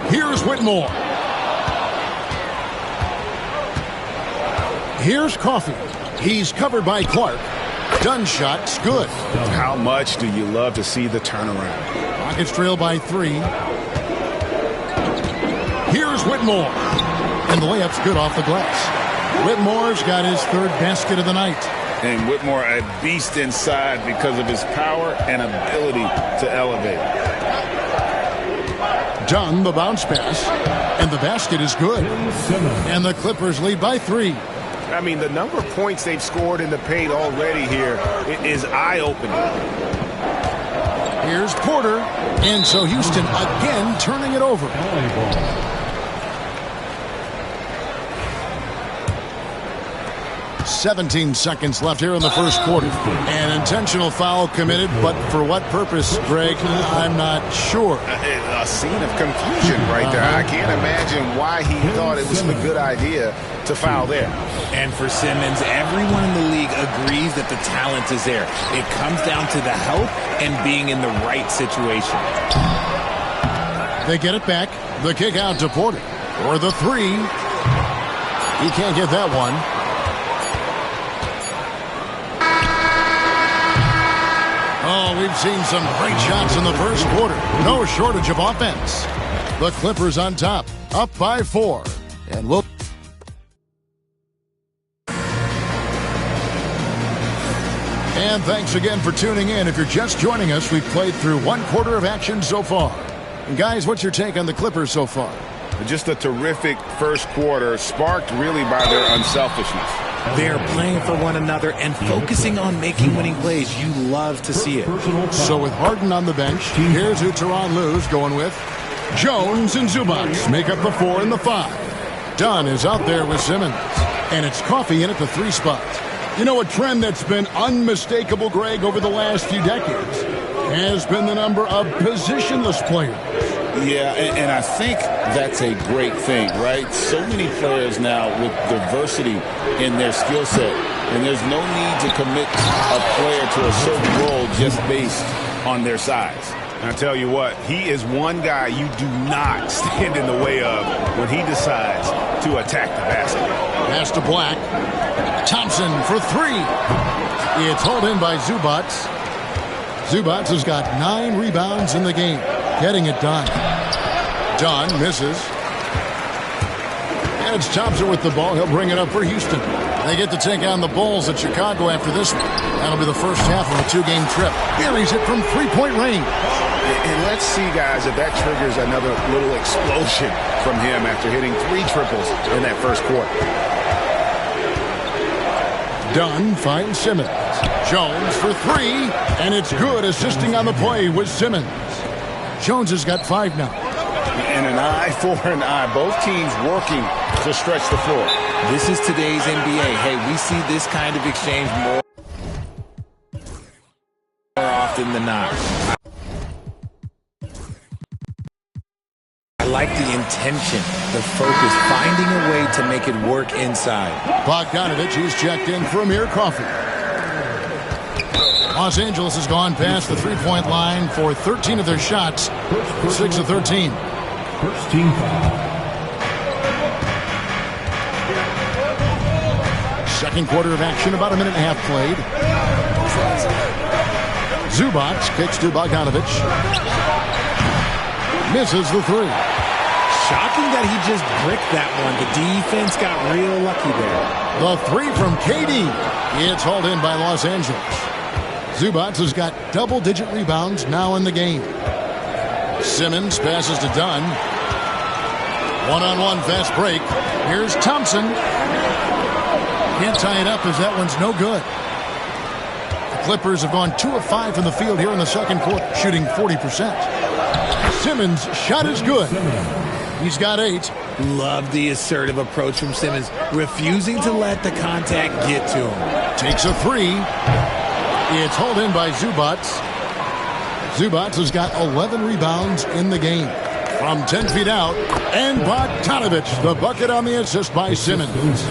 Here's Whitmore. Here's Coffey. He's covered by Clark. Dunn shot's good. How much do you love to see the turnaround? Rockets trail by 3. Here's Whitmore. And the layup's good off the glass. Whitmore's got his 3rd basket of the night. And Whitmore a beast inside because of his power and ability to elevate. Dunn, the bounce pass. And the basket is good. And the Clippers lead by 3. I mean, the number of points they've scored in the paint already here is eye-opening. Here's Porter. And so Houston again turning it over. 17 seconds left here in the first quarter. An intentional foul committed, but for what purpose, Greg? I'm not sure. A scene of confusion right there. I can't imagine why he thought it was a good idea to foul there. And for Simmons, everyone in the league agrees that the talent is there. It comes down to the help and being in the right situation. They get it back. The kick out to Porter. Or the 3. He can't get that one. Oh, we've seen some great shots in the first quarter. No shortage of offense. The Clippers on top, up by 4. And we'll... And thanks again for tuning in. If you're just joining us, we've played through 1 quarter of action so far. And guys, what's your take on the Clippers so far? Just a terrific first quarter, sparked really by their unselfishness. They're playing for one another and focusing on making winning plays. You love to see it. So with Harden on the bench, here's who Tyronn Lue's going with. Jones and Zubac make up the 4 and the 5. Dunn is out there with Simmons. And it's Coffey in at the 3 spot. You know, a trend that's been unmistakable, Greg, over the last few decades has been the number of positionless players. Yeah, and I think that's a great thing, right? So many players now with diversity in their skill set, and there's no need to commit a player to a certain role just based on their size. I tell you what, he is one guy you do not stand in the way of when he decides to attack the basket. Pass to Black. Thompson for 3. It's hauled in by Zubac. Zubac has got 9 rebounds in the game. Getting it done. Dunn misses. And it's Thompson with the ball. He'll bring it up for Houston. They get to take on the Bulls at Chicago after this one. That'll be the first half of a 2-game trip. Here he's hit from 3-point range. And let's see, guys, if that triggers another little explosion from him after hitting 3 triples in that first quarter. Dunn finds Simmons. Jones for 3. And it's good, assisting on the play with Simmons. Jones has got 5 now. And an eye for an eye. Both teams working to stretch the floor. This is today's NBA. Hey, we see this kind of exchange more often than not. I like the intention, the focus, finding a way to make it work inside. Bogdanovich is checked in for Amir Coffey. Los Angeles has gone past the three-point line for 13 of their shots, 6 of 13. First team foul. Second quarter of action, about a minute and a half played. Zubac kicks to Bogdanovich. Misses the three. Shocking that he just bricked that one. The defense got real lucky there. The three from KD. It's hauled in by Los Angeles. Zubac has got double-digit rebounds now in the game. Simmons passes to Dunn. One-on-one fast break. Here's Thompson. Can't tie it up as that one's no good. The Clippers have gone 2 of 5 from the field here in the second quarter, shooting 40%. Simmons' shot is good. He's got 8. Love the assertive approach from Simmons, refusing to let the contact get to him. Takes a 3. It's hauled in by Zubac. Zubac has got 11 rebounds in the game. From 10 feet out, and Bogdanovich, the bucket on the assist by Simmons.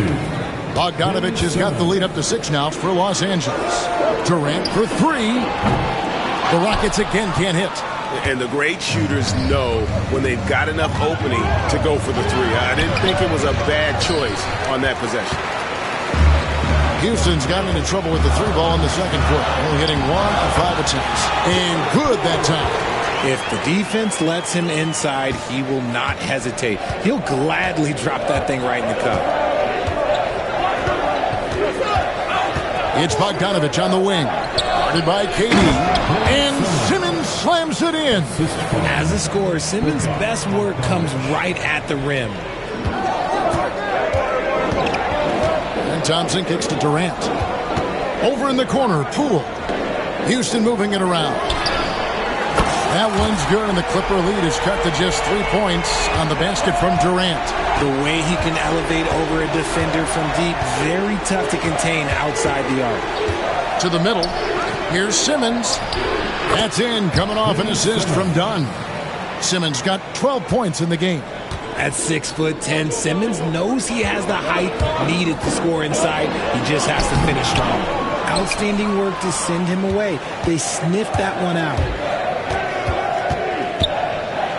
Bogdanovich has got the lead up to 6 now for Los Angeles. Durant for 3. The Rockets again can't hit. And the great shooters know when they've got enough opening to go for the 3. I didn't think it was a bad choice on that possession. Houston's gotten into trouble with the 3 ball in the second quarter. Only hitting 1 of 5 attempts. And good that time. If the defense lets him inside, he will not hesitate. He'll gladly drop that thing right in the cup. It's Bogdanovich on the wing. Guarded by KD. And Simmons slams it in. As a scorer, Simmons' best work comes right at the rim. And Thompson kicks to Durant. Over in the corner, Poole. Houston moving it around. That one's good, and the Clipper lead is cut to just 3 points on the basket from Durant. The way he can elevate over a defender from deep, very tough to contain outside the arc. To the middle, here's Simmons. That's in, coming off an assist from Dunn. Simmons got 12 points in the game. At 6'10", Simmons knows he has the height needed to score inside. He just has to finish strong. Outstanding work to send him away. They sniffed that one out.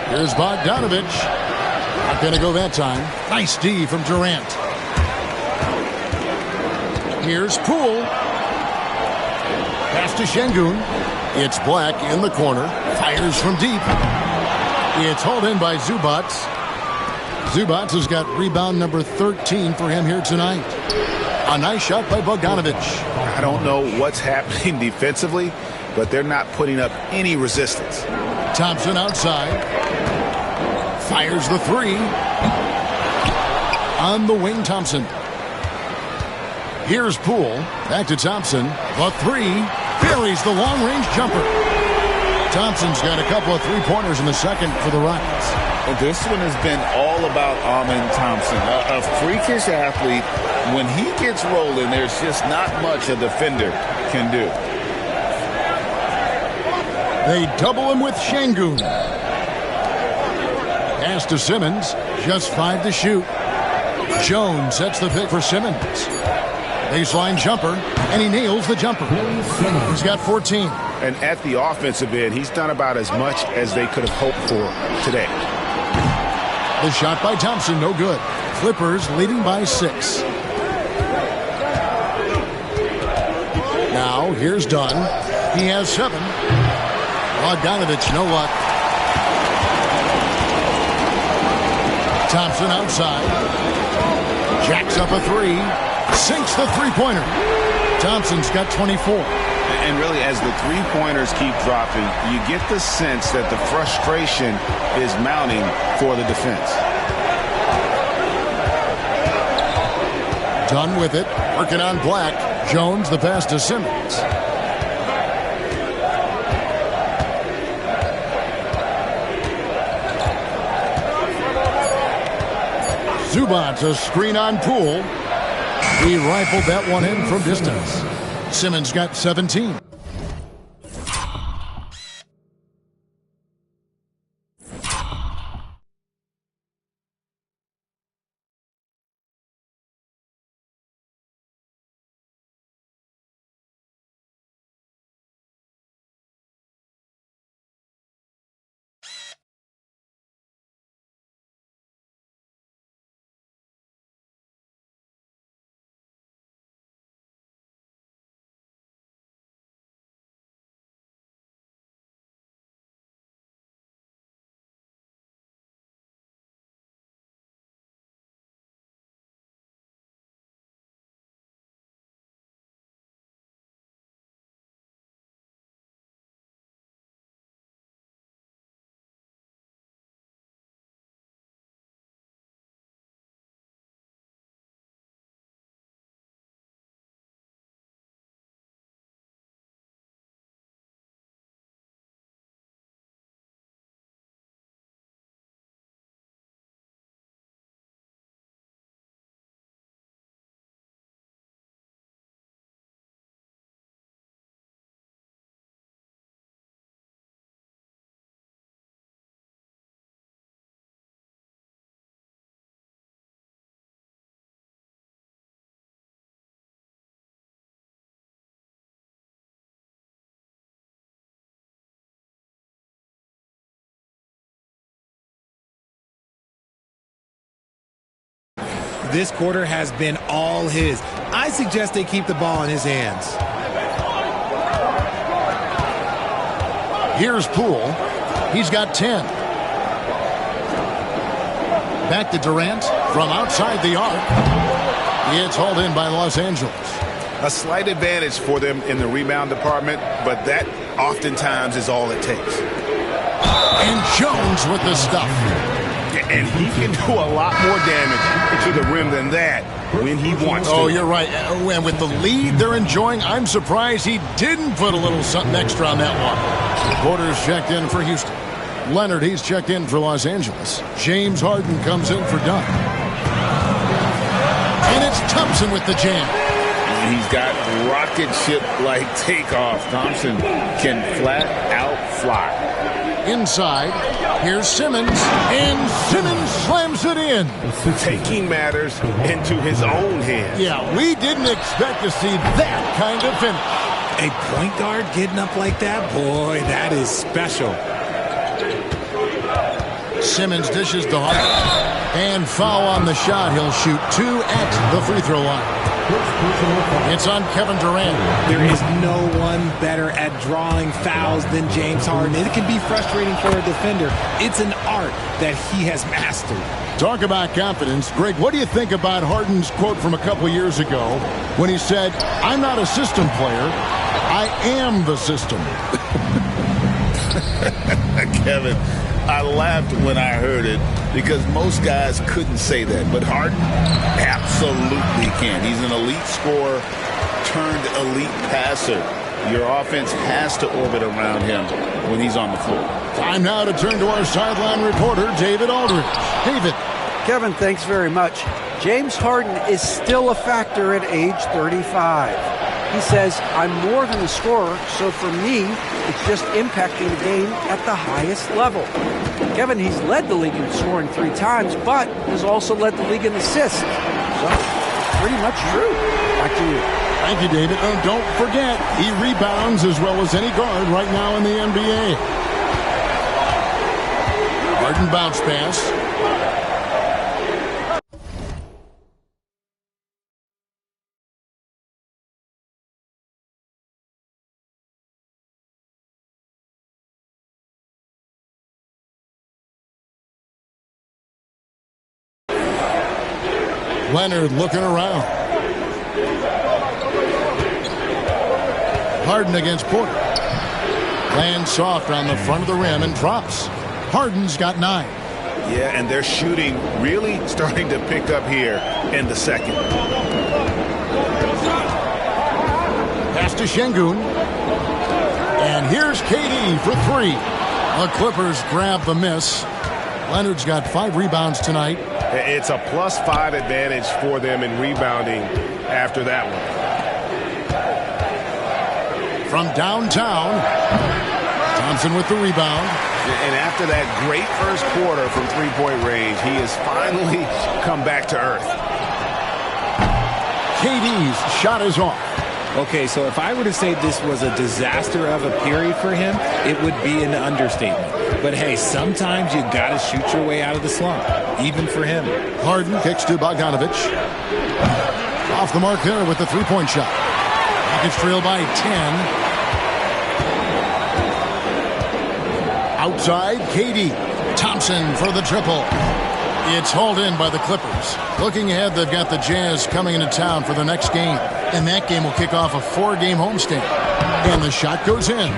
Here's Bogdanovich. Not going to go that time. Nice D from Durant. Here's Poole. Pass to Şengün. It's Black in the corner. Fires from deep. It's hauled in by Zubac. Zubac has got rebound number 13 for him here tonight. A nice shot by Bogdanovich. I don't know what's happening defensively, but they're not putting up any resistance. Thompson outside. Fires the 3. On the wing, Thompson. Here's Poole. Back to Thompson. The 3. Buries the long-range jumper. Thompson's got a couple of 3-pointers in the second for the Rockets. Well, this one has been all about Amen Thompson. A freakish athlete. When he gets rolling, there's just not much a defender can do. They double him with Şengün. Pass to Simmons. Just 5 to shoot. Jones sets the pick for Simmons. Baseline jumper, and he nails the jumper. He's got 14. And at the offensive end, he's done about as much as they could have hoped for today. The shot by Thompson, no good. Clippers leading by 6. Now, here's Dunn. He has 7. Bogdanovich, no luck. Thompson outside. Jacks up a 3. Sinks the 3-pointer. Thompson's got 24. And really, as the 3-pointers keep dropping, you get the sense that the frustration is mounting for the defense. Done with it. Working on Black. Jones, the pass to Simmons. Zubac, a screen on Poole. He rifled that one in from distance. Simmons got 17. This quarter has been all his. I suggest they keep the ball in his hands. Here's Poole. He's got 10. Back to Durant from outside the arc. It's hauled in by Los Angeles. A slight advantage for them in the rebound department, but that oftentimes is all it takes. And Jones with the stuff. And he can do a lot more damage to the rim than that when he wants to. Oh, you're right. And with the lead they're enjoying, I'm surprised he didn't put a little something extra on that one. Porter's checked in for Houston. Leonard, he's checked in for Los Angeles. James Harden comes in for Dunn. And it's Thompson with the jam. He's got rocket ship-like takeoff. Thompson can flat out fly. Inside, here's Simmons, and Simmons slams it in. Taking matters into his own hands. Yeah, we didn't expect to see that kind of finish. A point guard getting up like that? Boy, that is special. Simmons dishes to Harden. And foul on the shot. He'll shoot 2 at the free throw line. It's on Kevin Durant. There is no one better at drawing fouls than James Harden. It can be frustrating for a defender. It's an art that he has mastered. Talk about confidence. Greg, what do you think about Harden's quote from a couple years ago when he said, "I'm not a system player, I am the system"? Kevin, I laughed when I heard it because most guys couldn't say that. But Harden absolutely can. He's an elite scorer turned elite passer. Your offense has to orbit around him when he's on the floor. Time now to turn to our sideline reporter, David Aldridge. David. Kevin, thanks very much. James Harden is still a factor at age 35. He says, "I'm more than a scorer, so for me, it's just impacting the game at the highest level." Kevin, he's led the league in scoring 3 times, but has also led the league in assists. So, pretty much true. Back to you. Thank you, David. Don't forget, he rebounds as well as any guard right now in the NBA. Harden bounce pass. Leonard looking around. Harden against Porter. Lands soft on the front of the rim and drops. Harden's got 9. Yeah, and their shooting really starting to pick up here in the second. Pass to Şengün. And here's KD for 3. The Clippers grab the miss. Leonard's got 5 rebounds tonight. It's a +5 advantage for them in rebounding after that one. From downtown, Thompson with the rebound. And after that great first quarter from three-point range, he has finally come back to earth. KD's shot is off. Okay, so if I were to say this was a disaster of a period for him, it would be an understatement. But hey, sometimes you got to shoot your way out of the slump, even for him. Harden kicks to Bogdanovic. Off the mark there with the three-point shot. Rockets trail by 10. Outside, KD. Thompson for the triple. It's hauled in by the Clippers. Looking ahead, they've got the Jazz coming into town for their next game. And that game will kick off a 4-game homestand. And the shot goes in.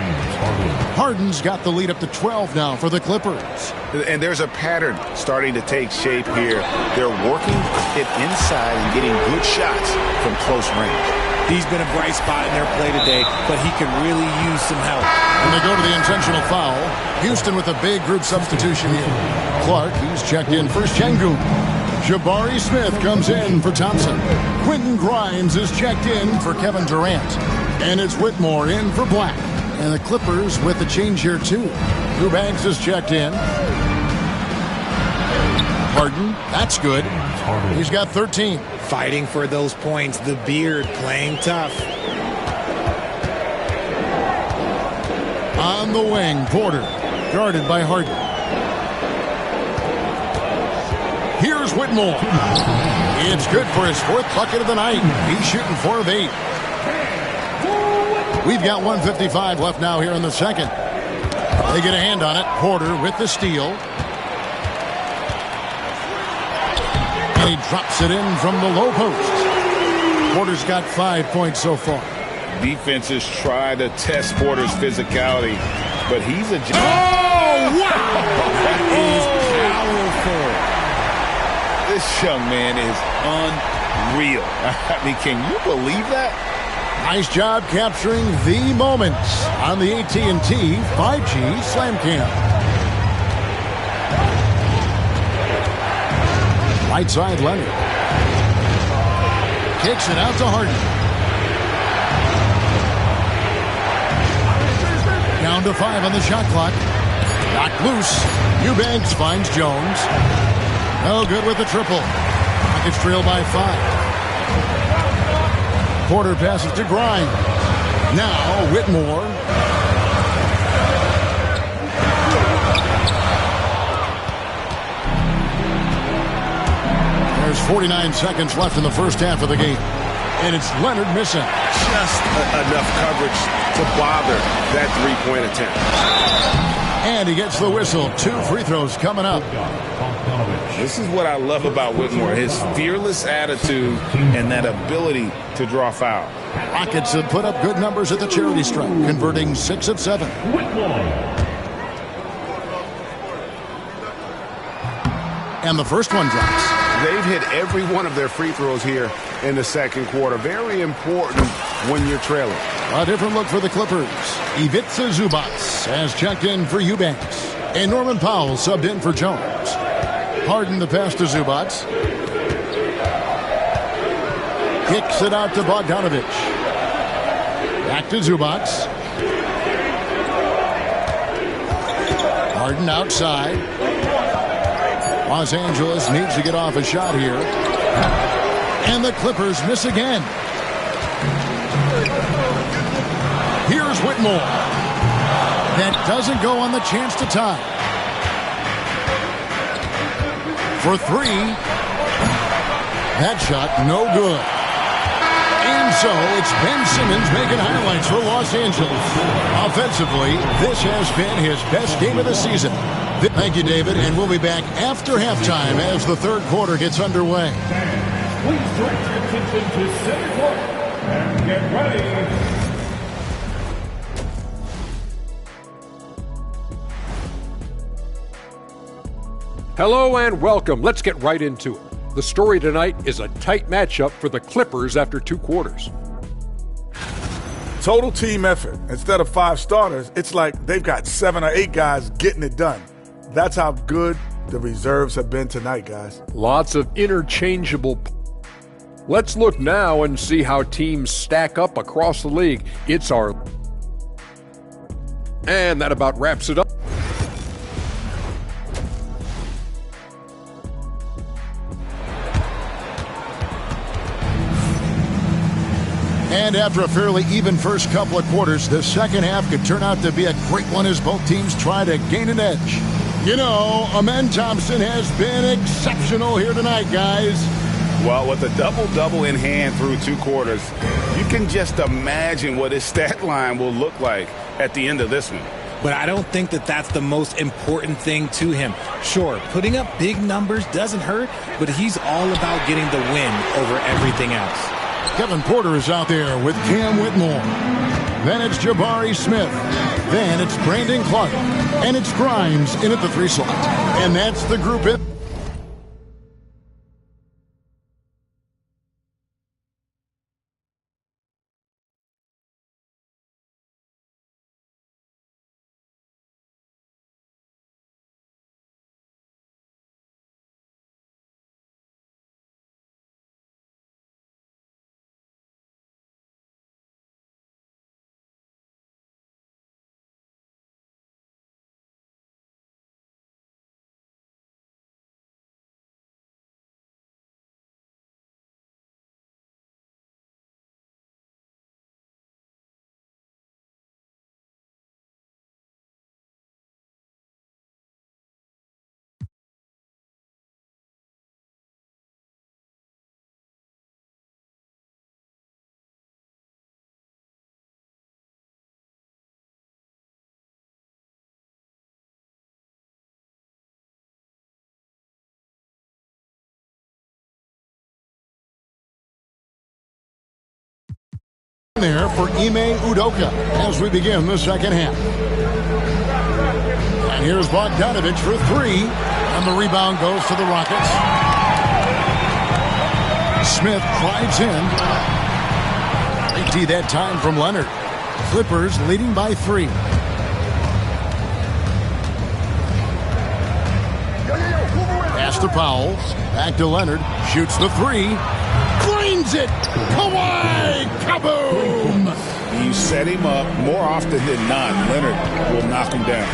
Harden's got the lead up to 12 now for the Clippers. And there's a pattern starting to take shape here. They're working it inside and getting good shots from close range. He's been a bright spot in their play today, but he could really use some help. And they go to the intentional foul. Houston with a big group substitution here. Clark, he's checked in for Şengün. Jabari Smith comes in for Thompson. Quentin Grimes is checked in for Kevin Durant. And it's Whitmore in for Black. And the Clippers with the change here, too. Eubanks is checked in. Harden, that's good. He's got 13. Fighting for those points. The beard playing tough. On the wing, Porter, guarded by Harden. Here's Whitmore. It's good for his 4th bucket of the night. He's shooting 4 of 8. We've got 1:55 left now here in the second. They get a hand on it. Porter with the steal. And he drops it in from the low post. Porter's got 5 points so far. Defenses try to test Porter's physicality, but he's a... Oh, wow! That is powerful. This young man is unreal. I mean, can you believe that? Nice job capturing the moments on the AT&T 5G Slam Cam. Right side, Leonard. Kicks it out to Harden. Down to 5 on the shot clock. Knocked loose. Eubanks finds Jones. No good with the triple. Rockets trail by 5. Porter passes to Grimes. Now Whitmore. There's 49 seconds left in the first half of the game. And it's Leonard missing. Just enough coverage to bother that three-point attempt. And he gets the whistle. 2 free throws coming up. This is what I love about Whitmore, his fearless attitude and that ability to draw foul. Rockets have put up good numbers at the charity stripe, converting 6 of 7. And the first one drops. They've hit every one of their free throws here in the second quarter. Very important when you're trailing. A different look for the Clippers. Ivica Zubac has checked in for Eubanks. And Norman Powell subbed in for Jones. Harden the pass to Zubac. Kicks it out to Bogdanovic. Back to Zubac. Harden outside. Los Angeles needs to get off a shot here. And the Clippers miss again. Here's Whitmore. That doesn't go on the chance to tie. For 3. That shot no good. And so it's Ben Simmons making highlights for Los Angeles. Offensively, this has been his best game of the season. Thank you, David, and we'll be back after halftime as the third quarter gets underway. Please direct your attention to center court and get ready. Hello and welcome. Let's get right into it. The story tonight is a tight matchup for the Clippers after 2 quarters. Total team effort. Instead of 5 starters, it's like they've got 7 or 8 guys getting it done. That's how good the reserves have been tonight, guys. Lots of interchangeable. Let's look now and see how teams stack up across the league. It's our... And that about wraps it up. And after a fairly even first couple of quarters, the second half could turn out to be a great one as both teams try to gain an edge. You know, Amen Thompson has been exceptional here tonight, guys. Well, with a double-double in hand through 2 quarters, you can just imagine what his stat line will look like at the end of this one. But I don't think that that's the most important thing to him. Sure, putting up big numbers doesn't hurt, but he's all about getting the win over everything else. Kevin Porter is out there with Cam Whitmore. Then it's Jabari Smith. Then it's Brandon Clark. And it's Grimes in at the 3 slot. And that's the group in. There for Ime Udoka as we begin the second half. And here's Bogdanovich for 3. And the rebound goes to the Rockets. Smith drives in. AT that time from Leonard. Clippers leading by 3. Pass to Powell. Back to Leonard. Shoots the 3. Cleans it. Kawhi. Kaboom. You set him up more often than not. Leonard will knock him down.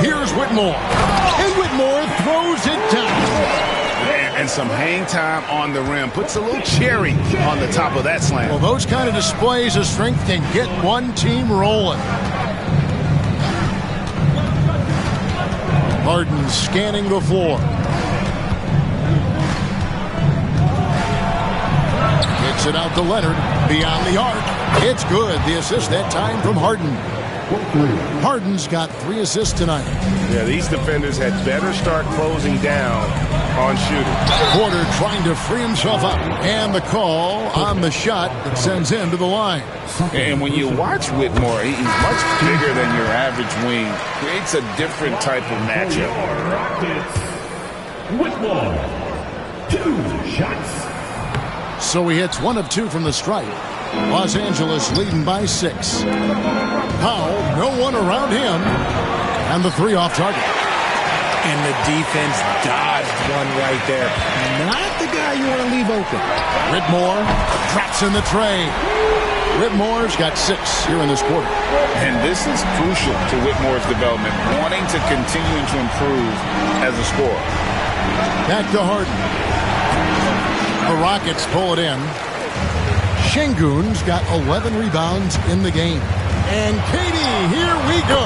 Here's Whitmore. And Whitmore throws it down. And some hang time on the rim. Puts a little cherry on the top of that slam. Well, those kind of displays of strength can get one team rolling. Harden scanning the floor. Gets it out to Leonard. Beyond the arc. It's good. The assist that time from Harden. Harden's got 3 assists tonight. Yeah, these defenders had better start closing down on shooting. Porter trying to free himself up. And the call on the shot that sends him to the line. And when you watch Whitmore, he's much bigger than your average wing. Creates a different type of matchup. Whitmore, 2 shots. So he hits 1 of 2 from the stripe. Los Angeles leading by 6. Powell, no one around him. And the 3 off target. And the defense dodged one right there. Not the guy you want to leave open. Whitmore drops in the tray. Whitmore's got 6 here in this quarter. And this is crucial to Whitmore's development, wanting to continue to improve as a scorer. Back to Harden. The Rockets pull it in. Şengün's got 11 rebounds in the game. And Katie, here we go.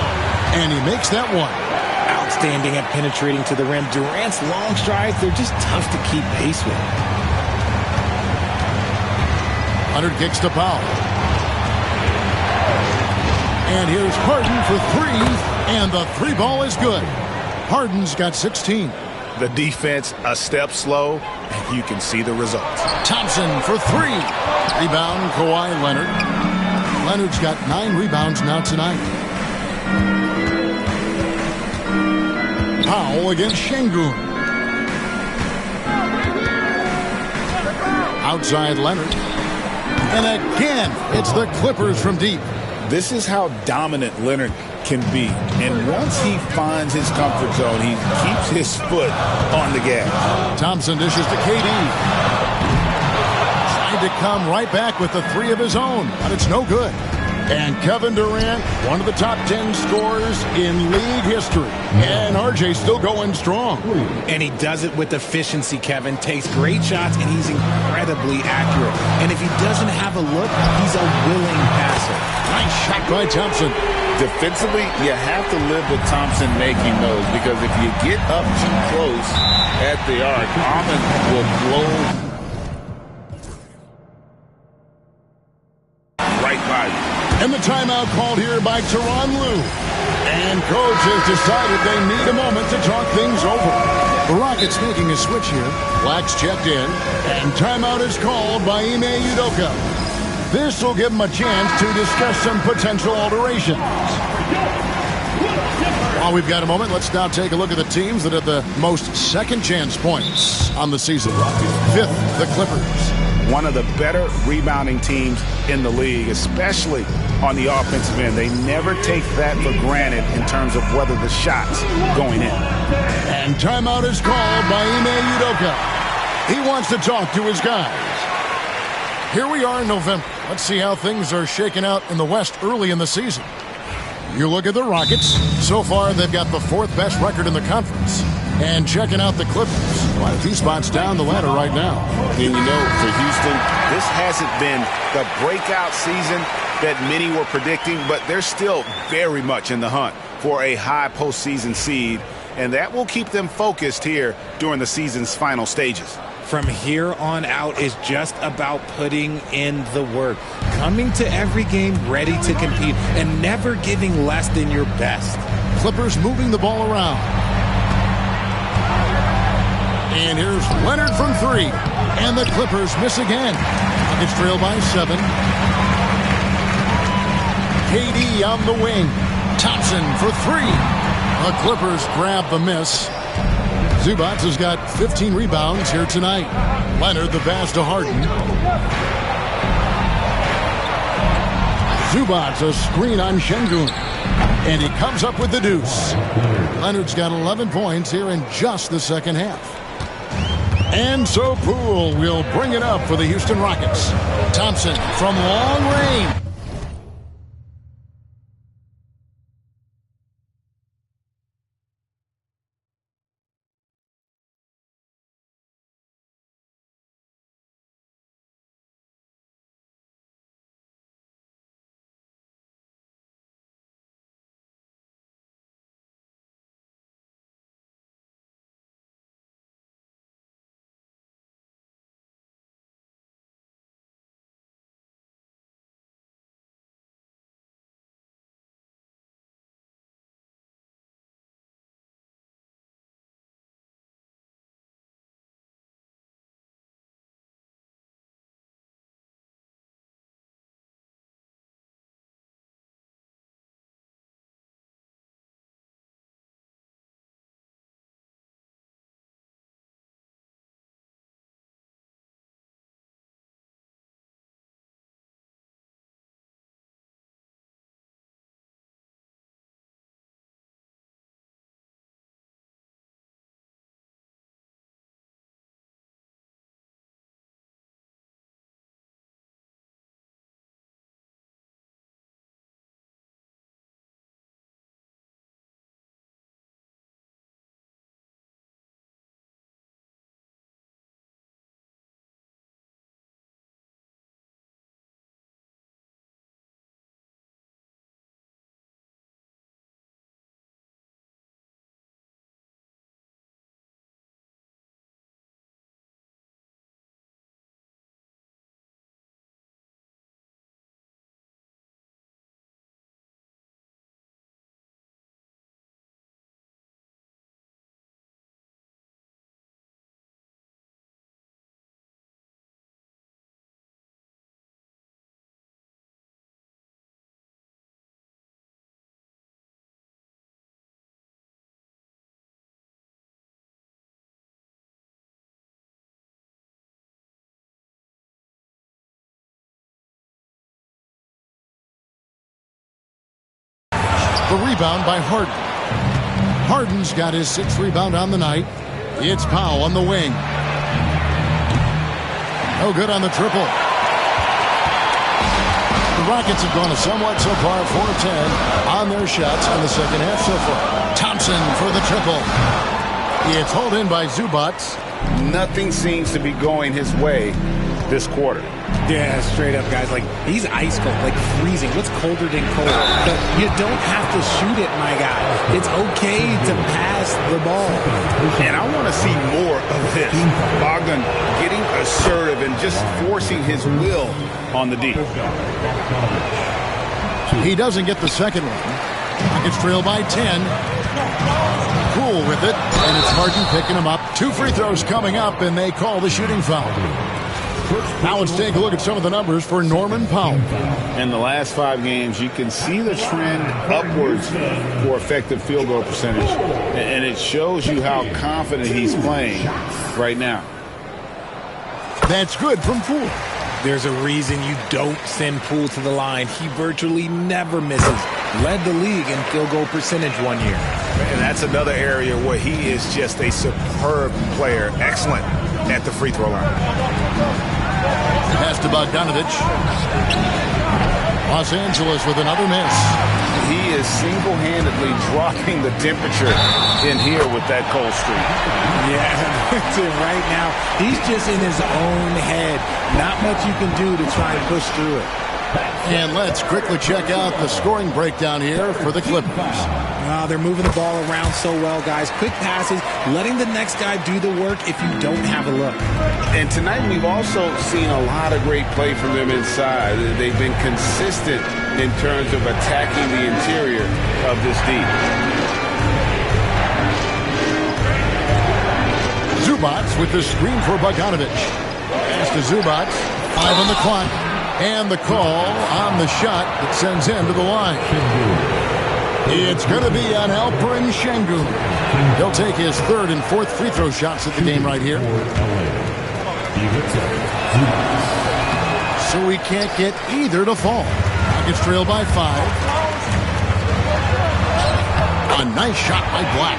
And he makes that one. Outstanding at penetrating to the rim. Durant's long strides, they're just tough to keep pace with. Leonard kicks to Powell. And here's Harden for 3. And the 3 ball is good. Harden's got 16. The defense a step slow, and you can see the results. Thompson for 3. Rebound, Kawhi Leonard. Leonard's got 9 rebounds now tonight. Powell against Şengün. Outside Leonard. And again, it's the Clippers from deep. This is how dominant Leonard can be. And once he finds his comfort zone, he keeps his foot on the gas. Thompson dishes to KD. Tried to come right back with the three of his own, but it's no good. And Kevin Durant, one of the top 10 scorers in league history. And RJ still going strong. And he does it with efficiency, Kevin. Takes great shots, and he's incredibly accurate. And if he doesn't have a look, he's a willing passer. Nice shot by Thompson. Defensively, you have to live with Thompson making those, because if you get up too close at the arc, Almond will blow right by you. And the timeout called here by Tyronn Lue. And coach has decided they need a moment to talk things over. The Rockets making a switch here. Black's checked in. And timeout is called by Ime Udoka. This will give them a chance to discuss some potential alterations. While we've got a moment, let's now take a look at the teams that have the most second chance points on the season. Fifth, the Clippers. One of the better rebounding teams in the league, especially on the offensive end. They never take that for granted in terms of whether the shot's going in. And timeout is called by Ime Udoka. He wants to talk to his guys. Here we are in November. Let's see how things are shaking out in the West early in the season. You look at the Rockets. So far, they've got the fourth best record in the conference. And checking out the Clippers. Quite a few spots down the ladder right now. And you know, for Houston, this hasn't been the breakout season that many were predicting, but they're still very much in the hunt for a high postseason seed, and that will keep them focused here during the season's final stages. From here on out is just about putting in the work, coming to every game ready to compete, and never giving less than your best. Clippers moving the ball around. And here's Leonard from three. And the Clippers miss again. Rockets trail by 7. KD on the wing. Thompson for 3. The Clippers grab the miss. Zubac has got 15 rebounds here tonight. Leonard the pass to Harden. Zubac a screen on Şengün. And he comes up with the deuce. Leonard's got 11 points here in just the second half. And so Poole will bring it up for the Houston Rockets. Thompson from long range. The rebound by Harden. Harden's got his 6th rebound on the night. It's Powell on the wing. No good on the triple. The Rockets have gone a somewhat subpar 4-10 on their shots in the second half so far. Thompson for the triple. It's hauled in by Zubac. Nothing seems to be going his way this quarter. Yeah, straight up, guys. Like, he's ice cold, like freezing. What's colder than cold? But you don't have to shoot it, my guy. It's okay to pass the ball. And I want to see more of this. Bogdan getting assertive and just forcing his will on the D. He doesn't get the second one. Rockets trail by 10. Cool with it, and it's Harden picking him up. 2 free throws coming up, and they call the shooting foul. Now let's take a look at some of the numbers for Norman Powell. In the last 5 games, you can see the trend upwards for effective field goal percentage, and it shows you how confident he's playing right now. That's good from Poole. There's a reason you don't send Poole to the line. He virtually never misses. Led the league in field goal percentage one year. And that's another area where he is just a superb player. Excellent at the free throw line. Pass to Bogdanovich. Los Angeles with another miss. He is single-handedly dropping the temperature in here with that cold streak. Yeah, right now, he's just in his own head. Not much you can do to try and push through it. And let's quickly check out the scoring breakdown here for the Clippers. They're moving the ball around so well, guys. Quick passes, letting the next guy do the work if you don't have a look. And tonight we've also seen a lot of great play from them inside. They've been consistent in terms of attacking the interior of this D. Zubac with the screen for Bogdanovich. Pass to Zubac. 5 on the clock. And the call on the shot that sends him to the line. It's going to be on Alperen Şengün. He'll take his 3rd and 4th free throw shots at the game right here. So we can't get either to fall. Rockets trail by 5. A nice shot by Black.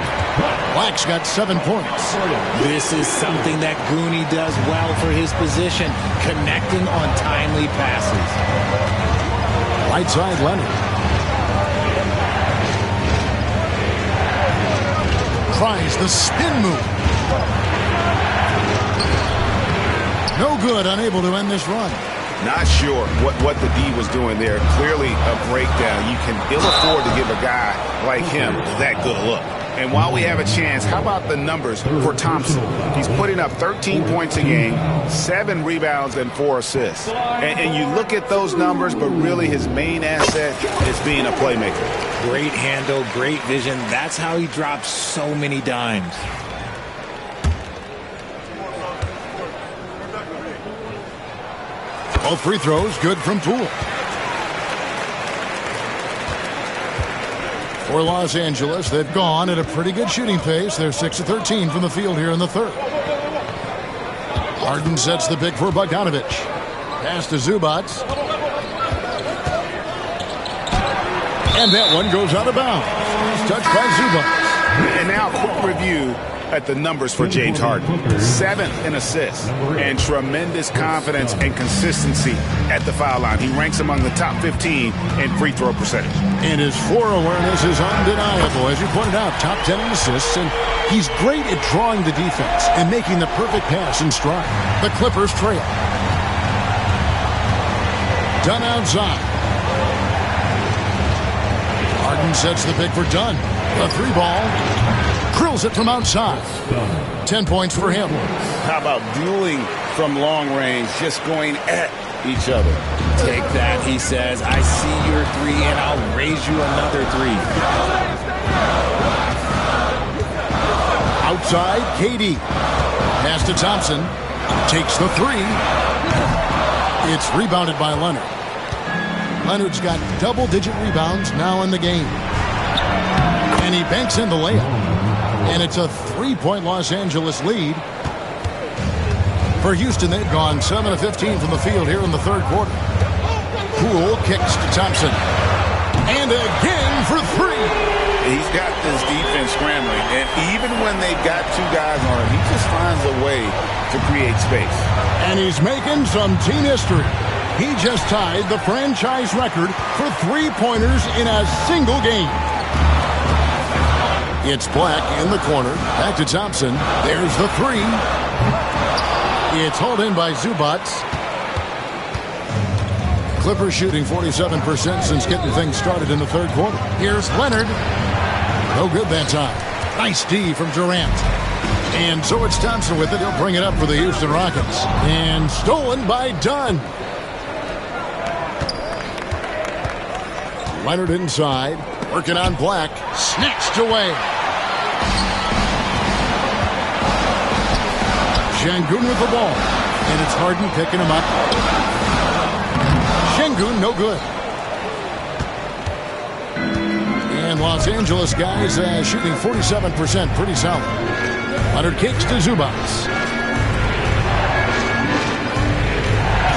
Black's got 7 points. This is something that Goonie does well for his position, connecting on timely passes. Right side, Leonard. Tries the spin move. No good, unable to end this run. Not sure what the D was doing there. Clearly a breakdown. You can ill afford to give a guy like him that good a look. And while we have a chance, how about the numbers for Thompson? He's putting up 13 points a game, 7 rebounds, and 4 assists. And you look at those numbers, but really his main asset is being a playmaker. Great handle, great vision. That's how he drops so many dimes. All free throws good from Poole. For Los Angeles, they've gone at a pretty good shooting pace. They're 6 of 13 from the field here in the 3rd. Harden sets the pick for Bogdanovich. Pass to Zubac. And that one goes out of bounds. Touched by Zubac. And now a quick review at the numbers for James Harden. 7th in assists and tremendous confidence and consistency at the foul line. He ranks among the top 15 in free throw percentage. And his floor awareness is undeniable. As you pointed out, top 10 in assists, and he's great at drawing the defense and making the perfect pass in stride. The Clippers trail. Dunn outside. Harden sets the pick for Dunn. The 3-ball. Drills it from outside. 10 points for him. How about dueling from long range, just going at each other? Take that, he says. I see your 3, and I'll raise you another 3. Outside, KD. Pass to Thompson. Takes the 3. It's rebounded by Leonard. Leonard's got double-digit rebounds now in the game. And he banks in the layup. And it's a 3-point Los Angeles lead. For Houston, they've gone 7 of 15 from the field here in the 3rd quarter. Poole kicks to Thompson. And again for 3. he's got this defense scrambling, and even when they've got two guys on him, he just finds a way to create space. And he's making some team history. He just tied the franchise record for three-pointers in a single game. It's Black in the corner. Back to Thompson. There's the three. It's hauled in by Zubac. Clippers shooting 47% since getting things started in the third quarter. Here's Leonard. No good that time. Nice D from Durant. And so it's Thompson with it. He'll bring it up for the Houston Rockets. And stolen by Dunn. Leonard inside. Working on Black. Snatched away. Şengün with the ball. And it's Harden picking him up. Şengün, no good. And Los Angeles guys shooting 47%, pretty solid. Leonard kicks to Zubac.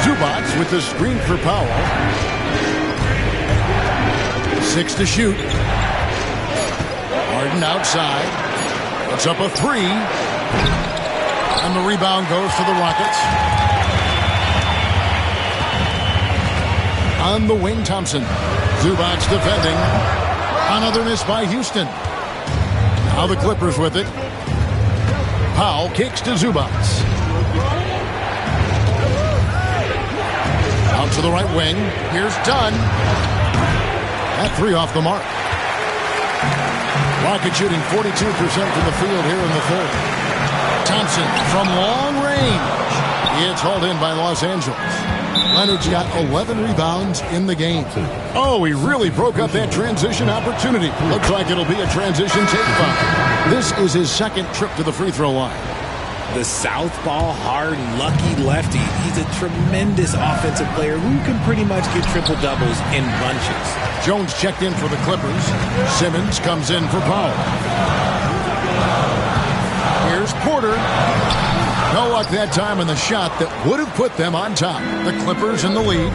Zubac with the screen for Powell. 6 to shoot. Harden outside. Puts up a three. And the rebound goes to the Rockets. On the wing, Thompson. Zubac defending. Another miss by Houston. Now the Clippers with it. Powell kicks to Zubac. Out to the right wing. Here's Dunn. That three off the mark. Rocket shooting 42% from the field here in the third. Thompson from long range. It's hauled in by Los Angeles. Leonard's got 11 rebounds in the game. Oh, he really broke up that transition opportunity. Looks like it'll be a transition take foul. This is his second trip to the free throw line. The southpaw, hard, lucky lefty. He's a tremendous offensive player who can pretty much get triple-doubles in bunches. Jones checked in for the Clippers. Simmons comes in for Powell. Here's Porter. No luck that time in the shot that would have put them on top. The Clippers in the lead.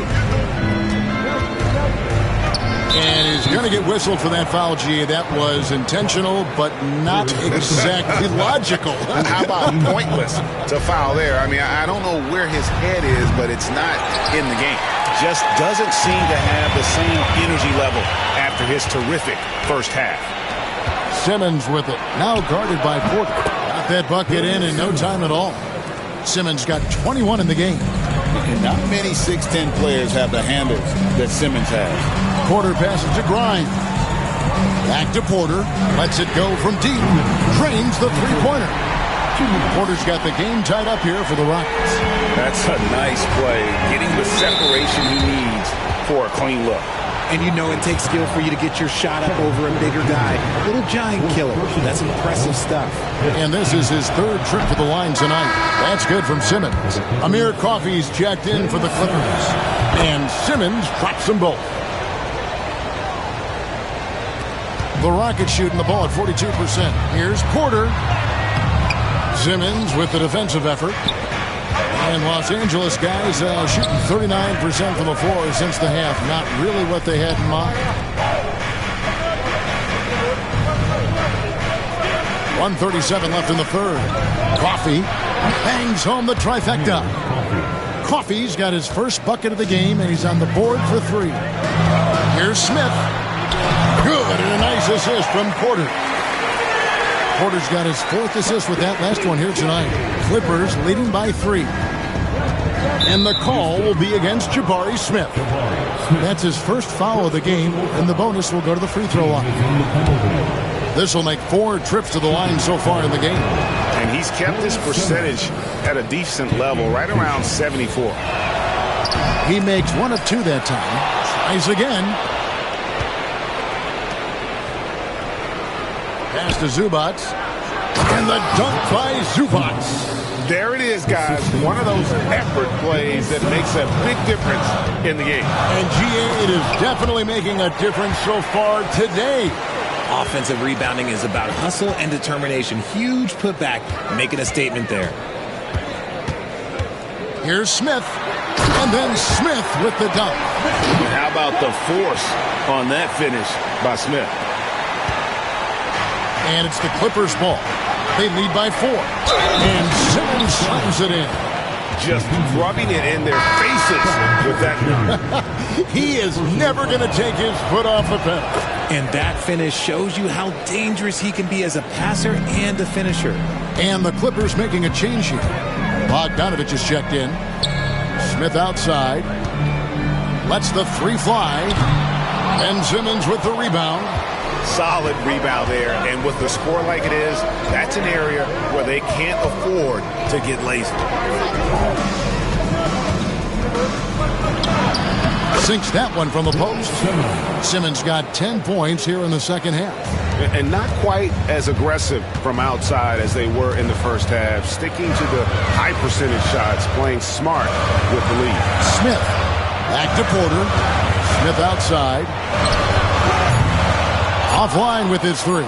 And he's going to get whistled for that foul, G. That was intentional, but not exactly logical. How about pointless to foul there? I mean, I don't know where his head is, but it's not in the game. Just doesn't seem to have the same energy level after his terrific first half. Simmons with it. Now guarded by Porter. Got that bucket in no time at all. Simmons got 21 in the game. And not many 6'10 players have the handles that Simmons has. Porter passes to Grimes. Back to Porter. Lets it go from deep. Drains the three-pointer. Porter's got the game tied up here for the Rockets. That's a nice play. Getting the separation he needs for a clean look. And you know it takes skill for you to get your shot up over a bigger guy. Little giant killer. That's impressive stuff. And this is his third trip to the line tonight. That's good from Simmons. Amir Coffey's checked in for the Clippers. And Simmons drops them both. The Rockets shooting the ball at 42%. Here's Porter. Simmons with the defensive effort. And Los Angeles guys shooting 39% from the floor since the half. Not really what they had in mind. 1:37 left in the third. Coffey bangs home the trifecta. Coffey's got his first bucket of the game, and he's on the board for three. Here's Smith. Good, and a nice assist from Porter. Porter's got his fourth assist with that last one here tonight. Clippers leading by 3. And the call will be against Jabari Smith. That's his first foul of the game, and the bonus will go to the free throw line. This will make 4 trips to the line so far in the game. And he's kept his percentage at a decent level, right around 74. He makes 1 of 2 that time. Tries again. Pass to Zubac. And the dunk by Zubac. There it is, guys. One of those effort plays that makes a big difference in the game. And GA, it is definitely making a difference so far today. Offensive rebounding is about hustle and determination. Huge putback, making a statement there. Here's Smith. And then Smith with the dunk. How about the force on that finish by Smith? And it's the Clippers' ball. They lead by 4. And Simmons slams it in. Just rubbing it in their faces with that. He is never going to take his foot off the pedal. And that finish shows you how dangerous he can be as a passer and a finisher. And the Clippers making a change here. Bogdanovich is checked in. Smith outside. Lets the 3 fly. Ben Simmons with the rebound. Solid rebound there. And with the score like it is, that's an area where they can't afford to get lazy. Sinks that one from the post. Simmons got 10 points here in the second half. And not quite as aggressive from outside as they were in the first half. Sticking to the high percentage shots, playing smart with the lead. Smith back to Porter. Smith outside. Offline with his 3.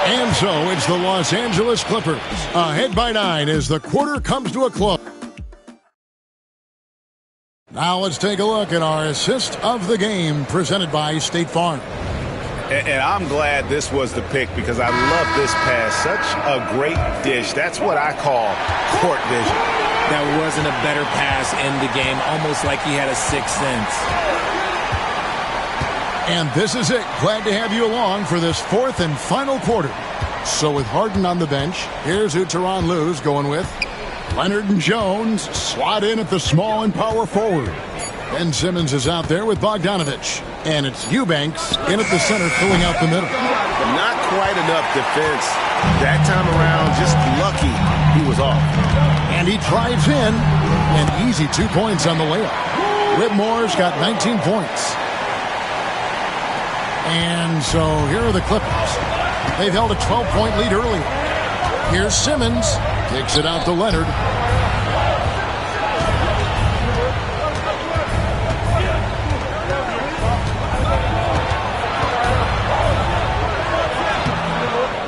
And so it's the Los Angeles Clippers ahead by 9 as the quarter comes to a close. Now let's take a look at our assist of the game presented by State Farm. And I'm glad this was the pick because I love this pass. Such a great dish. That's what I call court vision. That wasn't a better pass in the game, almost like he had a sixth sense. And this is it. Glad to have you along for this 4th and final quarter. So with Harden on the bench, here's who Tyronn Lue's going with. Leonard and Jones slot in at the small and power forward. Ben Simmons is out there with Bogdanovich. And it's Eubanks in at the center filling out the middle. Not quite enough defense that time around. Just lucky he was off. And he drives in. An easy 2 points on the layup. Whitmore's got 19 points. And so here are the Clippers. They've held a 12-point lead earlier. Here's Simmons. Takes it out to Leonard.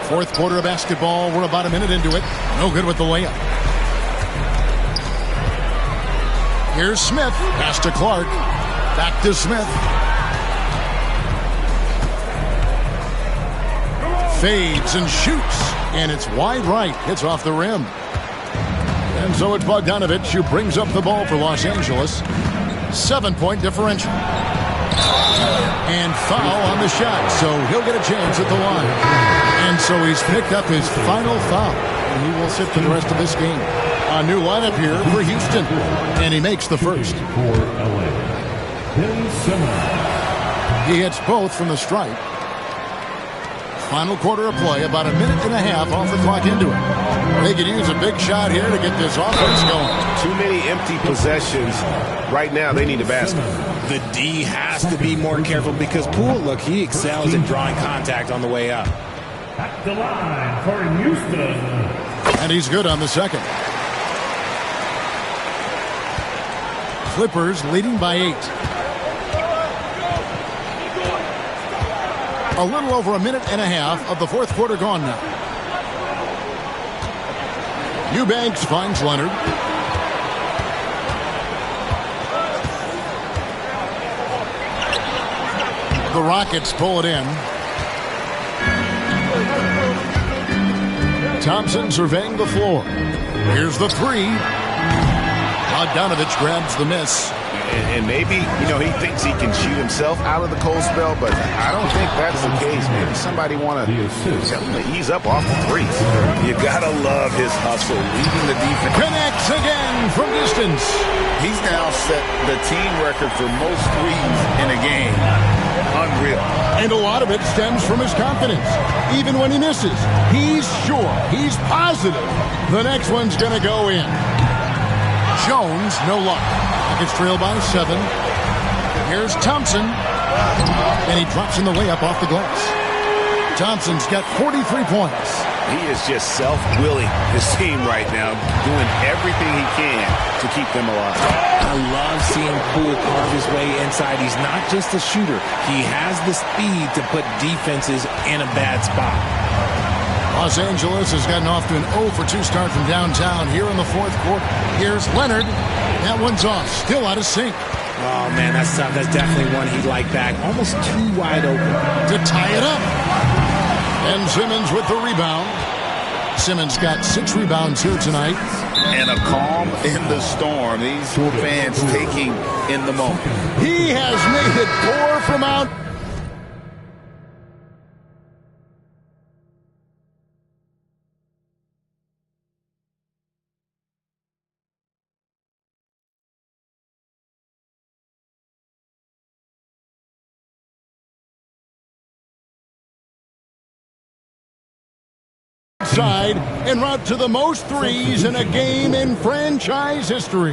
Fourth quarter of basketball. We're about a minute into it. No good with the layup. Here's Smith. Pass to Clark. Back to Smith. Fades and shoots. And it's wide right. Hits off the rim. And so it's Bogdanovich who brings up the ball for Los Angeles. 7-point differential. And foul on the shot. So he'll get a chance at the line. And so he's picked up his final foul. And he will sit for the rest of this game. A new lineup here for Houston. And he makes the first. He hits both from the stripe. Final quarter of play, about a minute and a half off the clock into it. They could use a big shot here to get this offense going. Too many empty possessions. Right now, they need a basket. The D has to be more careful because Poole, look, he excels at drawing contact on the way up. At the line for Houston. And he's good on the second. Clippers leading by 8. A little over a minute and a half of the fourth quarter gone now. Eubanks finds Leonard. The Rockets pull it in. Thompson surveying the floor. Here's the 3. Bogdanovich grabs the miss. And maybe, he thinks he can shoot himself out of the cold spell, but I don't think that's the case. Maybe somebody want to tell him to ease up off the threes. You got to love his hustle, leading the defense. Connects again from distance. He's now set the team record for most threes in a game. Unreal. And a lot of it stems from his confidence. Even when he misses, he's sure, he's positive the next one's going to go in. Jones, no luck. It's trailed by 7. Here's Thompson. And he drops in the layup off the glass. Thompson's got 43 points. He is just self-willing his team right now, doing everything he can to keep them alive. I love seeing Poole carve his way inside. He's not just a shooter. He has the speed to put defenses in a bad spot. Los Angeles has gotten off to an 0-for-2 start from downtown here in the fourth quarter. Here's Leonard. That one's off. Still out of sync. Oh, man, that's tough. That's definitely one he'd like back. Almost too wide open. To tie it up. And Simmons with the rebound. Simmons got 6 rebounds here tonight. And a calm in the storm. These fans taking in the moment. He has made it pour from out. Side en route to the most threes in a game in franchise history.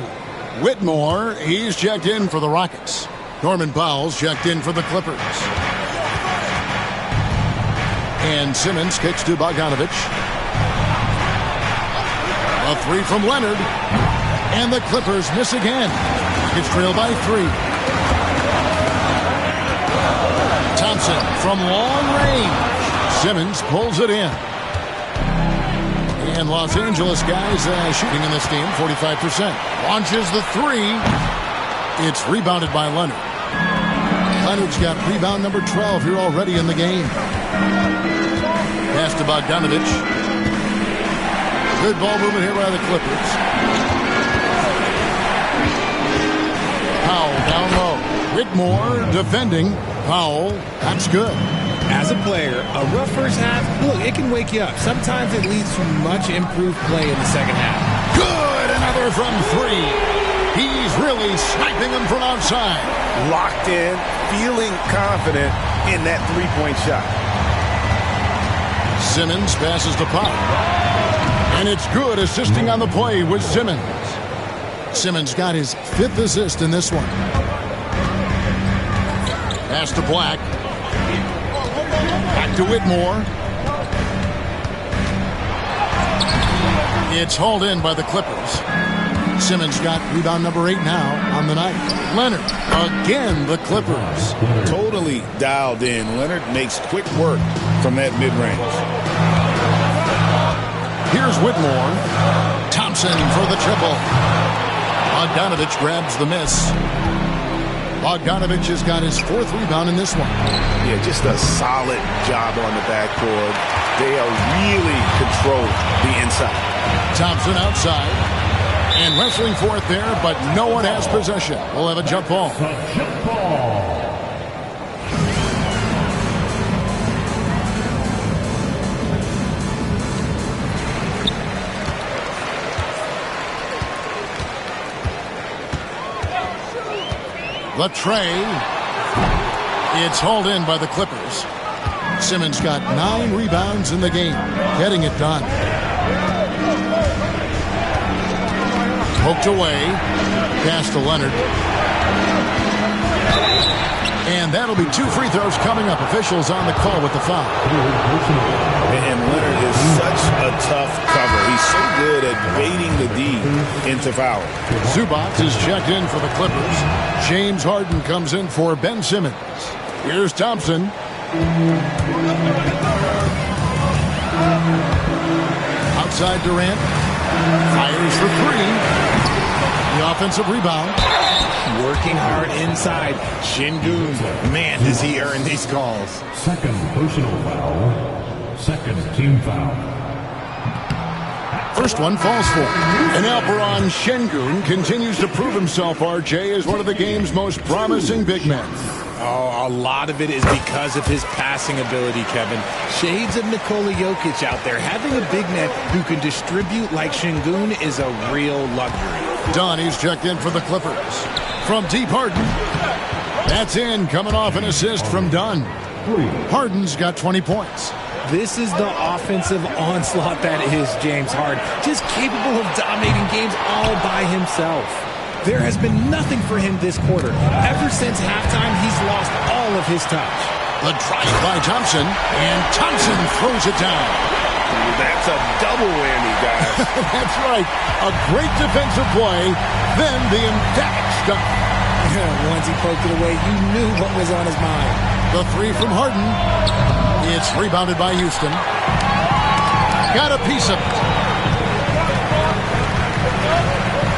Whitmore, he's checked in for the Rockets. Norman Powell's checked in for the Clippers. And Simmons kicks to Bogdanovich. A 3 from Leonard. And the Clippers miss again. It's trailed by 3. Thompson from long range. Simmons pulls it in. And Los Angeles guys shooting in this game, 45%. Launches the 3. It's rebounded by Leonard. Leonard's got rebound number 12 here already in the game. Pass to Bogdanovich. Good ball movement here by the Clippers. Powell down low. Whitmore defending. Powell, that's good. As a player, a rough first half, look, it can wake you up. Sometimes it leads to much improved play in the second half. Good! Another from 3. He's really sniping them from outside. Locked in, feeling confident in that three-point shot. Simmons passes to Powell. And it's good, assisting on the play with Simmons. Simmons got his 5th assist in this one. Pass to Black. Back to Whitmore. It's hauled in by the Clippers. Simmons got rebound number 8 now on the night. Leonard, again the Clippers. Totally dialed in. Leonard makes quick work from that mid-range. Here's Whitmore. Thompson for the triple. Bogdanovich grabs the miss. Bogdanovich has got his 4th rebound in this one. Yeah, just a solid job on the backboard. They are really control the inside. Thompson outside. And wrestling for it there, but no one has possession. We'll have a jump ball. Jump ball. The tray. It's hauled in by the Clippers. Simmons got 9 rebounds in the game, getting it done. Poked away. Pass to Leonard. And that'll be 2 free throws coming up. Officials on the call with the foul. And Leonard is such a tough cover. He's so good at baiting the D into foul. Zubac is checked in for the Clippers. James Harden comes in for Ben Simmons. Here's Thompson. Outside Durant. Fires for 3. The offensive rebound. Working hard inside. Şengün, man, does he earn these calls. Second personal foul. Second team foul. First one falls for him. And Alperen Şengün continues to prove himself, RJ, as one of the game's most promising big men. Oh, a lot of it is because of his passing ability, Kevin. Shades of Nikola Jokic out there. Having a big man who can distribute like Şengün is a real luxury. Donnie's checked in for the Clippers. From deep, Harden. That's in, coming off an assist from Dunn. Harden's got 20 points. This is the offensive onslaught that is James Harden. Just capable of dominating games all by himself. There has been nothing for him this quarter. Ever since halftime, he's lost all of his touch. The drive by Thompson, and Thompson throws it down. That's a double whammy, guys. That's right. A great defensive play, then the emphatic stuff. Once he poked it away, you knew what was on his mind. The 3 from Harden. It's rebounded by Houston. Got a piece of it.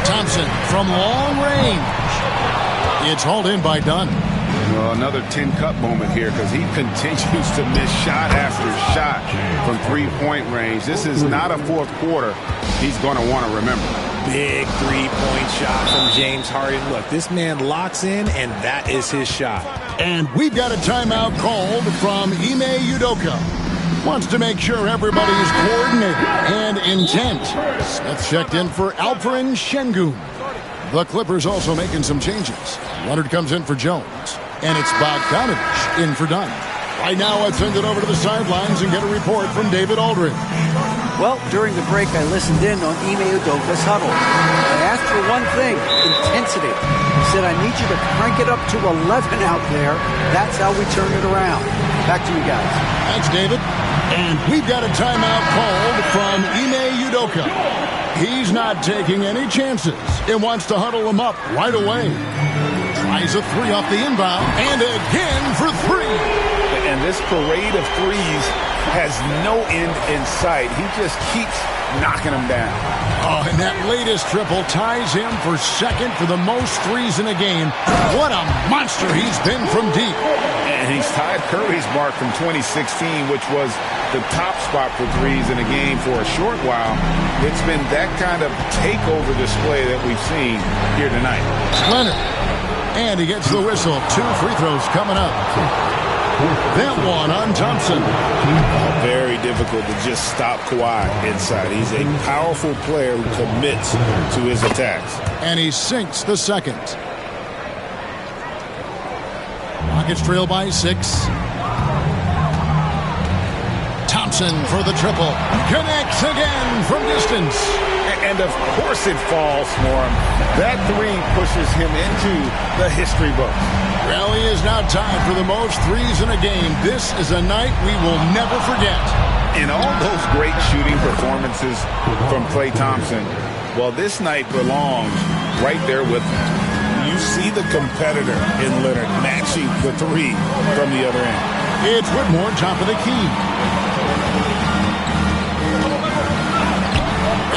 Thompson from long range. It's hauled in by Dunn. Well, another 10-cup moment here because he continues to miss shot after shot from three-point range. This is not a fourth quarter he's going to want to remember. Big three-point shot from James Harden. Look, this man locks in, and that is his shot. And we've got a timeout called from Ime Udoka. Wants to make sure everybody's coordinated and intent. Smith checked in for Alperen Şengün. The Clippers also making some changes. Leonard comes in for Jones. And it's Bogdanovich in for Dunn. Right now, let's send it over to the sidelines and get a report from David Aldridge. Well, during the break, I listened in on Ime Udoka's huddle. I asked for one thing, intensity. He said, I need you to crank it up to 11 out there. That's how we turn it around. Back to you guys. Thanks, David. And we've got a timeout called from Ime Udoka. He's not taking any chances and wants to huddle him up right away. Tries a three off the inbound, and again for three. And this parade of threes has no end in sight. He just keeps knocking them down. Oh, and that latest triple ties him for second for the most threes in a game. What a monster he's been from deep. And he's tied Curry's mark from 2016, which was the top spot for threes in a game for a short while. It's been that kind of takeover display that we've seen here tonight. Leonard. And he gets the whistle. 2 free throws coming up. That one on Thompson. Very difficult to just stop Kawhi inside. He's a powerful player who commits to his attacks. And he sinks the second. Rockets trail by 6. Thompson for the triple. Connects again from distance. And of course it falls for him. That three pushes him into the history books. Well, he is now tied for the most threes in a game. This is a night we will never forget. In all those great shooting performances from Klay Thompson, well, this night belongs right there with him. You see the competitor in Leonard matching the three from the other end. It's Whitmore, top of the key.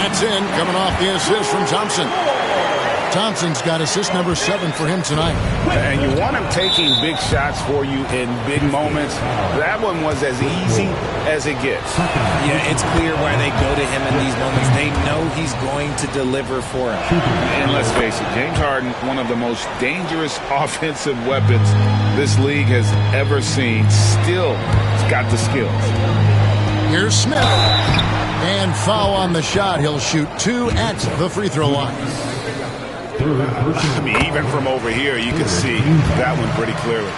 That's in, coming off the assist from Thompson. Thompson's got assist number 7 for him tonight. And you want him taking big shots for you in big moments. That one was as easy as it gets. Yeah, it's clear why they go to him in these moments. They know he's going to deliver for him. And let's face it, James Harden, one of the most dangerous offensive weapons this league has ever seen, still has got the skills. Here's Smith. And foul on the shot. He'll shoot 2 at the free throw line. I mean, even from over here, you can see that one pretty clearly.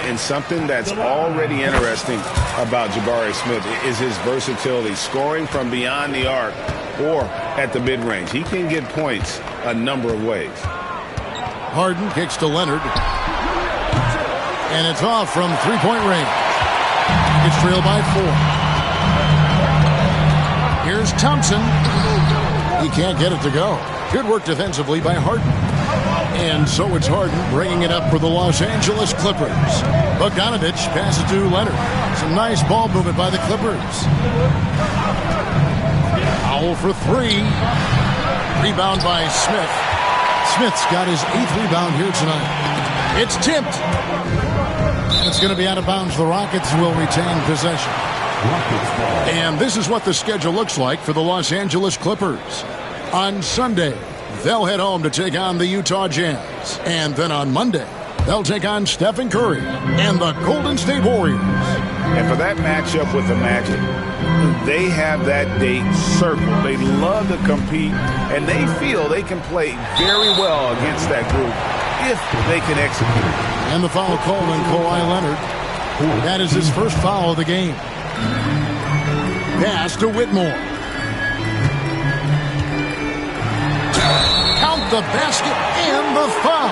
And something that's already interesting about Jabari Smith is his versatility, scoring from beyond the arc or at the mid-range. He can get points a number of ways. Harden kicks to Leonard. And it's off from three-point range. It's trailed by 4. Here's Thompson. He can't get it to go. Good work defensively by Harden. And so it's Harden bringing it up for the Los Angeles Clippers. Bogdanovich passes to Leonard. Some nice ball movement by the Clippers. Foul for 3. Rebound by Smith. Smith's got his 8th rebound here tonight. It's tipped. It's going to be out of bounds. The Rockets will retain possession. And this is what the schedule looks like for the Los Angeles Clippers. On Sunday, they'll head home to take on the Utah Jazz. And then on Monday, they'll take on Stephen Curry and the Golden State Warriors. And for that matchup with the Magic, they have that date circled. They love to compete, and they feel they can play very well against that group if they can execute. And the foul called on Kawhi Leonard. That is his first foul of the game. Pass to Whitmore. Count the basket and the foul.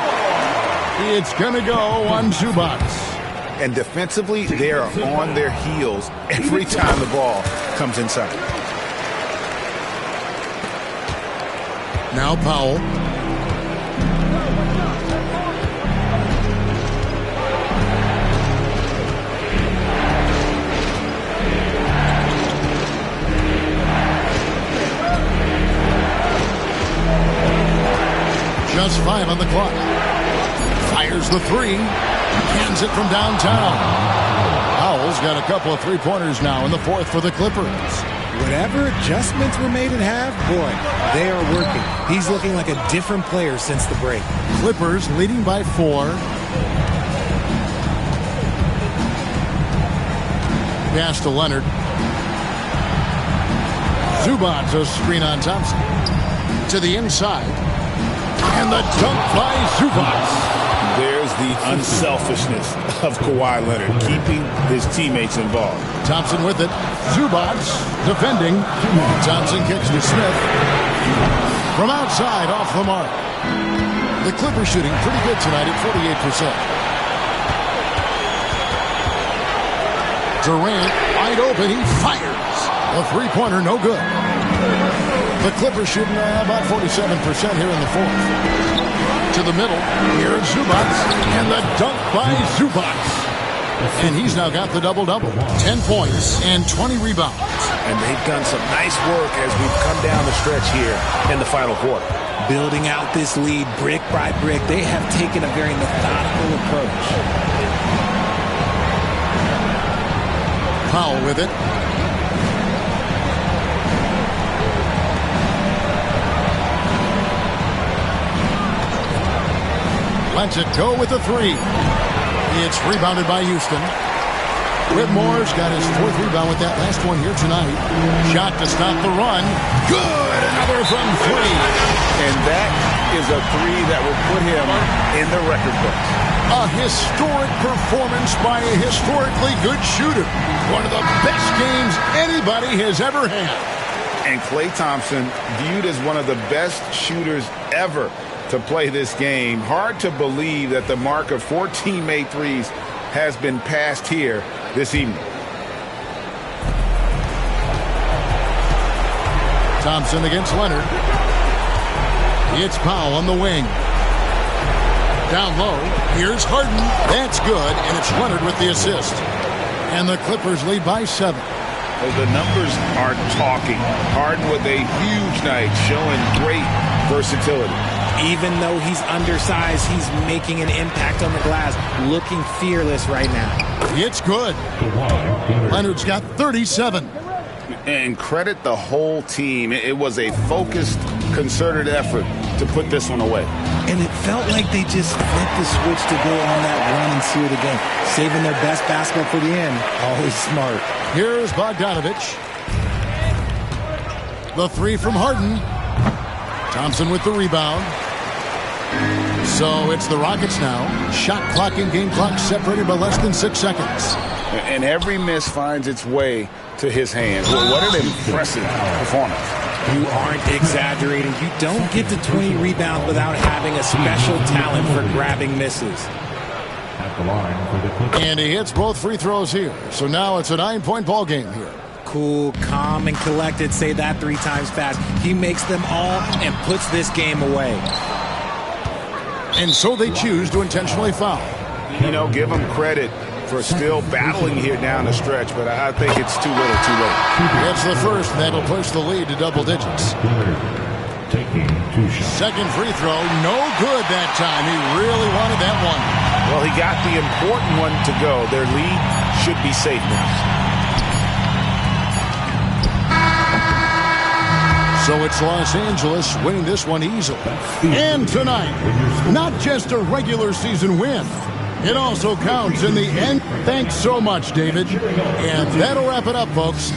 It's going to go on Zubac. And defensively, they are on their heels every time the ball comes inside. Now Powell. Just 5 on the clock. Fires the three. Cans it from downtown. Powell's got a couple of three-pointers now in the fourth for the Clippers. Whatever adjustments were made at half, boy, they are working. He's looking like a different player since the break. Clippers leading by 4. Pass to Leonard. Zubac's a screen on Thompson. To the inside. And the dunk by Zubac. There's the unselfishness of Kawhi Leonard, keeping his teammates involved. Thompson with it. Zubac defending. Thompson kicks to Smith. From outside, off the mark. The Clippers shooting pretty good tonight at 48%. Durant, wide open, he fires. A three-pointer, no good. The Clippers shooting about 47% here in the fourth. To the middle, here's Zubac, and the dunk by Zubac. And he's now got the double-double. 10 points and 20 rebounds. And they've done some nice work as we've come down the stretch here in the final quarter. Building out this lead brick by brick, they have taken a very methodical approach. Powell with it. Lets it go with the three. It's rebounded by Houston. Whitmore's got his fourth rebound with that last one here tonight. Shot to stop the run. Good! Another from three. And that is a three that will put him in the record books. A historic performance by a historically good shooter. One of the best games anybody has ever had. And Klay Thompson viewed as one of the best shooters ever to play this game. Hard to believe that the mark of 14 made threes has been passed here this evening. Thompson against Leonard. It's Powell on the wing. Down low. Here's Harden. That's good, and it's Leonard with the assist. And the Clippers lead by 7. The numbers are talking. Harden with a huge night, showing great versatility. Even though he's undersized, he's making an impact on the glass, looking fearless right now. It's good. Leonard's got 37. And credit the whole team. It was a focused, concerted effort to put this one away. And it felt like they just flipped the switch to go on that run and seal the game. Saving their best basketball for the end. Always smart. Here's Bogdanovich. The three from Harden. Thompson with the rebound. So it's the Rockets now. Shot clock and game clock separated by less than 6 seconds. And every miss finds its way to his hands. Well, what an impressive performance. You aren't exaggerating. You don't get to 20 rebounds without having a special talent for grabbing misses. And he hits both free throws here. So now it's a 9-point ball game here. Cool, calm, and collected. Say that 3 times fast. He makes them all and puts this game away. And so they choose to intentionally foul. You know, give them credit for still battling here down the stretch, but I think it's too little too late. That's the first, and that'll push the lead to double digits. Second free throw, no good that time. He really wanted that one. Well, he got the important one to go. Their lead should be safe now. So it's Los Angeles winning this one easily. And tonight, not just a regular season win, it also counts in the end. Thanks so much, David. And that'll wrap it up, folks.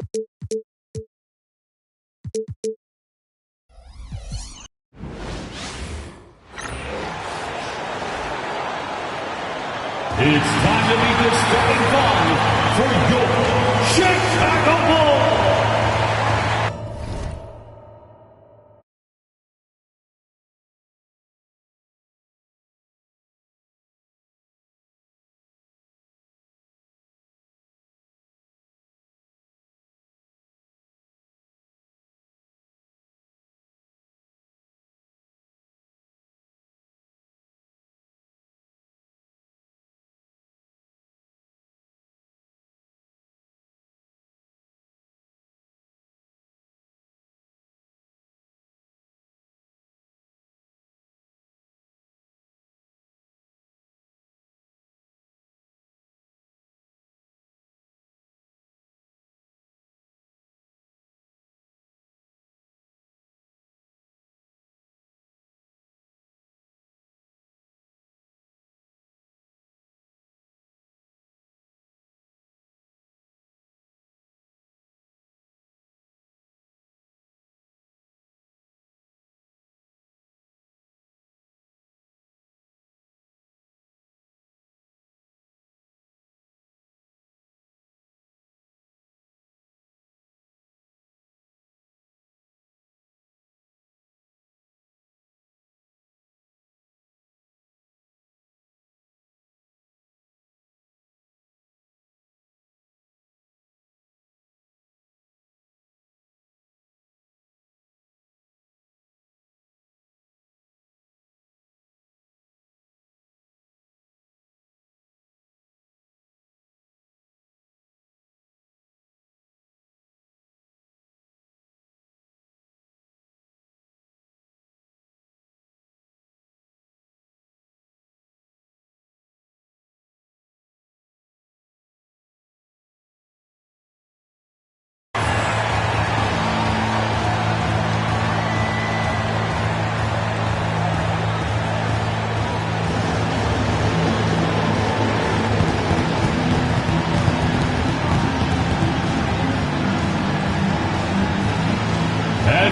It's time to meet the starting five for your Chicago Bulls.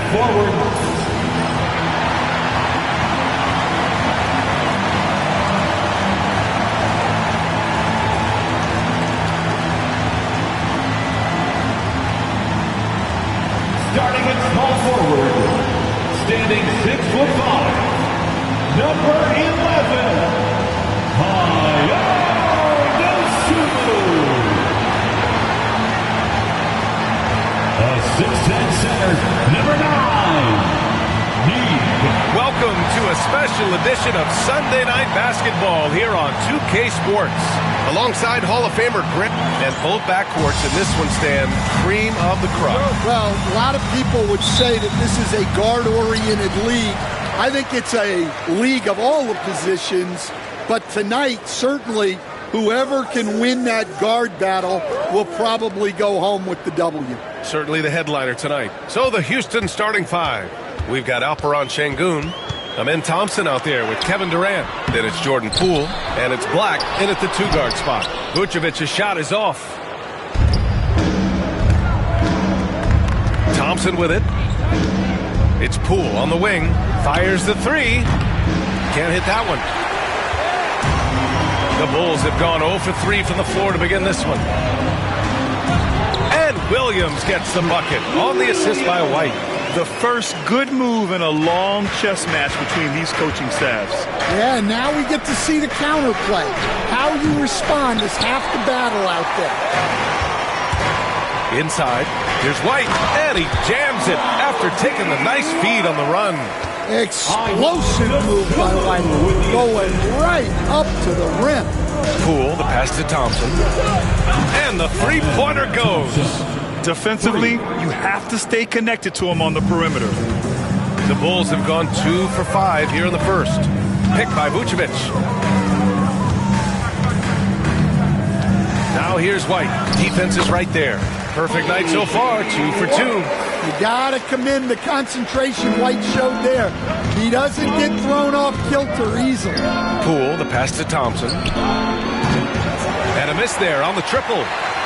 Forward. Starting at small forward, standing 6'5", number 11, a 6'10" center, number 9. Welcome to a special edition of Sunday Night Basketball here on 2K Sports. Alongside Hall of Famer Grit and both backcourts in this one stand cream of the crop. Well, a lot of people would say that this is a guard-oriented league. I think it's a league of all the positions, but tonight, certainly, whoever can win that guard battle will probably go home with the W. Certainly the headliner tonight. So the Houston starting five. We've got Alperen Şengün, Amen Thompson out there with Kevin Durant. Then it's Jordan Poole, and it's Black in at the two-guard spot. Vucevic's shot is off. Thompson with it. It's Poole on the wing. Fires the three. Can't hit that one. The Bulls have gone 0 for 3 from the floor to begin this one. And Williams gets the bucket on the assist by White. The first good move in a long chess match between these coaching staffs. Yeah, now we get to see the counterplay. How you respond is half the battle out there. Inside, here's White, and he jams it after taking the nice feed on the run. Explosive move by White, going right up to the rim. Poole, the pass to Thompson, and the three-pointer goes. Defensively, you have to stay connected to him on the perimeter. The Bulls have gone 2 for 5 here in the first. Picked by Vucevic. Now here's White. Defense is right there. Perfect night so far, 2 for 2. You gotta commend the concentration White showed there. He doesn't get thrown off kilter easily. Poole, the pass to Thompson. And a miss there on the triple.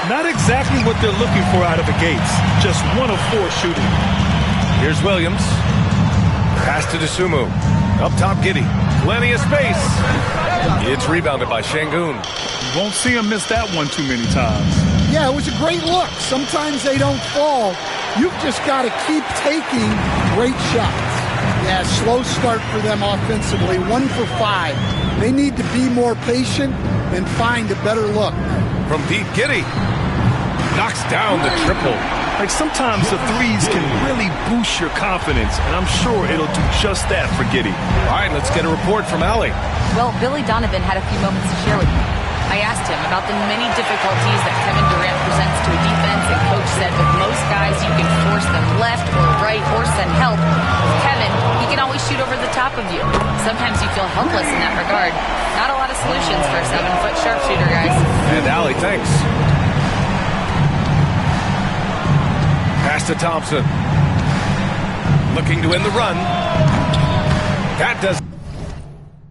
Not exactly what they're looking for out of the gates. Just 1 of 4 shooting. Here's Williams. Pass to DeSumo. Up top, Giddey. Plenty of space. It's rebounded by Şengün. You won't see him miss that one too many times. Yeah, it was a great look. Sometimes they don't fall. You've just got to keep taking great shots. Yeah, slow start for them offensively. 1 for 5. They need to be more patient and find a better look. From deep, Giddey knocks down the triple. Like sometimes the threes can really boost your confidence, and I'm sure it'll do just that for Giddey. All right, let's get a report from Allie. Well, Billy Donovan had a few moments to share with me. I asked him about the many difficulties that Kevin Durant presents to a defense, and Coach said with most guys you can force them left or right or send help. With Kevin, he can always shoot over the top of you. Sometimes you feel helpless in that regard. Not a lot of solutions for a 7-foot sharpshooter, guys. And Allie, thanks. Pass to Thompson. Looking to end the run. That does